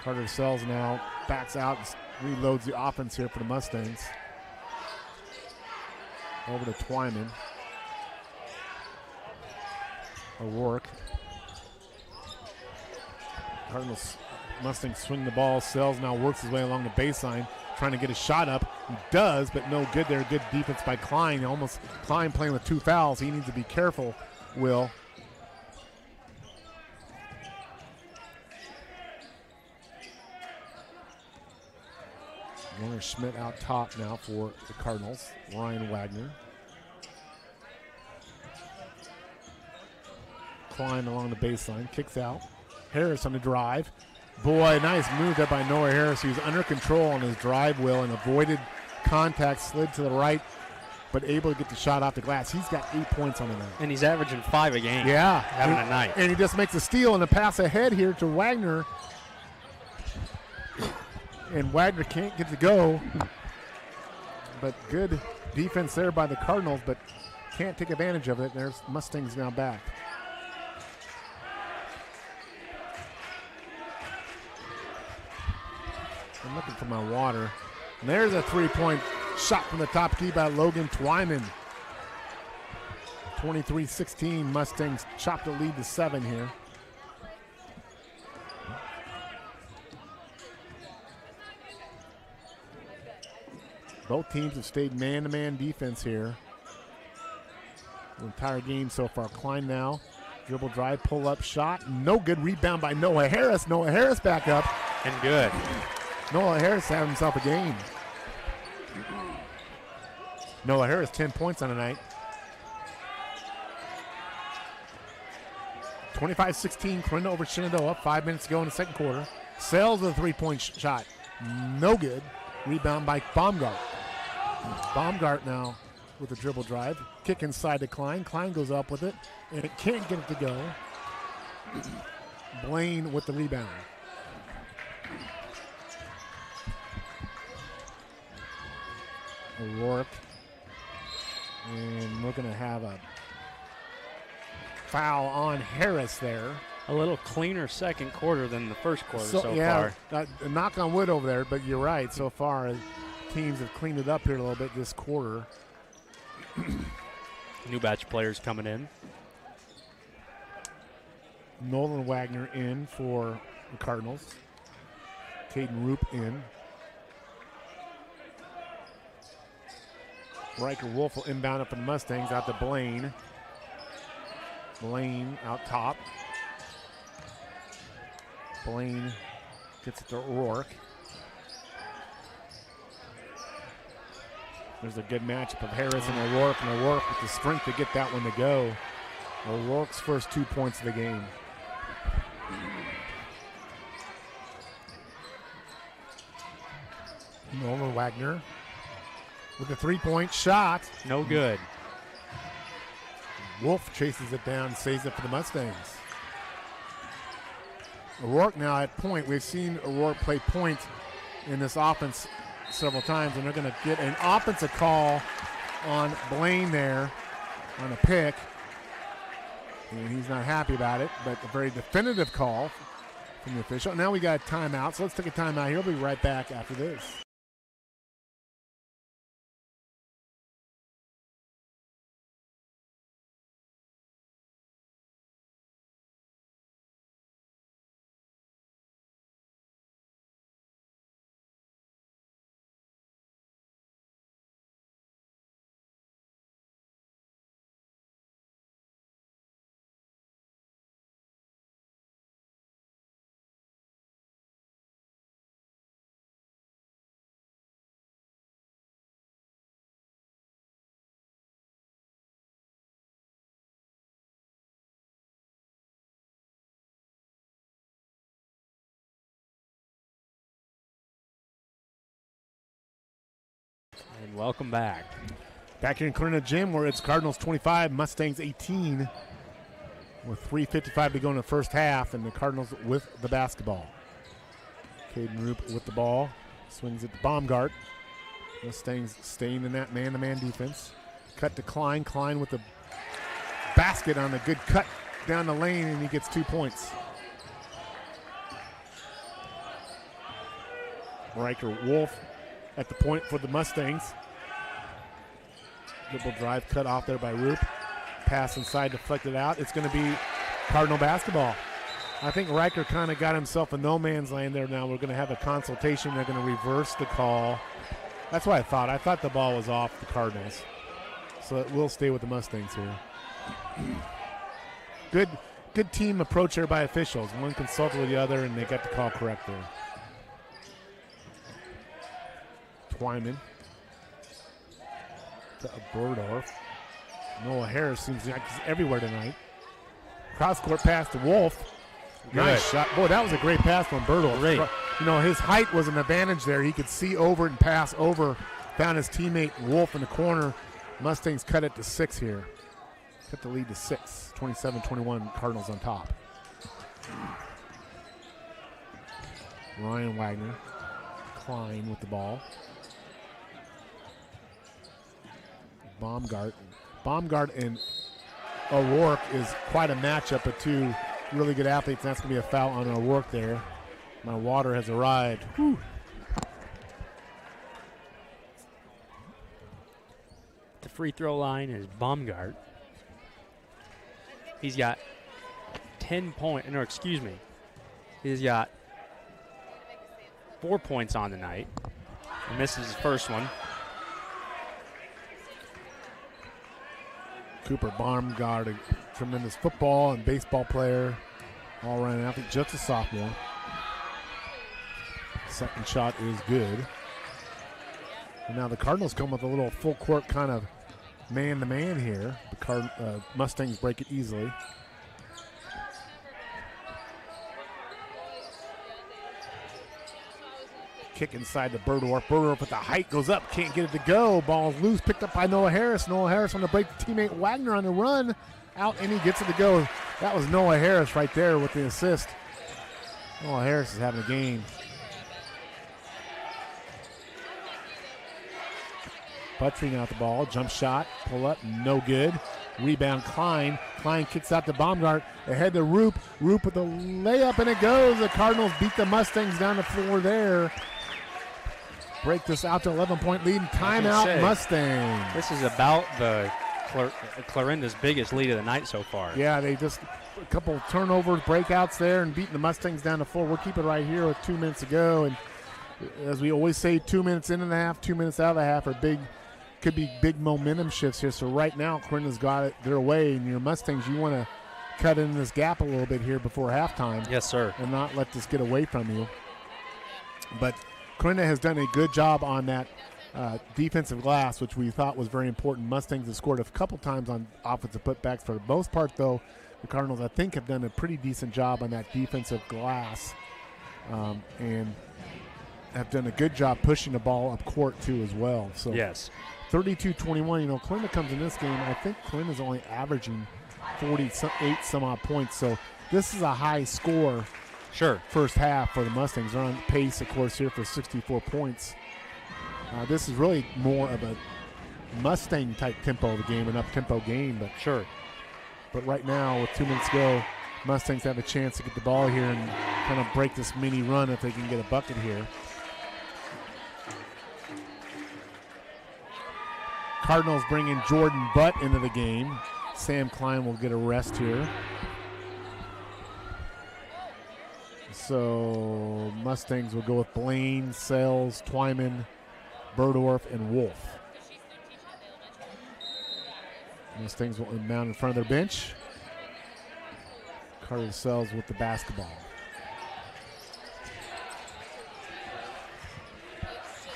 Carter Sells now backs out and reloads the offense here for the Mustangs. Over to Twyman. O'Rourke. Cardinals Mustangs swing the ball. Sells now works his way along the baseline, trying to get a shot up. He does, but no good there. Good defense by Klein. Klein playing with 2 fouls. He needs to be careful, Will. Warner Schmidt out top now for the Cardinals. Ryan Wagner. Klein along the baseline, kicks out. Harris on the drive. Boy, nice move there by Noah Harris. He was under control on his drive wheel and avoided contact, slid to the right, but able to get the shot off the glass. He's got 8 points on the night. And he's averaging 5 a game. Yeah. Having a night. And he just makes a steal and a pass ahead here to Wagner. And Wagner can't get to go. But good defense there by the Cardinals, but can't take advantage of it. There's Mustangs now back. I'm looking for my water. And there's a three-point shot from the top key by Logan Twyman. 23-16, Mustangs chop the lead to 7 here. Both teams have stayed man-to-man defense here. The entire game so far. Klein now, dribble drive, pull-up shot. No good. Rebound by Noah Harris. Noah Harris back up. And good. Noah Harris had himself a game. Noah Harris, 10 points on the night. 25-16, Clarinda over Shenandoah. 5 minutes to go in the second quarter. Sells a three-point shot. No good. Rebound by Baumgart. Baumgart now with a dribble drive. Kick inside to Klein. Klein goes up with it, and it can't get it to go. Blaine with the rebound. O'Rourke. And we're going to have a foul on Harris there. A little cleaner second quarter than the first quarter so far. Knock on wood over there, but you're right. So far, teams have cleaned it up here a little bit this quarter. New batch of players coming in. Nolan Wagner in for the Cardinals. Caden Roop in. Riker Wolf will inbound up for the Mustangs out to Blaine. Blaine out top. Blaine gets it to O'Rourke. There's a good matchup of Harris and O'Rourke with the strength to get that one to go. O'Rourke's first 2 points of the game. Nolan Wagner with a three-point shot. No good. Wolf chases it down, saves it for the Mustangs. O'Rourke now at point. We've seen O'Rourke play point in this offense several times, and they're going to get an offensive call on Blaine there on a pick. And he's not happy about it, but a very definitive call from the official. Now we got a timeout, so let's take a timeout here. We'll be right back after this. And welcome back. Back here in Clarinda Gym, where it's Cardinals 25, Mustangs 18, with 3:55 to go in the first half, and the Cardinals with the basketball. Caden Roop with the ball, swings it to Baumgart. Mustangs staying in that man-to-man defense. Cut to Klein. Klein with the basket on a good cut down the lane, and he gets 2 points. Riker Wolf at the point for the Mustangs. Dribble drive cut off there by Roop. Pass inside, deflected out. It's going to be Cardinal basketball. I think Riker kind of got himself a no man's land there now. We're going to have a consultation. They're going to reverse the call. That's what I thought. I thought the ball was off the Cardinals. So it will stay with the Mustangs here. Good team approach here by officials. One consulted with the other, and they got the call correct there. Twyman to Burdorf. Noah Harris seems like he's everywhere tonight. Cross court pass to Wolf. Nice shot. Boy, that was a great pass from Bertle. Great. You know, his height was an advantage there. He could see over it and pass over. Found his teammate Wolf in the corner. Mustangs cut it to 6 here. Cut the lead to 6. 27-21, Cardinals on top. Ryan Wagner. Klein with the ball. Baumgart and O'Rourke is quite a matchup of two really good athletes. That's going to be a foul on O'Rourke there. My water has arrived. Whew. The free throw line is Baumgart. He's got 10 points, no, excuse me. He's got 4 points on the night. And this is his first one. Cooper Baumgart, a tremendous football and baseball player, all-around athlete, just a sophomore. Second shot is good. And now the Cardinals come with a little full-court kind of man-to-man here. The Mustangs break it easily. Kick inside to Berdorf. Berdorf with the height goes up, can't get it to go. Ball's loose, picked up by Noah Harris. Noah Harris on the break, teammate Wagner on the run. Out, and he gets it to go. That was Noah Harris right there with the assist. Noah Harris is having a game. Buttering out the ball, jump shot, pull up, no good. Rebound Klein. Klein kicks out to Baumgart. Ahead to Roop. Roop with a layup, and it goes. The Cardinals beat the Mustangs down the floor there. Break this out to 11-point lead. Timeout, Mustangs. This is about the Clarinda's biggest lead of the night so far. Yeah, they just a couple turnovers, breakouts there, and beating the Mustangs down the floor. We'll keep it right here with 2 minutes to go. And as we always say, 2 minutes in and a half, 2 minutes out of the half are big. Could be big momentum shifts here. So right now, Clarinda's got it their way, and your Mustangs, you want to cut in this gap a little bit here before halftime. Yes, sir. And not let this get away from you. But Clarinda has done a good job on that defensive glass, which we thought was very important. Mustangs have scored a couple times on offensive putbacks. For the most part, though, the Cardinals, I think, have done a pretty decent job on that defensive glass, and have done a good job pushing the ball up court, too, as well. So yes. 32-21, you know, Clarinda comes in this game. I think Clarinda's only averaging 48 some odd points. So this is a high score. Sure. First half for the Mustangs. They're on pace, of course, here for 64 points. This is really more of a Mustang-type tempo of the game, an up-tempo game. But sure. But right now, with 2 minutes to go, Mustangs have a chance to get the ball here and kind of break this mini run if they can get a bucket here. Cardinals bring in Jordan Butt into the game. Sam Klein will get a rest here. So Mustangs will go with Blaine, Sells, Twyman, Berdorf, and Wolf. Mustangs will mount in front of their bench. Carter Sells with the basketball.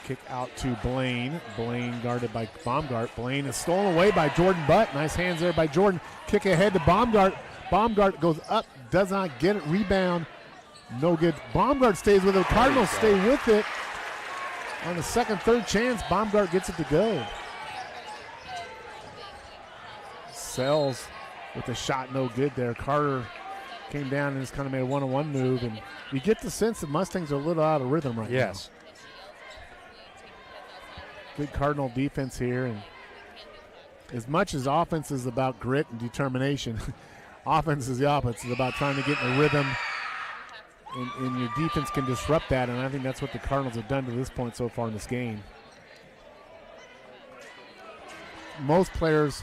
Kick out to Blaine. Blaine guarded by Baumgart. Blaine is stolen away by Jordan Butt. Nice hands there by Jordan. Kick ahead to Baumgart. Baumgart goes up, does not get it. Rebound, no good. Baumgart stays with it. Cardinals stay with it. On the second, third chance, Baumgart gets it to go. Sells with the shot, no good there. Carter came down and just kind of made a one-on-one move. And you get the sense that Mustangs are a little out of rhythm right now. Yes. Good Cardinal defense here, and as much as offense is about grit and determination, offense is the opposite. It's about trying to get in a rhythm, and your defense can disrupt that, and I think that's what the Cardinals have done to this point so far in this game. Most players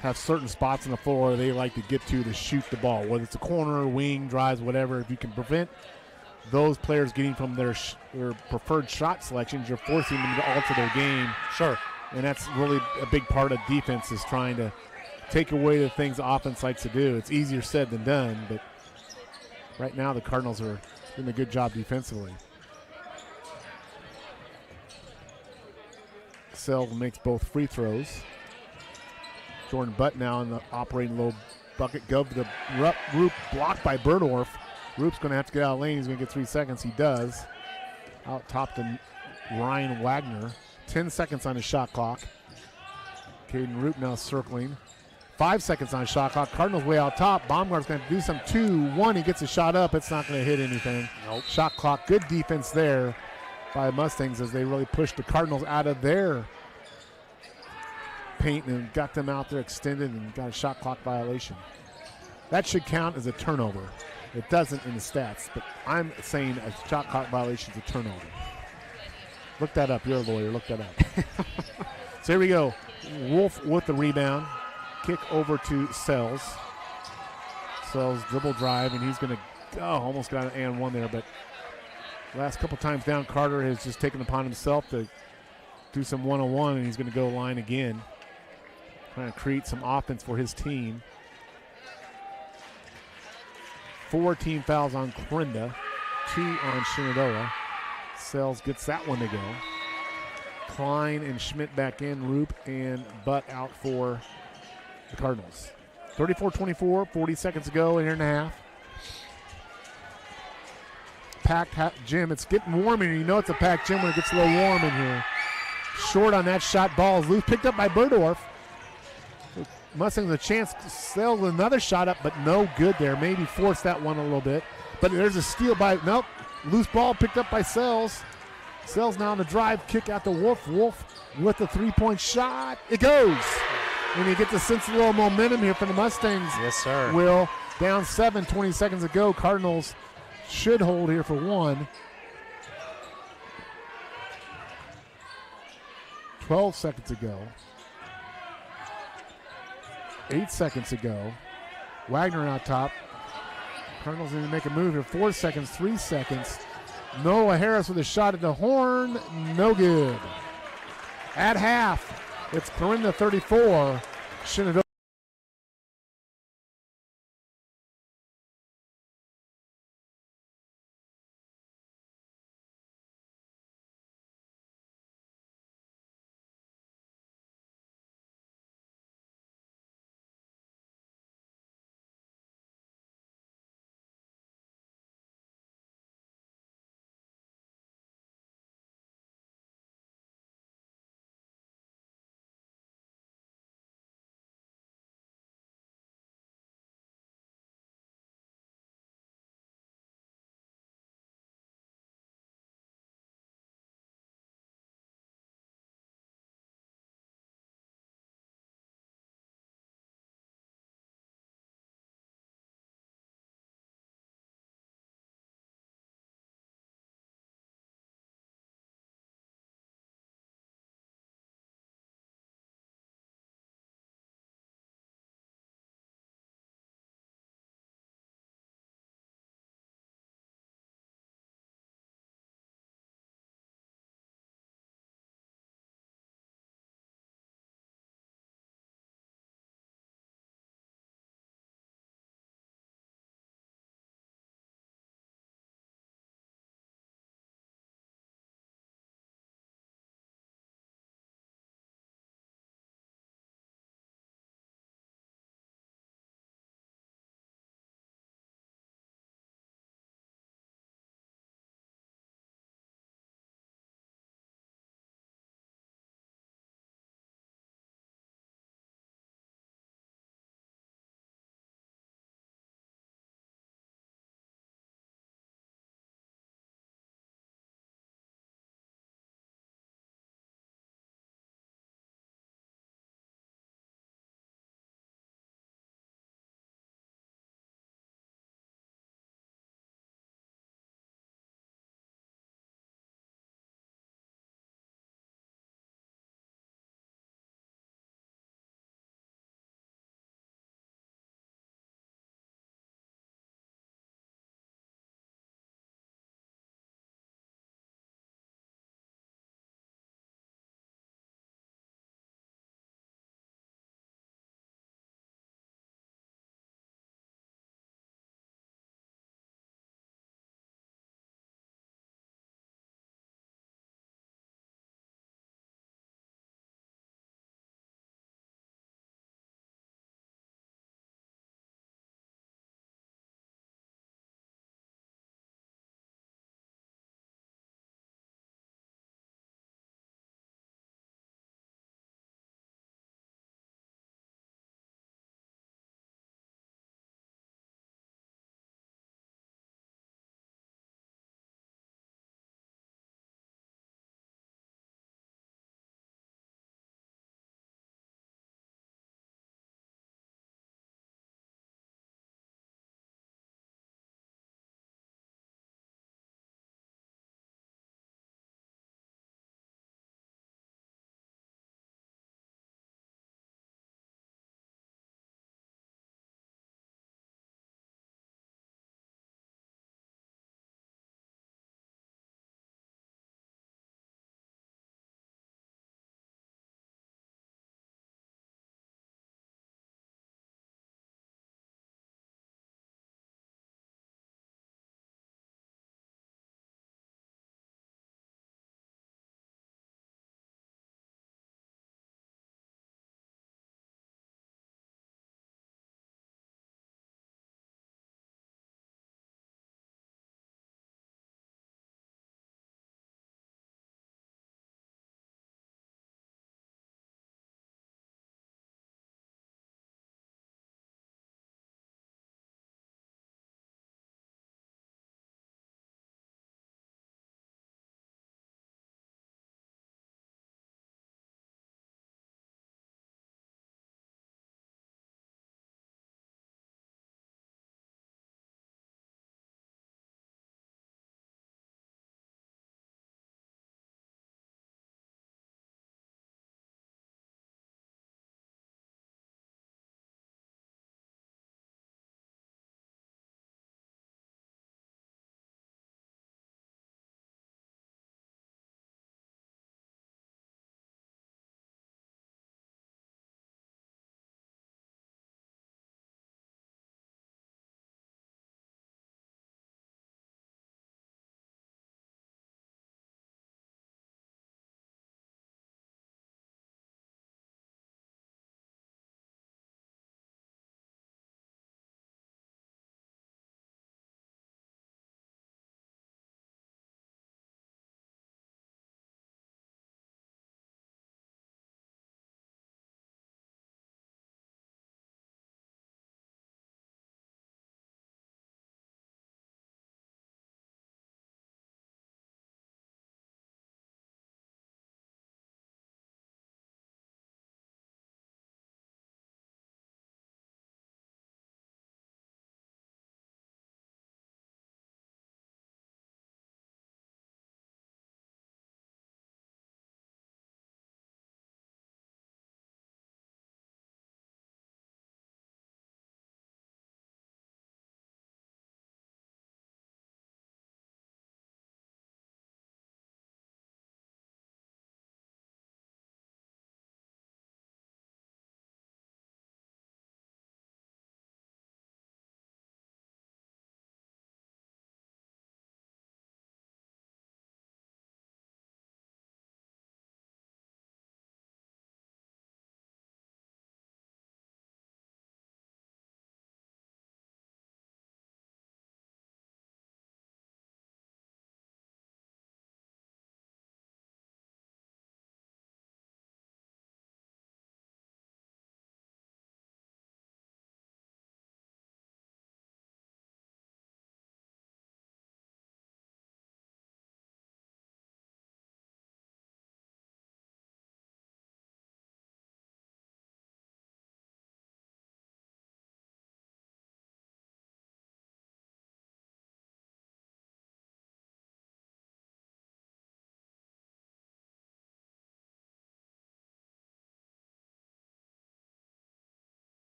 have certain spots on the floor they like to get to shoot the ball, whether it's a corner, wing, drives, whatever. If you can prevent those players getting from their preferred shot selections, you're forcing them to alter their game. Sure. And that's really a big part of defense, is trying to take away the things offense likes to do. It's easier said than done, but right now the Cardinals are doing a good job defensively. Sells makes both free throws. Jordan Butt now in the operating low bucket. Go to the Roop, blocked by Berdorf. Roop's going to have to get out of lane. He's going to get 3 seconds. He does. Out top to Ryan Wagner. 10 seconds on his shot clock. Caden Roop now circling. 5 seconds on his shot clock. Cardinals way out top. Baumgart's going to do some 2-1. He gets a shot up. It's not going to hit anything. Nope. Shot clock. Good defense there by Mustangs as they really pushed the Cardinals out of their paint and got them out there extended and got a shot clock violation. That should count as a turnover. It doesn't in the stats, but I'm saying a shot clock violation is a turnover. Look that up. You're a lawyer. Look that up. So here we go. Wolf with the rebound. Kick over to Sells. Sells dribble drive, and he's going to almost got an and one there, but last couple times down, Carter has just taken upon himself to do some one-on-one, and he's going to go line again. Trying to create some offense for his team. 4 team fouls on Clarinda, 2 on Shenandoah. Sells gets that one to go. Klein and Schmidt back in, Roop and Butt out for the Cardinals. 34-24, 40 seconds to go, a year and a half. Packed gym. It's getting warm in here. You know it's a packed gym when it gets a little warm in here. Short on that shot. Ball is loose. Picked up by Burdorf. Mustangs a chance to sell another shot up, but no good there. Maybe force that one a little bit. But there's a steal by, nope. Loose ball picked up by Sells. Sells now on the drive. Kick out to Wolf. Wolf with the 3-point shot. It goes. And you get the sense of a little momentum here from the Mustangs. Yes, sir. Will down 7, 20 seconds to go. Cardinals should hold here for 1. 12 seconds to go. 8 seconds to go. Wagner out top. Cardinals need to make a move here. 4 seconds, 3 seconds. Noah Harris with a shot at the horn. No good. At half, it's Clarinda 34, Shenandoah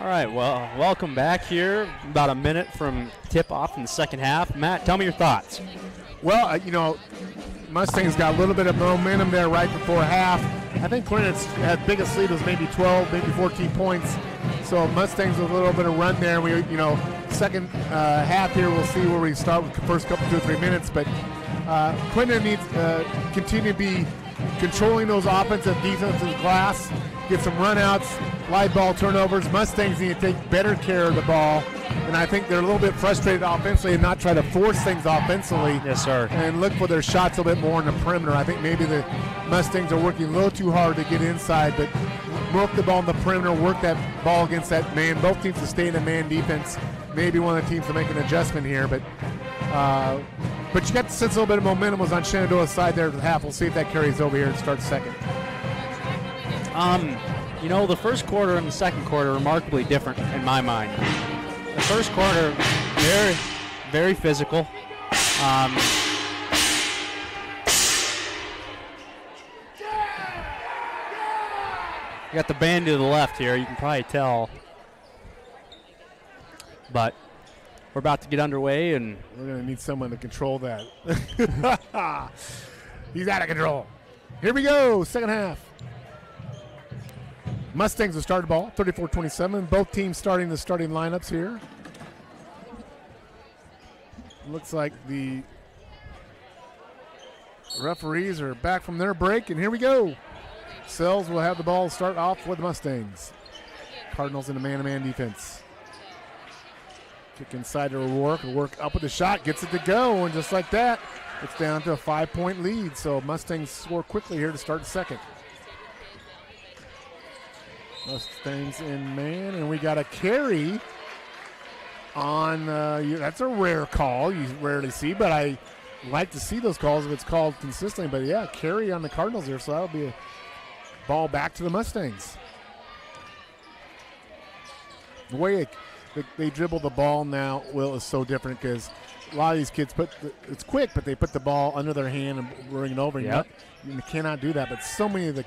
All right, well, welcome back here. About a minute from tip-off in the second half. Matt, tell me your thoughts. Well, Mustangs got a little bit of momentum there right before half. I think Clarinda's had biggest lead was maybe 12, maybe 14 points. So Mustangs with a little bit of run there. We, second half here, we'll see where we start with the first couple 2 or 3 minutes. But Clarinda needs continue to be controlling those offensive defensive glass, get some runouts, live ball turnovers. Mustangs need to take better care of the ball. And I think they're a little bit frustrated offensively and not try to force things offensively. Yes, sir. And look for their shots a little bit more on the perimeter. I think maybe the Mustangs are working a little too hard to get inside, but work the ball on the perimeter, work that ball against that man. Both teams to stay in the man defense. Maybe one of the teams to make an adjustment here, but you got to sense a little bit of momentum was on Shenandoah's side there at the half. We'll see if that carries over here and starts second. The first quarter and the second quarter are remarkably different in my mind. The first quarter, very, very physical. You got the band to the left here. You can probably tell. But we're about to get underway, and we're going to need someone to control that. He's out of control. Here we go, second half. Mustangs will start the ball, 34-27. Both teams starting the starting lineups here. Looks like the referees are back from their break, and here we go. Sells will have the ball start off for the Mustangs. Cardinals in a man-to-man defense. Kick inside to O'Rourke. O'Rourke up with the shot, gets it to go, and just like that, it's down to a 5-point lead. So Mustangs score quickly here to start the second. Mustangs in man, and we got a carry on, that's a rare call you rarely see, but I like to see those calls if it's called consistently. But yeah, carry on the Cardinals here, so that'll be a ball back to the Mustangs. The way they dribble the ball now, Will, is so different because a lot of these kids it's quick, but they put the ball under their hand and bring it over. Yep. You cannot do that, but so many of the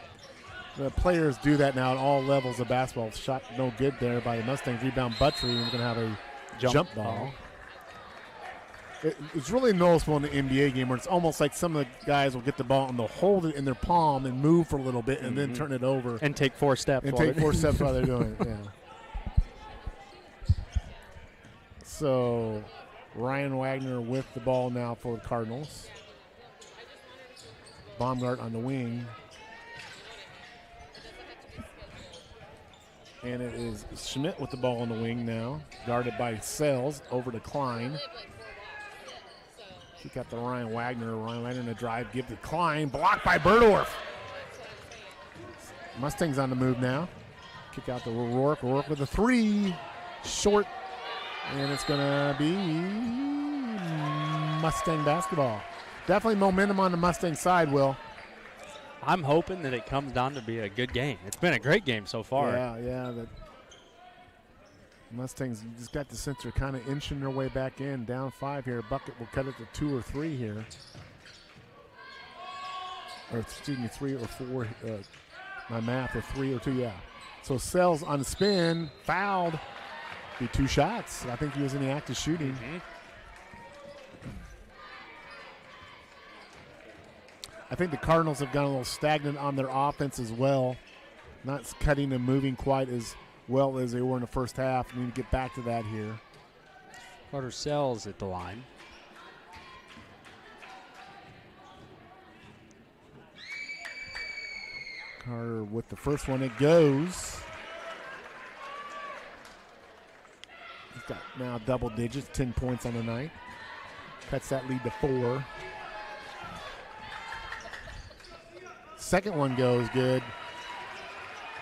players do that now at all levels of basketball. Shot no good there by the Mustangs. Rebound Buttrey, and we're going to have a jump ball. It's really noticeable in the NBA game where it's almost like some of the guys will get the ball and they'll hold it in their palm and move for a little bit and then turn it over. And take 4 steps. And take 4 steps while they're doing it, yeah. So Ryan Wagner with the ball now for the Cardinals. Baumgart on the wing. And it is Schmidt with the ball on the wing now. Guarded by Sells over to Klein. Kick out to Ryan Wagner. Ryan Wagner in the drive. Give to Klein. Blocked by Berdorf. Mustangs on the move now. Kick out to O'Rourke. O'Rourke with a 3. Short. And it's going to be Mustang basketball. Definitely momentum on the Mustang side, Will. I'm hoping that it comes down to be a good game. It's been a great game so far. Yeah. The Mustangs just got the sense they're kind of inching their way back in. Down 5 here. Bucket will cut it to 2 or 3 here. Or excuse me, 3 or 4. My math of 3 or 2, yeah. So Sells on the spin, fouled. Be 2 shots. I think he was in the act of shooting. I think the Cardinals have gone a little stagnant on their offense as well. Not cutting and moving quite as well as they were in the first half. Need to get back to that here. Carter Sells at the line. Carter with the first one. It goes. He's got now double digits, 10 points on the night. Cuts that lead to 4. Second one goes good.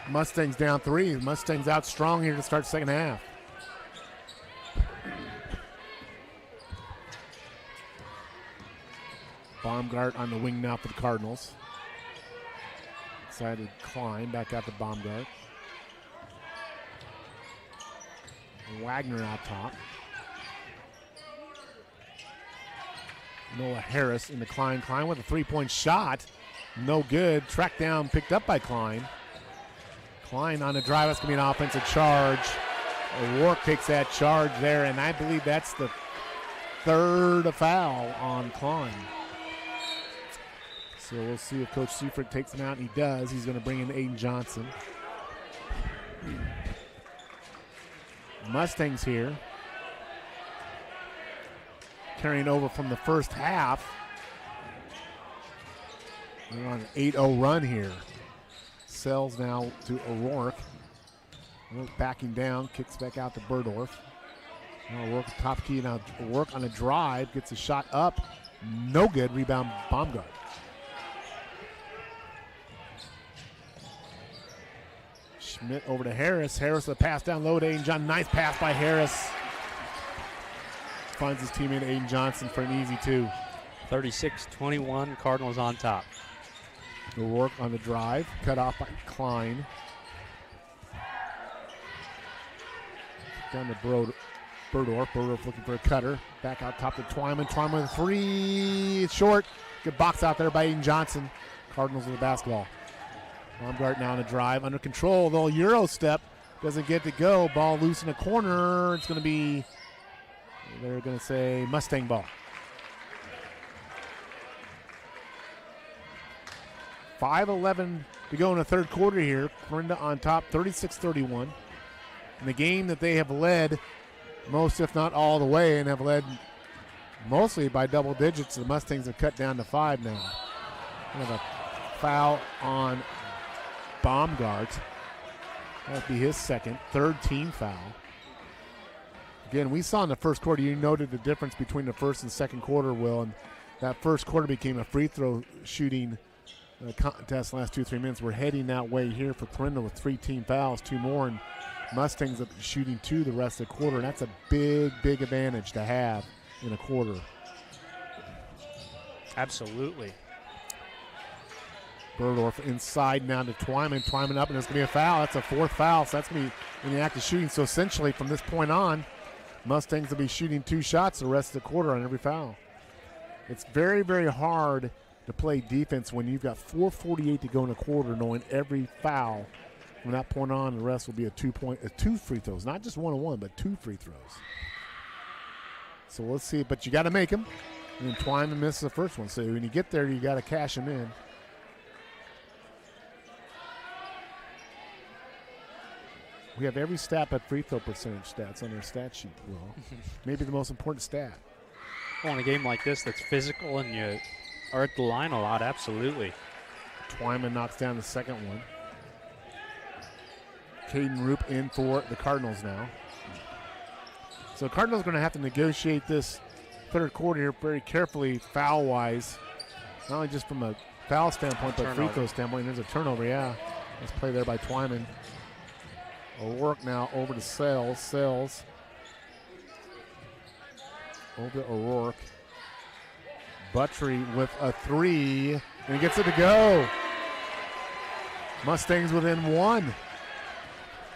Mustangs down 3. Mustangs out strong here to start second half. Baumgart on the wing now for the Cardinals. Excited Klein back out to Baumgart. Wagner out top. Noah Harris in the Klein. Klein with a 3-point shot. No good. Tracked down, picked up by Klein. Klein on the drive. That's going to be an offensive charge. O'Rourke takes that charge there, and I believe that's the third foul on Klein. So we'll see if Coach Seifert takes him out. He does. He's going to bring in Aiden Johnson. Mustangs here, carrying over from the first half. They're on an 8-0 run here. Sells now to O'Rourke. Backing down, kicks back out to Berdorf. Now O'Rourke top key, now O'Rourke on a drive, gets a shot up. No good, rebound Baumgart. Schmidt over to Harris. Harris with a pass down low to Aiden Johnson. Nice pass by Harris. Finds his teammate Aiden Johnson for an easy two. 36-21, Cardinals on top. O'Rourke on the drive, cut off by Klein. Down to Berdorf. Berdorf looking for a cutter. Back out top to Twyman. Twyman with a three. It's short. Good box out there by Aiden Johnson. Cardinals with the basketball. Baumgart now on a drive. Under control. The Euro step. Doesn't get to go. Ball loose in the corner. It's going to be, they're going to say Mustang ball. 5:11 to go in the third quarter here. Clarinda on top, 36-31. In the game that they have led most, if not all the way, and have led mostly by double digits, the Mustangs have cut down to 5 now. We have a foul on Baumgart. That would be his second, third team foul. Again, we saw in the first quarter, you noted the difference between the first and second quarter, Will, and that first quarter became a free throw shooting contest last 2-3 minutes. We're heading that way here for Clarinda with 3 team fouls, 2 more, and Mustangs are shooting 2 the rest of the quarter, and that's a big, big advantage to have in a quarter. Absolutely. Berdorf inside now to Twyman. Twyman up, and it's going to be a foul. That's a 4th foul, so that's going to be in the act of shooting. So essentially from this point on, Mustangs will be shooting 2 shots the rest of the quarter on every foul. It's very, very hard to play defense when you've got 4:48 to go in a quarter, knowing every foul from that point on, the rest will be 2 free throws, not just 1-on-1, but 2 free throws. So let's see, but you got to make them. And then Twyman misses the first one, so when you get there, you got to cash them in. We have every stat but free throw percentage stats on our stat sheet, Will. Maybe the most important stat. Well, in a game like this that's physical and you are at the line a lot, absolutely. Twyman knocks down the second one. Caden Roop in for the Cardinals now. So the Cardinals are going to have to negotiate this third quarter here very carefully foul-wise. Not only just from a foul standpoint, but free throw standpoint. There's a turnover, yeah. Nice play there by Twyman. O'Rourke now over to Sales. Sales over to O'Rourke. Buttry with a 3, and he gets it to go. Mustangs within 1.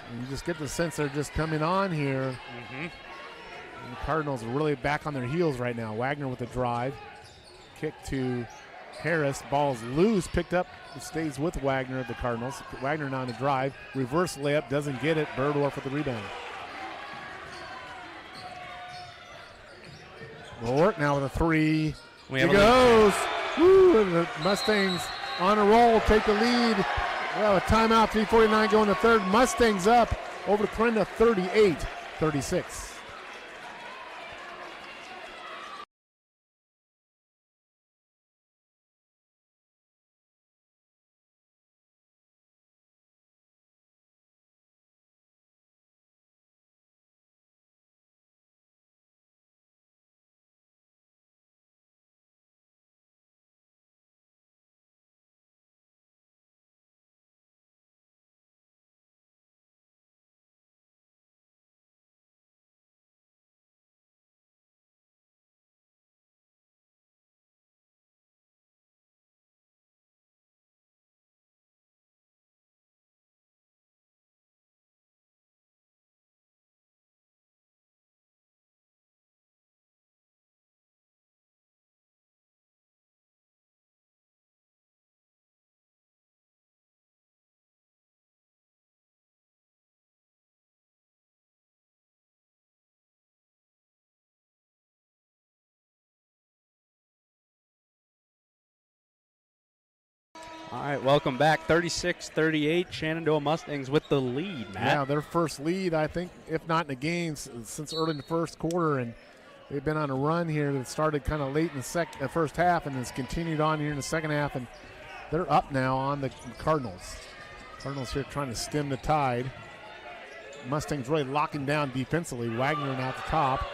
And you just get the sense they're just coming on here. And the Cardinals are really back on their heels right now. Wagner with a drive. Kick to Harris. Ball's loose. Picked up. It stays with Wagner of the Cardinals. Wagner now on a drive. Reverse layup. Doesn't get it. Berdorf with the rebound. O'Rourke now with a 3. He goes. Woo, and the Mustangs on a roll. Take the lead. Well, a timeout. 3:49 going to third. Mustangs up over to Clarinda 38-36. All right, welcome back. 36-38, Shenandoah Mustangs with the lead, Matt. Yeah, their first lead, I think, if not in the game, since early in the first quarter, and they've been on a run here that started kind of late in the first half and has continued on here in the second half, and they're up now on the Cardinals. Cardinals here trying to stem the tide. Mustangs really locking down defensively. Wagner out the top,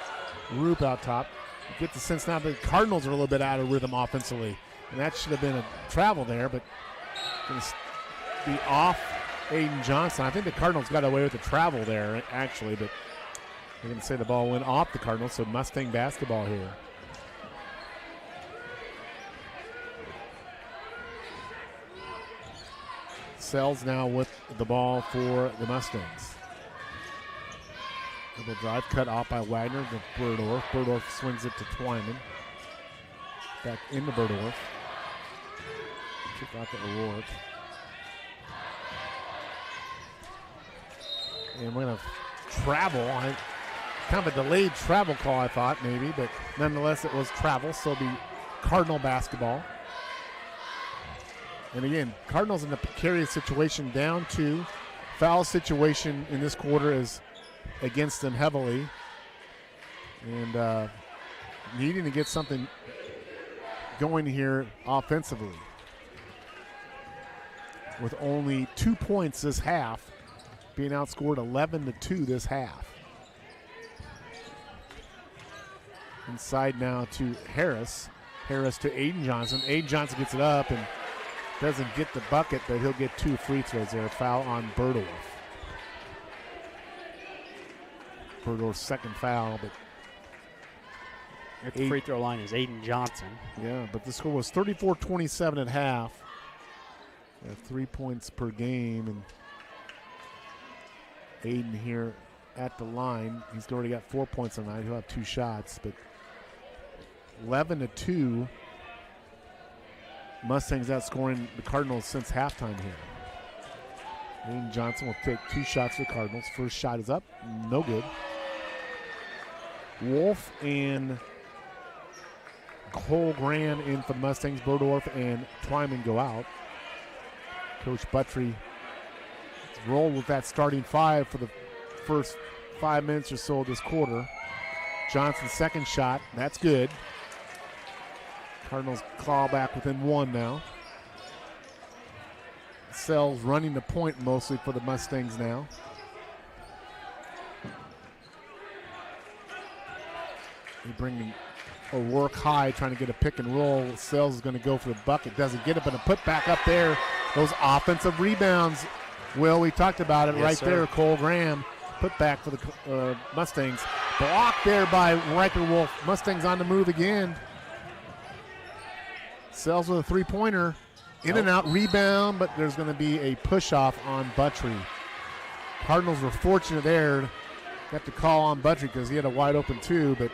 Roop out top. You get the sense now the Cardinals are a little bit out of rhythm offensively, and that should have been a travel there, but going to be off Aiden Johnson. I think the Cardinals got away with the travel there, actually, but they're going to say the ball went off the Cardinals, so Mustang basketball here. Sells now with the ball for the Mustangs. Double drive cut off by Wagner to Burdorf. Burdorf swings it to Twyman. Back into Burdorf. Kick out to O'Rourke. And we're going to travel. Kind of a delayed travel call, I thought, maybe, but nonetheless it was travel, so it'll be Cardinal basketball. And again, Cardinals in a precarious situation, down 2. Foul situation in this quarter is against them heavily. And needing to get something going here offensively. With only 2 points this half, being outscored 11-2 this half. Inside now to Harris. Harris to Aiden Johnson. Aiden Johnson gets it up and doesn't get the bucket, but he'll get 2 free throws there. Foul on Burdorf. Burdorf's second foul, but at the free throw line is Aiden Johnson. Yeah, but the score was 34-27 at half. 3 points per game, and Aiden here at the line. He's already got 4 points on the night. He'll have 2 shots, but 11-2. Mustangs outscoring the Cardinals since halftime here. Aiden Johnson will take 2 shots for the Cardinals. First shot is up, no good. Wolf and Cole Graham in for the Mustangs. Burdorf and Twyman go out. Coach Buttry rolled with that starting 5 for the first 5 minutes or so of this quarter. Johnson's second shot, that's good. Cardinals claw back within 1 now. Sells running the point mostly for the Mustangs now. They bring O'Rourke high, trying to get a pick and roll. Sells is going to go for the bucket, doesn't get it, but a put back up there. Those offensive rebounds, Will, we talked about it right there. Cole Graham put back for the Mustangs. Blocked there by Riker Wolf. Mustangs on the move again. Sells with a 3-pointer. In and out rebound, but there's going to be a push-off on Buttry. Cardinals were fortunate there. Got to call on Buttry because he had a wide open 2, but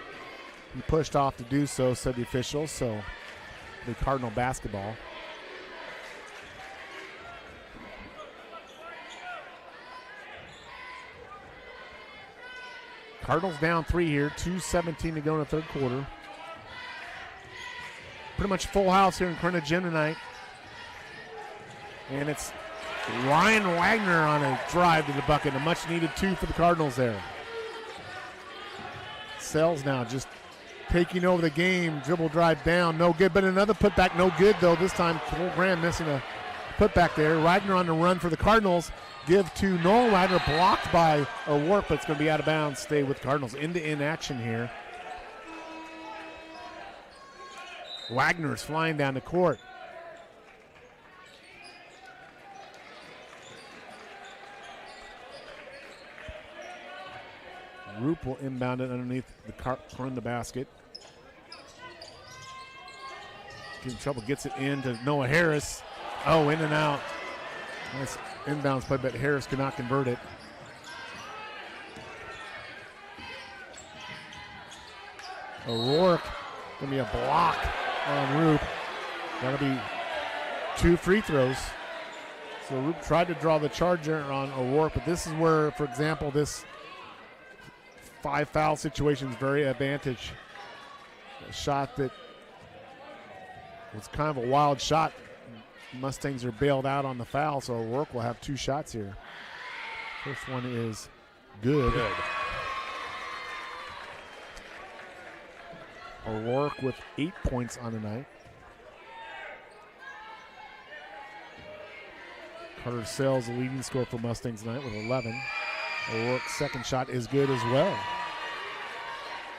he pushed off to do so, said the officials. So the Cardinal basketball. Cardinals down 3 here, 2:17 to go in the third quarter. Pretty much full house here in Clarinda Gym tonight. And it's Ryan Wagner on a drive to the bucket. A much needed 2 for the Cardinals there. Sells now just taking over the game. Dribble drive down, no good. But another putback, no good though. This time Cole Graham missing a putback there. Wagner on the run for the Cardinals. Give to Noel Wagner, blocked by O'Rourke, but it's going to be out of bounds. Stay with Cardinals. End-to-end action here. Wagner's flying down the court. Roop will inbound it underneath the Clarinda basket. Getting trouble, gets it in to Noah Harris. Oh, in and out. Nice inbounds play, but Harris could not convert it. O'Rourke, going to be a block on Roop. That'll be 2 free throws. So Roop tried to draw the charger on O'Rourke, but this is where, for example, this 5 foul situation is very advantage. A shot that was kind of a wild shot. Mustangs are bailed out on the foul, so O'Rourke will have 2 shots here. First one is good. O'Rourke with 8 points on the night. Carter Sells, the leading scorer for Mustangs tonight with 11. O'Rourke's second shot is good as well.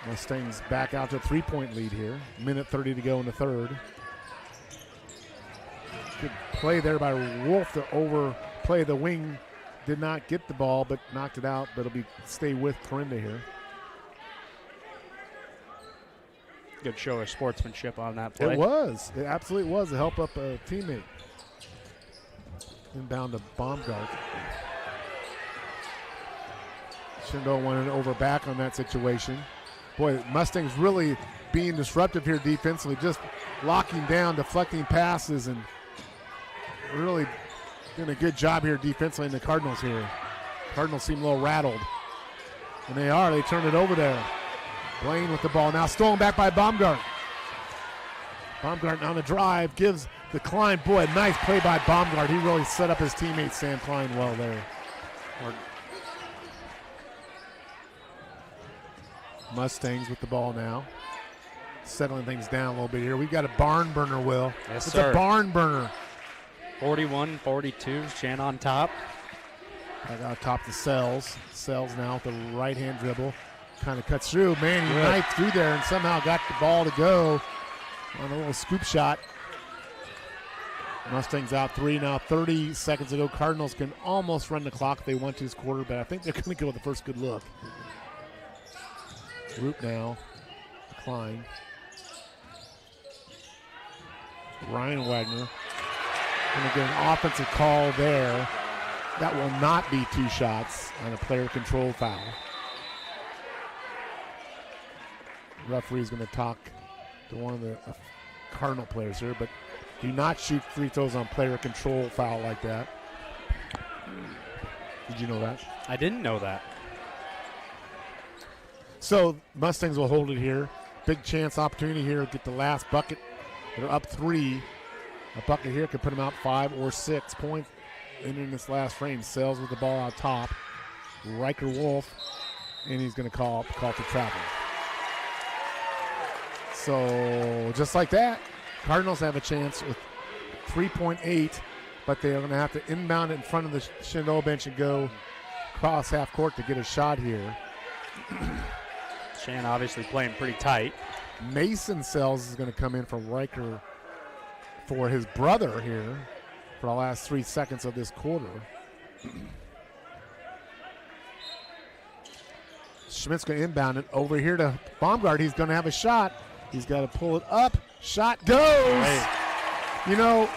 Mustangs back out to a 3-point lead here. Minute 30 to go in the third. Good play there by Wolf to overplay the wing. Did not get the ball, but knocked it out. But it'll stay with Clarinda here. Good show of sportsmanship on that play. It was. It absolutely was to help up a teammate. Inbound to Baumgart. Shenandoah wanted over back on that situation. Boy, Mustangs really being disruptive here defensively, just locking down, deflecting passes, and really doing a good job here defensively in the Cardinals here. Cardinals seem a little rattled. And they are. They turned it over there. Blaine with the ball. Now stolen back by Baumgart. Baumgart on the drive, gives the Klein. Boy, a nice play by Baumgart. He really set up his teammate Sam Klein well there. Mustangs with the ball now. Settling things down a little bit here. We've got a barn burner, Will. Yes, it's sir. A barn burner. 41-42, Shan on top. Back out top to Sells. Sells now with the right-hand dribble. Kind of cuts through. Man, he knifed through there and somehow got the ball to go on a little scoop shot. Mustangs out 3 now. 30 seconds ago. Cardinals can almost run the clock if they want to this quarter, but I think they're going to go with the first good look. Root now. Klein. Ryan Wagner. Going to get an offensive call there. That will not be 2 shots on a player control foul. Referee's going to talk to one of the Cardinal players here, but do not shoot free throws on player control foul like that. Did you know that? I didn't know that. So Mustangs will hold it here. Big chance opportunity here to get the last bucket. They're up 3. A bucket here could put them out 5 or 6 points entering this last frame. Sells with the ball out top. Riker Wolf, and he's going to call for travel. So just like that, Cardinals have a chance with 3.8, but they're going to have to inbound it in front of the Shenandoah bench and go cross half court to get a shot here. Shan obviously playing pretty tight. Mason Sells is going to come in for Riker for his brother here for the last 3 seconds of this quarter. Schmidt's going to inbound it over here to Baumgart. He's going to have a shot. He's got to pull it up. Shot goes. Hey. You know,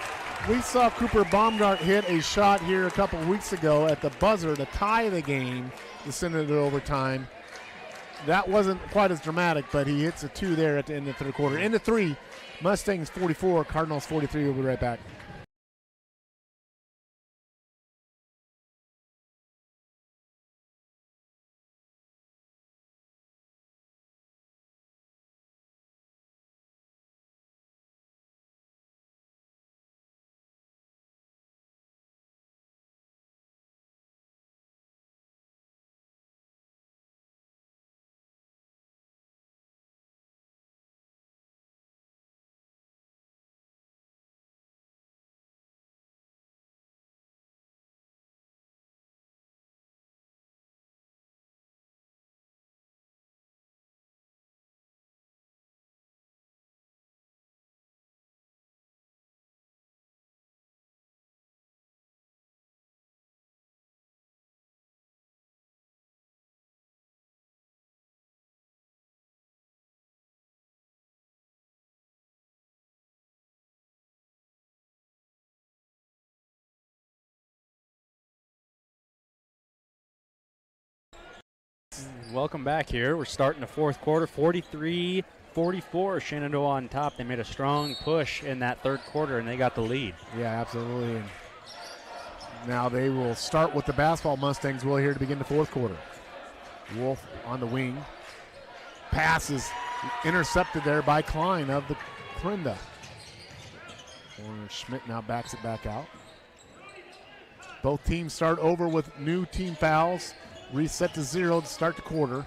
we saw Cooper Baumgart hit a shot here a couple weeks ago at the buzzer to tie the game to send it to overtime. That wasn't quite as dramatic, but he hits a 2 there at the end of the third quarter. Into 3, Mustangs 44, Cardinals 43. We'll be right back. Welcome back here. We're starting the fourth quarter, 43-44. Shenandoah on top. They made a strong push in that third quarter, and they got the lead. Yeah, absolutely. And now they will start with the basketball. Mustangs will here to begin the fourth quarter. Wolf on the wing. Pass is intercepted there by Klein of the Clarinda. Corner Schmidt now backs it back out. Both teams start over with new team fouls. Reset to 0 to start the quarter.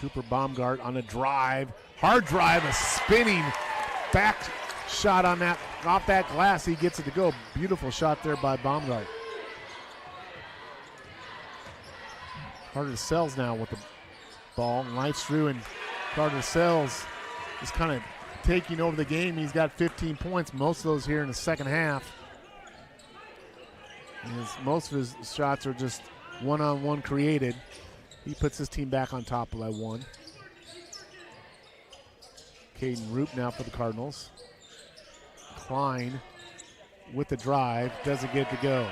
Cooper Baumgart on a drive. Hard drive, a spinning back shot on that, off that glass. He gets it to go. Beautiful shot there by Baumgart. Carter Sells now with the ball. Knifes through, and Carter Sells is kind of taking over the game. He's got 15 points, most of those here in the second half. Most of his shots are just one-on-one created. He puts his team back on top by 1. Caden Roop now for the Cardinals. Klein with the drive, doesn't get to go.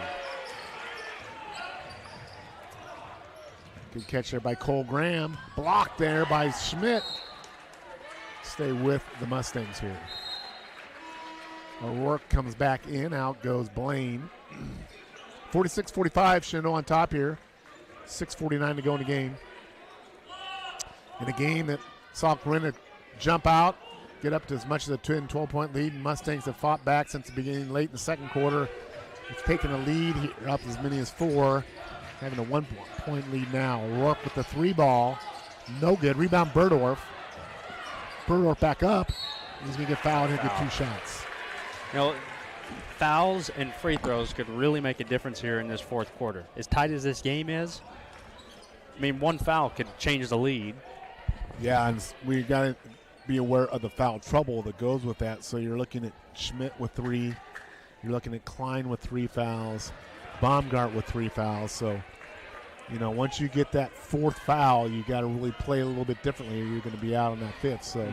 Good catch there by Cole Graham. Blocked there by Schmidt. Stay with the Mustangs here. O'Rourke comes back in, out goes Blaine. 46-45, Shenandoah on top here. 6:49 to go in the game. In a game that saw Clarinda jump out, get up to as much as a 10, 12-point lead. Mustangs have fought back since the beginning, late in the second quarter. It's taken a lead, up as many as 4, having a 1-point lead now. O'Rourke with the 3 ball, no good. Rebound Burdorf. Burdorf back up. He's going to get fouled and get 2 shots. You know, fouls and free throws could really make a difference here in this fourth quarter. As tight as this game is, I mean, 1 foul could change the lead. Yeah, and we got to be aware of the foul trouble that goes with that. So you're looking at Schmidt with 3. You're looking at Klein with 3 fouls. Baumgart with 3 fouls. So, you know, once you get that 4th foul, you got to really play a little bit differently, or you're going to be out on that 5th. So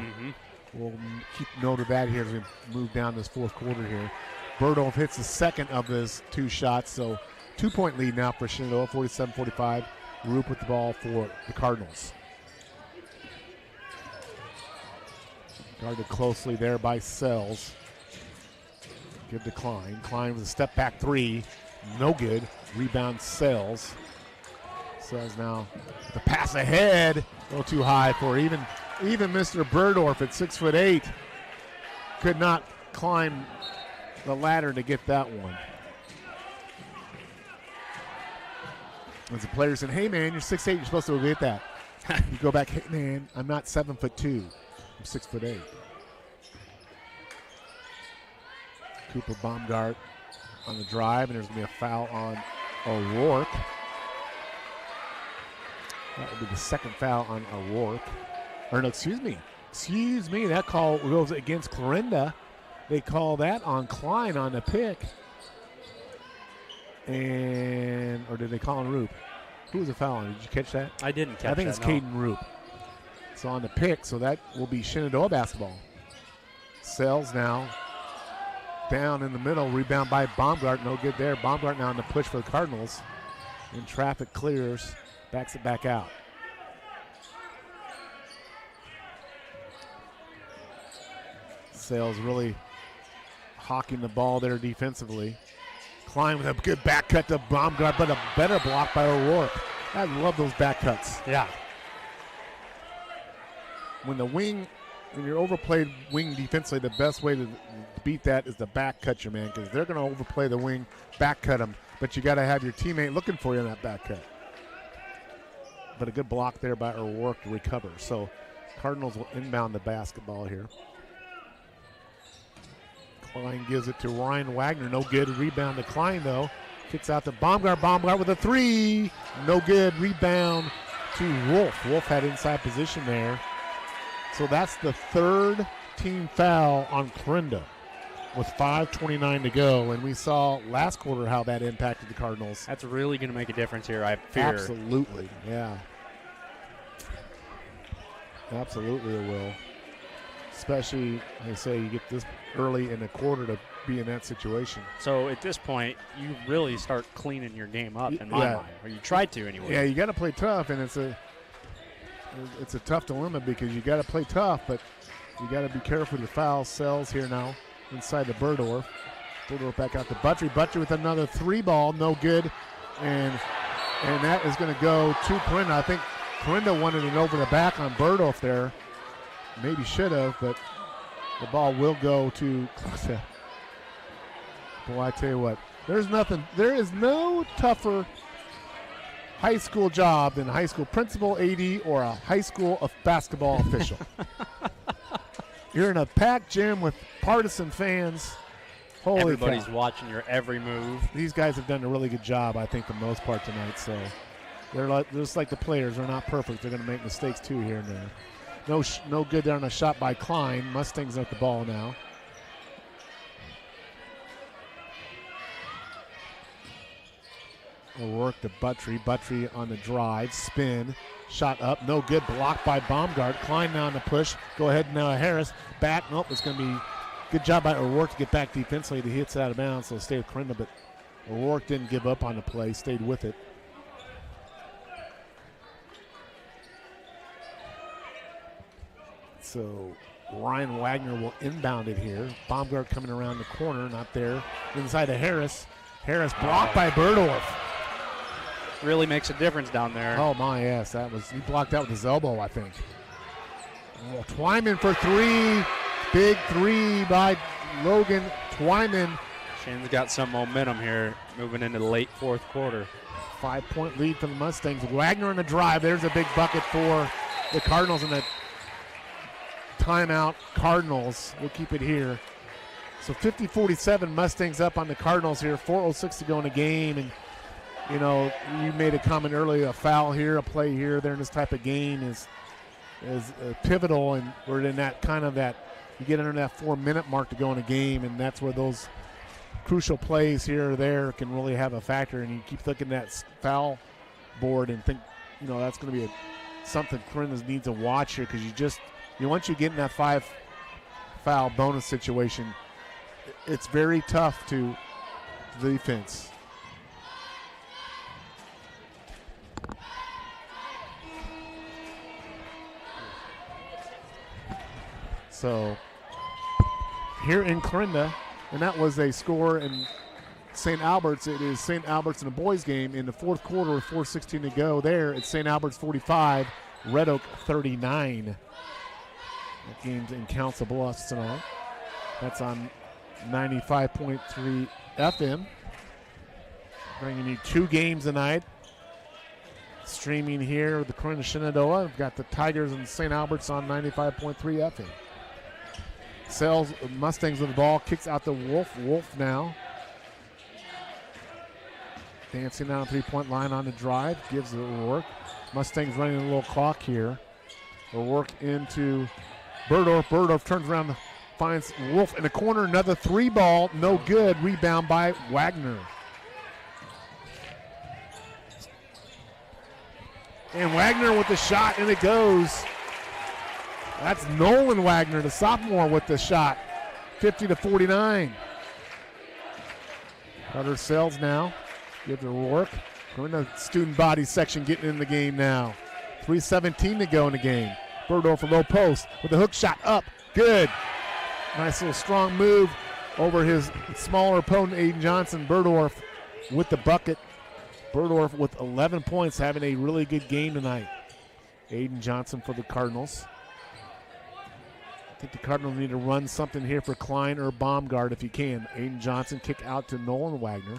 we'll keep note of that here as we move down this 4th quarter here. Burdorf hits the second of his 2 shots, so 2-point lead now for Shenandoah, 47-45. Roop with the ball for the Cardinals. Guarded closely there by Sells. Give to Klein. Klein with a step-back 3. No good. Rebound Sells. Sells now the pass ahead. A little too high for even Mr. Burdorf at 6'8". Could not climb the ladder to get that one. As the player said, hey man, you're 6'8", you're supposed to get that. You go back, hey man, I'm not 7'2", I'm 6'8". Cooper Baumgart on the drive, and there's going to be a foul on O'Rourke. That will be the second foul on O'Rourke. Or no, excuse me, that call goes against Clarinda. They call that on Klein on the pick. Or did they call on Roop? Who was the foul on? Did you catch that? I didn't catch that. I think it's Caden Roop. So on the pick, so that will be Shenandoah basketball. Sells now down in the middle, rebound by Baumgart, no good there. Baumgart now on the push for the Cardinals. And traffic clears, backs it back out. Sells really hawking the ball there defensively. Klein with a good back cut to Baumgart, but a better block by O'Rourke. I love those back cuts. Yeah. When you're overplayed wing defensively, the best way to beat that is to back cut your man, because they're going to overplay the wing, back cut them, but you got to have your teammate looking for you on that back cut. But a good block there by O'Rourke to recover. So Cardinals will inbound the basketball here. Klein gives it to Ryan Wagner. No good. Rebound to Klein, though. Kicks out to Baumgart. Baumgart with a 3. No good. Rebound to Wolf. Wolf had inside position there. So that's the 3rd team foul on Clarinda with 5:29 to go. And we saw last quarter how that impacted the Cardinals. That's really going to make a difference here, I fear. Absolutely, yeah. Absolutely it will. Especially, like I say, you get this early in the quarter to be in that situation. So at this point, you really start cleaning your game up in my mind, or you try to anyway. Yeah, you got to play tough, and it's a tough dilemma because you got to play tough, but you got to be careful with the foul. Sells here now inside the Burdorf. Burdorf back out to Buttrey. Buttrey with another 3 ball, no good, and that is going to go to Clarinda. I think Clarinda wanted it over the back on Burdorf there. Maybe should have, but The ball will go to. Boy, I tell you what, there is no tougher high school job than a high school principal, AD, or a high school basketball official. You're in a packed gym with partisan fans. Holy Everybody's cow. watching your every move. These guys have done a really good job, I think, the most part tonight. So they're just like the players. They're not perfect. They're going to make mistakes too here and there. No good there on a shot by Klein. Mustangs at the ball now. O'Rourke to Buttry. Buttry on the drive. Spin. Shot up. No good. Blocked by Baumgart. Klein now on the push. Go ahead now. Harris. Back. Nope. It's going to be good job by O'Rourke to get back defensively. He hits it out of bounds, so stay with Clarinda, but O'Rourke didn't give up on the play. Stayed with it. So Ryan Wagner will inbound it here. Baumgart coming around the corner, not there. Inside to Harris. Harris blocked by Berdorf. Really makes a difference down there. Oh my, yes, he blocked out with his elbow, I think. Oh, Twyman for three. Big three by Logan Twyman. Shen's got some momentum here moving into the late fourth quarter. 5-point lead for the Mustangs. Wagner on the drive. There's a big bucket for the Cardinals in the timeout. Cardinals will keep it here. So 50-47 Mustangs up on the Cardinals here. 4:06 to go in the game. And, you know, you made a comment earlier, a foul here, a play here, there in this type of game is pivotal. And we're in that kind of that, you get under that 4-minute mark to go in a game, and that's where those crucial plays here or there can really have a factor. And you keep looking at that foul board and think, you know, that's going to be something Clarinda needs to watch here, because once you get in that 5-foul bonus situation, it's very tough to defense. So here in Clarinda, and that was a score in St. Albert's. It is St. Albert's in a boys game in the fourth quarter with 4:16 to go. There it's St. Albert's 45, Red Oak 39. That game's in Council Bluffs tonight. That's on 95.3 FM. Bringing you two games tonight. Streaming here with the Clarinda Shenandoah. We've got the Tigers and St. Albert's on 95.3 FM. Sells Mustangs with the ball, kicks out to Wolf. Wolf now dancing down 3-point line on the drive, gives it O'Rourke. Mustangs running a little clock here. O'Rourke into Berdorf. Berdorf turns around, finds Wolf in the corner. Another three ball, no good. Rebound by Wagner. And Wagner with the shot, and it goes. That's Nolan Wagner, the sophomore, with the shot. 50-49. Carter Sells now. Gives it O'Rourke. We're in the student body section getting in the game now. 3:17 to go in the game. Berdorf a low post with a hook shot up. Good. Nice little strong move over his smaller opponent, Aiden Johnson. Berdorf with the bucket. Berdorf with 11 points, having a really good game tonight. Aiden Johnson for the Cardinals. I think the Cardinals need to run something here for Klein or Baumgart if you can. Aiden Johnson kick out to Nolan Wagner.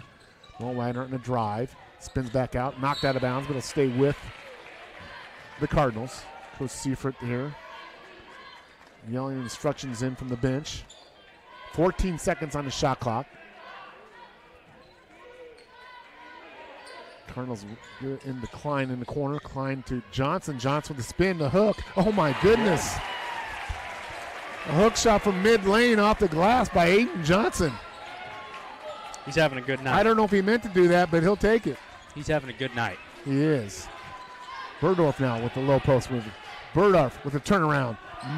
Nolan Wagner in the drive. Spins back out, knocked out of bounds, but it'll stay with the Cardinals. Coach Seifert here yelling instructions in from the bench. 14 seconds on the shot clock. Cardinals in the Klein in the corner. Klein to Johnson. Johnson with the spin, the hook. Oh my goodness. A hook shot from mid-lane off the glass by Aiden Johnson. He's having a good night. I don't know if he meant to do that, but he'll take it. He's having a good night. He is. Berdorf now with the low post movement. Berdorf with a turnaround.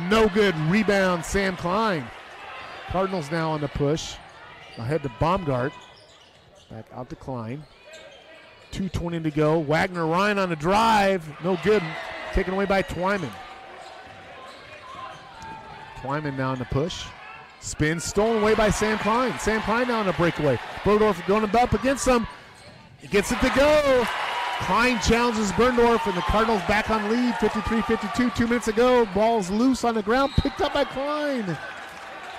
No good. Rebound, Sam Klein. Cardinals now on the push. Ahead to Baumgart. Back out to Klein. 2:20 to go. Wagner Ryan on the drive. No good. Taken away by Twyman. Twyman now on the push. Spin stolen away by Sam Klein. Sam Klein now on the breakaway. Berdorf going up against him. He gets it to go. Klein challenges Berdorf, and the Cardinals back on lead. 53-52. 2 minutes ago. Ball's loose on the ground. Picked up by Klein.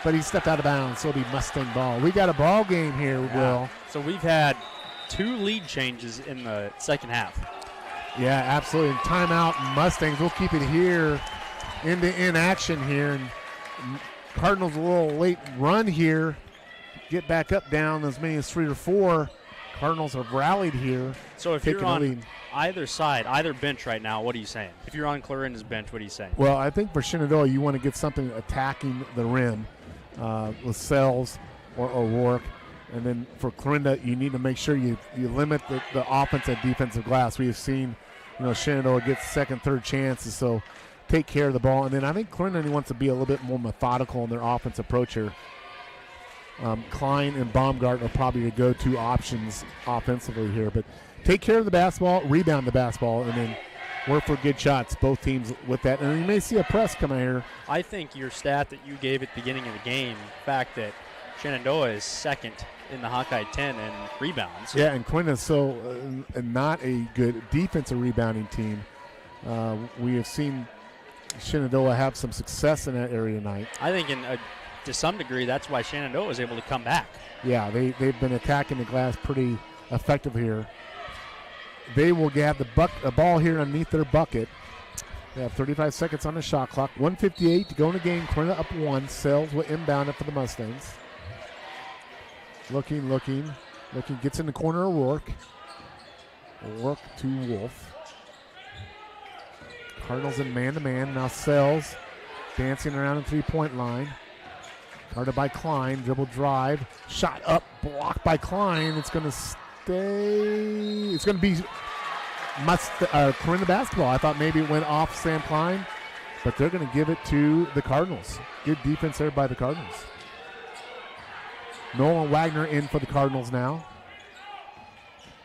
but he stepped out of bounds, so it'll be Mustang ball. We got a ball game here, Will. So we've had 2 lead changes in the second half. Yeah, absolutely. Timeout, Mustangs. We'll keep it here into inaction here. And Cardinals a little late run here. Get back up, down as many as 3 or 4. Cardinals have rallied here. So if you're on either side, either bench right now, what are you saying? If you're on Clarinda's bench, what are you saying? Well, I think for Shenandoah, you want to get something attacking the rim with Sells or O'Rourke. And then for Clarinda, you need to make sure you limit the offense and defensive glass. We have seen, Shenandoah get second, third chances, so take care of the ball. And then I think Clarinda wants to be a little bit more methodical in their offense approach here. Klein and Baumgart are probably the go-to options offensively here. But take care of the basketball, rebound the basketball, and then work for good shots, both teams with that. And you may see a press come out here. I think your stat that you gave at the beginning of the game, the fact that Shenandoah is second in the Hawkeye 10 and rebounds. Yeah, and Quinn is so not a good defensive rebounding team. We have seen Shenandoah have some success in that area tonight. I think to some degree that's why Shenandoah was able to come back. Yeah, they've been attacking the glass pretty effective here. They will get a ball here underneath their bucket. They have 35 seconds on the shot clock. 1:58 to go in the game. Corona up 1. Sells will inbound it for the Mustangs. Looking. Gets in the corner of Rourke. Rourke to Wolf. Cardinals in man-to-man. Now Sells dancing around the three-point line. Guarded by Klein. Dribble drive. Shot up. Blocked by Klein. It's going to stay. It's going to be Clarinda basketball. I thought maybe it went off Sam Klein, but they're going to give it to the Cardinals. Good defense there by the Cardinals. Nolan Wagner in for the Cardinals now.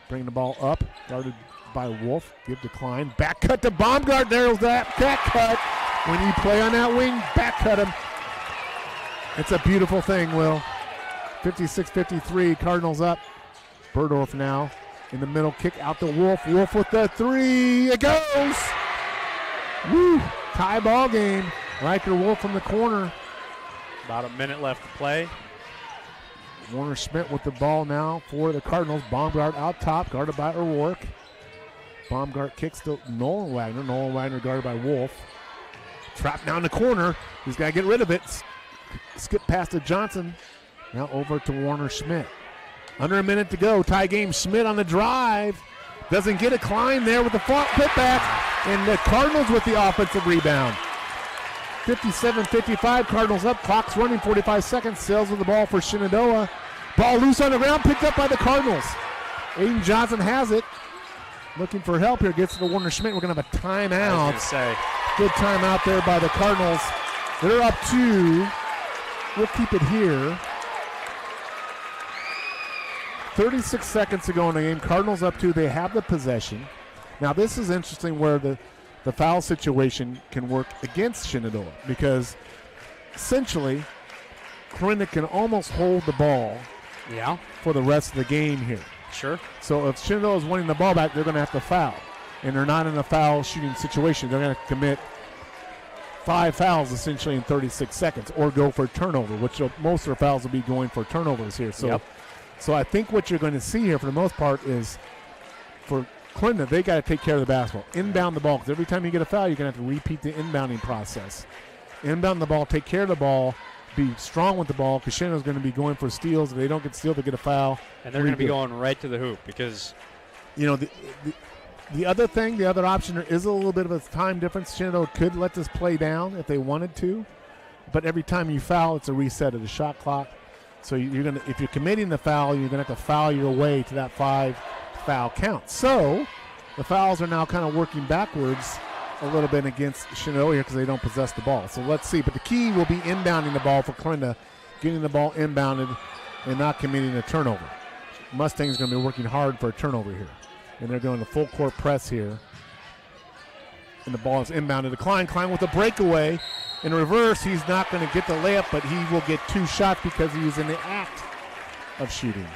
Bring the ball up. Guarded by Wolf. Give to Klein. Back cut to Baumgart. There's that back cut. When you play on that wing, back cut him. It's a beautiful thing, Will. 56-53. Cardinals up. Burdorf now in the middle. Kick out to Wolf. Wolf with the 3. It goes. Woo. Tie ball game. Riker Wolf from the corner. About a minute left to play. Warner Schmidt with the ball now for the Cardinals. Baumgart out top, guarded by O'Rourke. Baumgart kicks to Nolan Wagner. Nolan Wagner guarded by Wolf. Trapped down the corner. He's got to get rid of it. Skip past to Johnson. Now over to Warner Schmidt. Under a minute to go. Tie game. Schmidt on the drive. Doesn't get a Klein there with the putback. And the Cardinals with the offensive rebound. 57-55, Cardinals up. Clock's running, 45 seconds. Sells with the ball for Shenandoah. Ball loose on the ground, picked up by the Cardinals. Aiden Johnson has it. Looking for help here. Gets to the Warner Schmidt. We're going to have a timeout. Good timeout there by the Cardinals. They're up 2. We'll keep it here. 36 seconds to go in the game. Cardinals up 2. They have the possession. Now, this is interesting where the foul situation can work against Shenandoah because essentially Clarinda can almost hold the ball for the rest of the game here. Sure. So if Shenandoah is winning the ball back, they're going to have to foul. And they're not in a foul shooting situation. They're going to commit 5 fouls essentially in 36 seconds or go for a turnover, which most of their fouls will be going for turnovers here. So, so I think what you're going to see here for the most part is for Clarinda, they got to take care of the basketball. Inbound the ball, because every time you get a foul, you're going to have to repeat the inbounding process. Inbound the ball, take care of the ball, be strong with the ball, because Shenandoah's going to be going for steals. If they don't get steals, they get a foul. And they're going to be going right to the hoop because, the other thing, the other option, there is a little bit of a time difference. Shenandoah could let this play down if they wanted to, but every time you foul, it's a reset of the shot clock. So if you're committing the foul, you're going to have to foul your way to that 5 foul count. So the fouls are now kind of working backwards a little bit against Shenandoah here because they don't possess the ball. So let's see. But the key will be inbounding the ball for Clarinda, getting the ball inbounded and not committing a turnover. Mustang's going to be working hard for a turnover here. And they're going to full court press here. And the ball is inbounded to Klein. Klein with a breakaway. In reverse, he's not going to get the layup, but he will get 2 shots because he was in the act of shooting.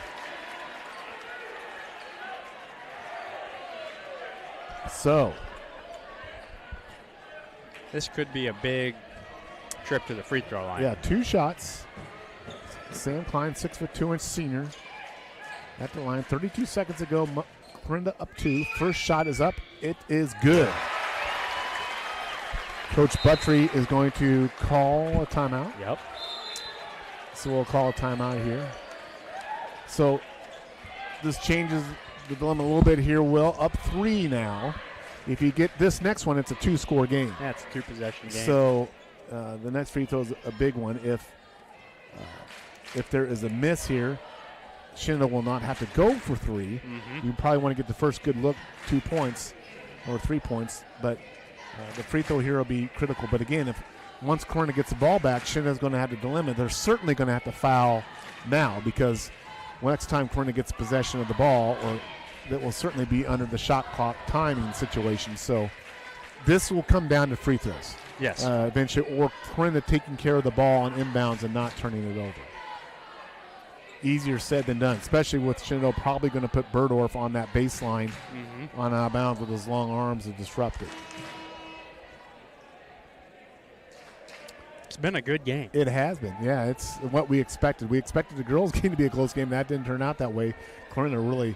So this could be a big trip to the free throw line. Yeah, 2 shots. Sam Klein, 6'2" senior. At the line, 32 seconds ago, Clarinda up 2. First shot is up. It is good. Coach Buttry is going to call a timeout. Yep. So we'll call a timeout here. So this changes the dilemma a little bit here, Will. Up 3 now. If you get this next one, it's a 2-score game. Yeah, it's a 2-possession game. So the next free throw is a big one. If there is a miss here, Shenandoah will not have to go for 3. You probably want to get the first good look, 2 points or 3 points, but the free throw here will be critical. But again, if once Clarinda gets the ball back, Shenandoah's going to have the dilemma. They're certainly going to have to foul now, because next time Clarinda gets possession of the ball, or that will certainly be under the shot clock timing situation. So this will come down to free throws. Yes. Eventually, or Clarinda taking care of the ball on inbounds and not turning it over. Easier said than done, especially with Shenandoah probably going to put Burdorf on that baseline on out of bounds with his long arms to disrupt it. It's been a good game. It has been, yeah. It's what we expected. We expected the girls' game to be a close game. That didn't turn out that way. Clarinda really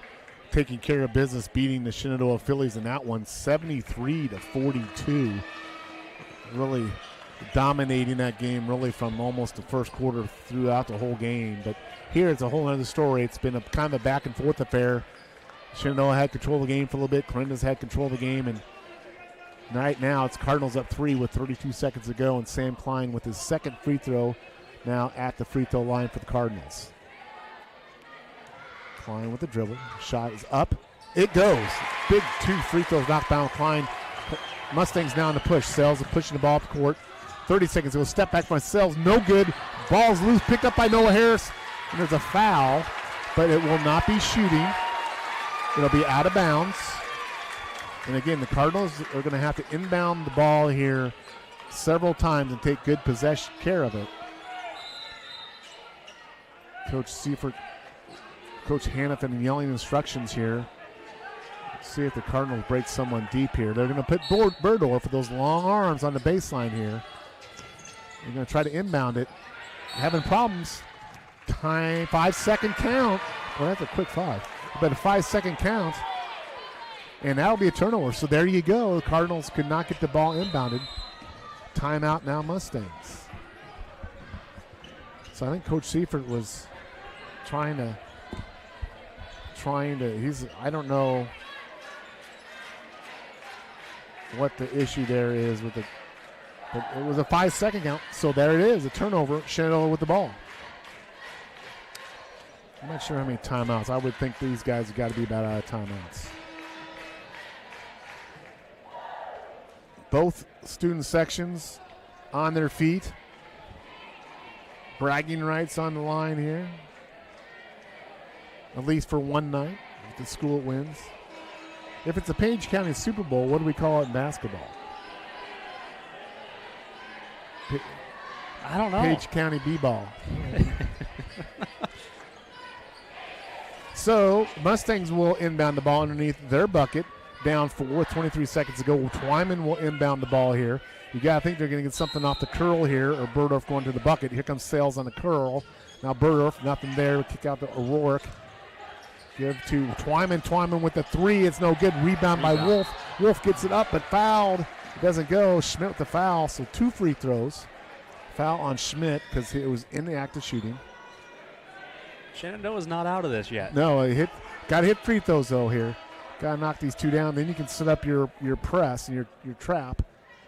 taking care of business, beating the Shenandoah Phillies in that one, 73-42. Really dominating that game, really from almost the first quarter throughout the whole game. But here it's a whole other story. It's been a kind of a back and forth affair. Shenandoah had control of the game for a little bit. Clarinda's had control of the game, and right now it's Cardinals up 3 with 32 seconds to go, and Sam Klein with his second free throw now at the free throw line for the Cardinals. Klein with the dribble. Shot is up. It goes. Big 2 free throws knocked down. Klein. Mustangs now in the push. Sells is pushing the ball up the court. 30 seconds ago. Step back from Sells. No good. Ball's loose. Picked up by Noah Harris. And there's a foul, but it will not be shooting. It'll be out of bounds. And again, the Cardinals are going to have to inbound the ball here several times and take good possession care of it. Coach Seifert, Coach Hannafin yelling instructions here. Let's see if the Cardinals break someone deep here. They're going to put Burdorf with those long arms on the baseline here. They're going to try to inbound it. Having problems. Time, 5-second count. Well, that's a quick 5. But a 5-second count. And that'll be a turnover. So there you go. The Cardinals could not get the ball inbounded. Timeout now, Mustangs. So I think Coach Seifert was trying to, I don't know what the issue there is with the, but it was a 5-second count. So there it is, a turnover. Shenandoah with the ball. I'm not sure how many timeouts. I would think these guys have got to be about out of timeouts. Both student sections on their feet. Bragging rights on the line here. At least for one night, if the school wins. If it's a Page County Super Bowl, what do we call it in basketball? I don't know. Page County B-ball. So Mustangs will inbound the ball underneath their bucket. Down 4, 23 seconds to go. Twyman will inbound the ball here. You got to think they're going to get something off the curl here, or Burdorf going to the bucket. Here comes Sales on the curl. Now Burdorf, nothing there. Kick out to O'Rourke. Give to Twyman. Twyman with the 3. It's no good. Rebound by Wolf. Wolf gets it up, but fouled. It doesn't go. Schmidt with the foul. So 2 free throws. Foul on Schmidt because it was in the act of shooting. Shenandoah's not out of this yet. No, got to hit free throws though here. Got to knock these 2 down. Then you can set up your press and your trap,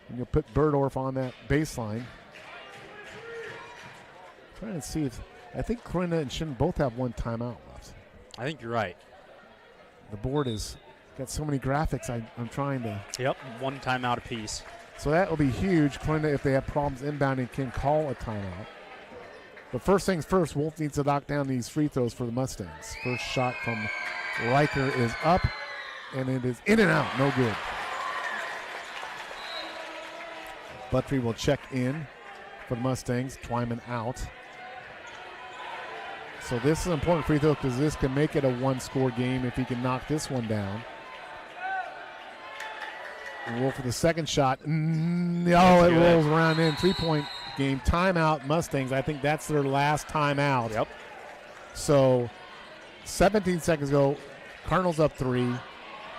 and you'll put Burdorf on that baseline. Trying to see if I think Clarinda and Shin both have 1 timeout left. I think you're right. The board has got so many graphics. I'm trying to. Yep, 1 timeout apiece. So that will be huge. Clarinda, if they have problems inbounding, can call a timeout. But first things first, Wolf needs to knock down these free throws for the Mustangs. First shot from Riker is up, and it is in and out. No good. Buttry will check in for the Mustangs. Twyman out. So this is an important free throw because this can make it a 1-score game if he can knock this one down. Wolf for the second shot. It rolls around in. 3-point game. Timeout Mustangs. I think that's their last timeout. Yep. So 17 seconds ago, Cardinals up 3.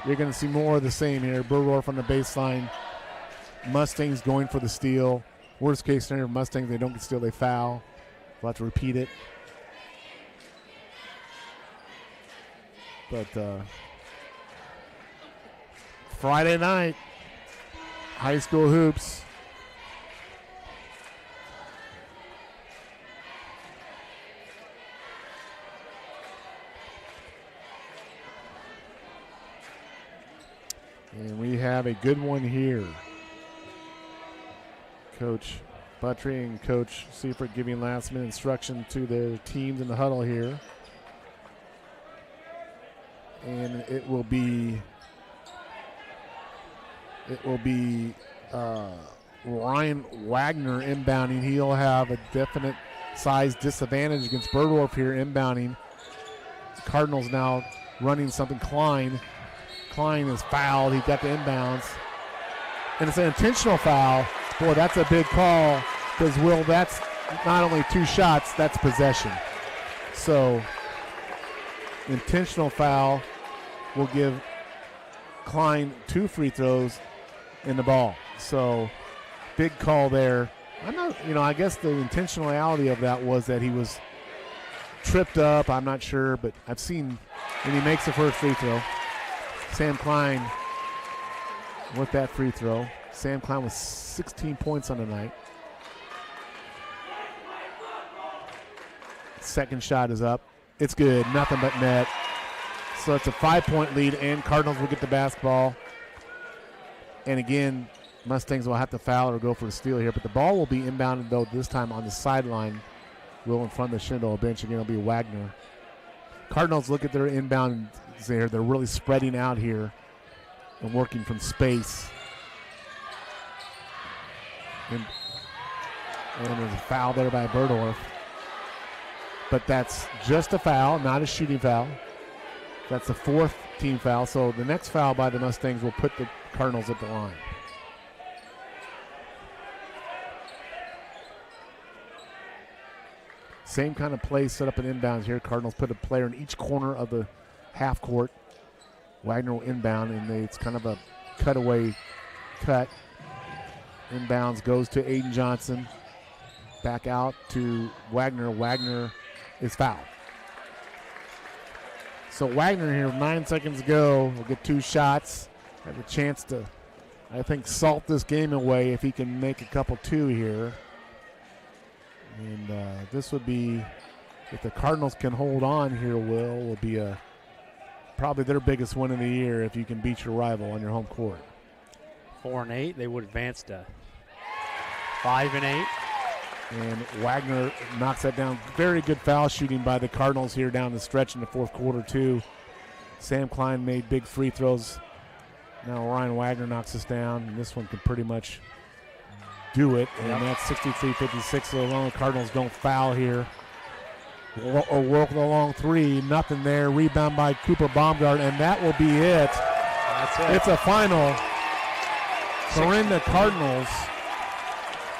You're going to see more of the same here. Burgdorf on the baseline. Mustangs going for the steal. Worst case scenario, Mustangs, they don't get steal, they foul. We'll have to repeat it. But Friday night, high school hoops. And we have a good one here. Coach Buttry and Coach Seifert giving last-minute instruction to their teams in the huddle here. And it will be Ryan Wagner inbounding. He'll have a definite size disadvantage against Burgdorf here inbounding. Cardinals now running something. Klein is fouled. He got the inbounds. And it's an intentional foul. Boy, that's a big call because, Will, that's not only 2 shots, that's possession. So, intentional foul will give Klein 2 free throws in the ball. So, big call there. I guess the intentionality of that was that he was tripped up. I'm not sure, but I've seen, and he makes the first free throw. Sam Klein with that free throw. Sam Klein with 16 points on the night. Second shot is up. It's good. Nothing but net. So it's a 5-point lead, and Cardinals will get the basketball. And again, Mustangs will have to foul or go for a steal here. But the ball will be inbounded, though, this time on the sideline. Will in front of the Shenandoah bench. Again, it'll be Wagner. Cardinals look at their inbound there. They're really spreading out here and working from space. And there's a foul there by Burgdorf. But that's just a foul, not a shooting foul. That's the 4th team foul. So the next foul by the Mustangs will put the Cardinals at the line. Same kind of play set up in inbounds here. Cardinals put a player in each corner of the half court. Wagner will inbound, and it's kind of a cutaway cut. Inbounds goes to Aiden Johnson. Back out to Wagner. Wagner is fouled. So Wagner here, 9 seconds to go, will get 2 shots. Have a chance to, I think, salt this game away if he can make a couple 2 here. And this would be, if the Cardinals can hold on here, will be probably their biggest win of the year if you can beat your rival on your home court. 4-8, they would advance to 5-8. And Wagner knocks that down. Very good foul shooting by the Cardinals here down the stretch in the 4th quarter, too. Sam Klein made big free throws. Now Ryan Wagner knocks us down, and this one can pretty much do it. And that's 63-56. So long the Cardinals don't foul here. Or work the long 3. Nothing there. Rebound by Cooper Baumgart, and that will be it. That's it. It's a final. Clarinda Cardinals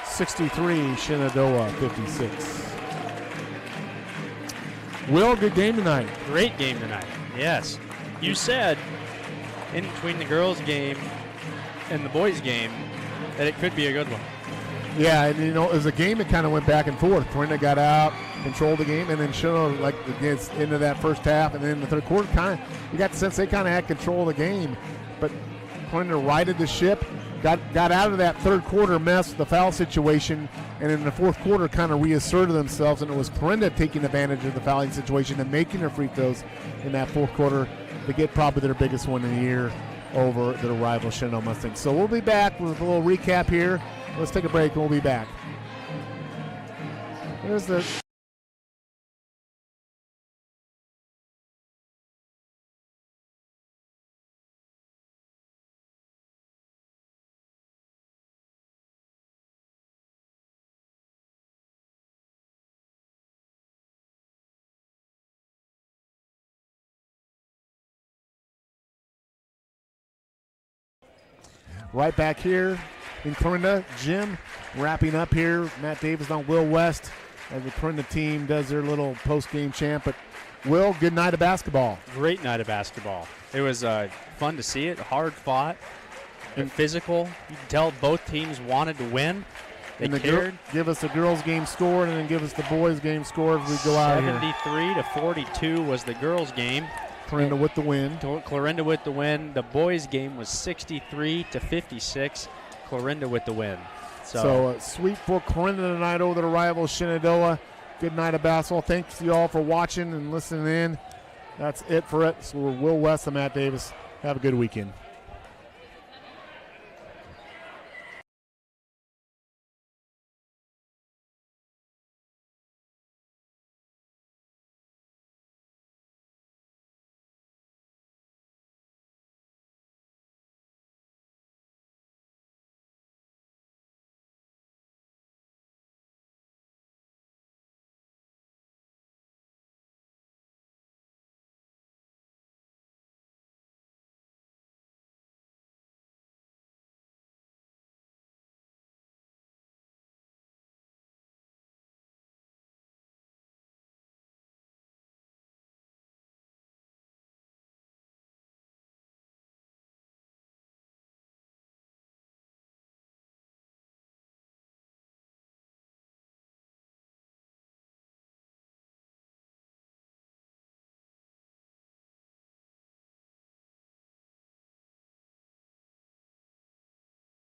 63, Shenandoah 56. Will, good game tonight. Great game tonight. Yes. You said in between the girls' game and the boys' game that it could be a good one. Yeah, and it was a game that kind of went back and forth. Clarinda got out, controlled the game, and then Shenandoah gets into that first half, and then in the third quarter, you got the sense they kind of had control of the game. But Clarinda righted the ship, got out of that third quarter mess with the foul situation, and in the fourth quarter kind of reasserted themselves, and it was Clarinda taking advantage of the fouling situation and making their free throws in that fourth quarter to get probably their biggest one in the year over their rival Shenandoah Mustangs. So we'll be back with a little recap here. Let's take a break and we'll be back. There's the right back here in Clarinda. Jim, wrapping up here. Matt Davis on Will West as the Clarinda team does their little post-game chant. But, Will, good night of basketball. Great night of basketball. It was fun to see it, hard fought and physical. You can tell both teams wanted to win. They cared. Give us the girls' game score and then give us the boys' game score as we go out of here. 73-42 was the girls' game. Clarinda with the win. Clarinda with the win. The boys' game was 63-56. Clarinda with the win. So sweep for Clarinda tonight over the rival Shenandoah. Good night of basketball. Thanks to you all for watching and listening in. That's it for it. So we're Will West and Matt Davis. Have a good weekend.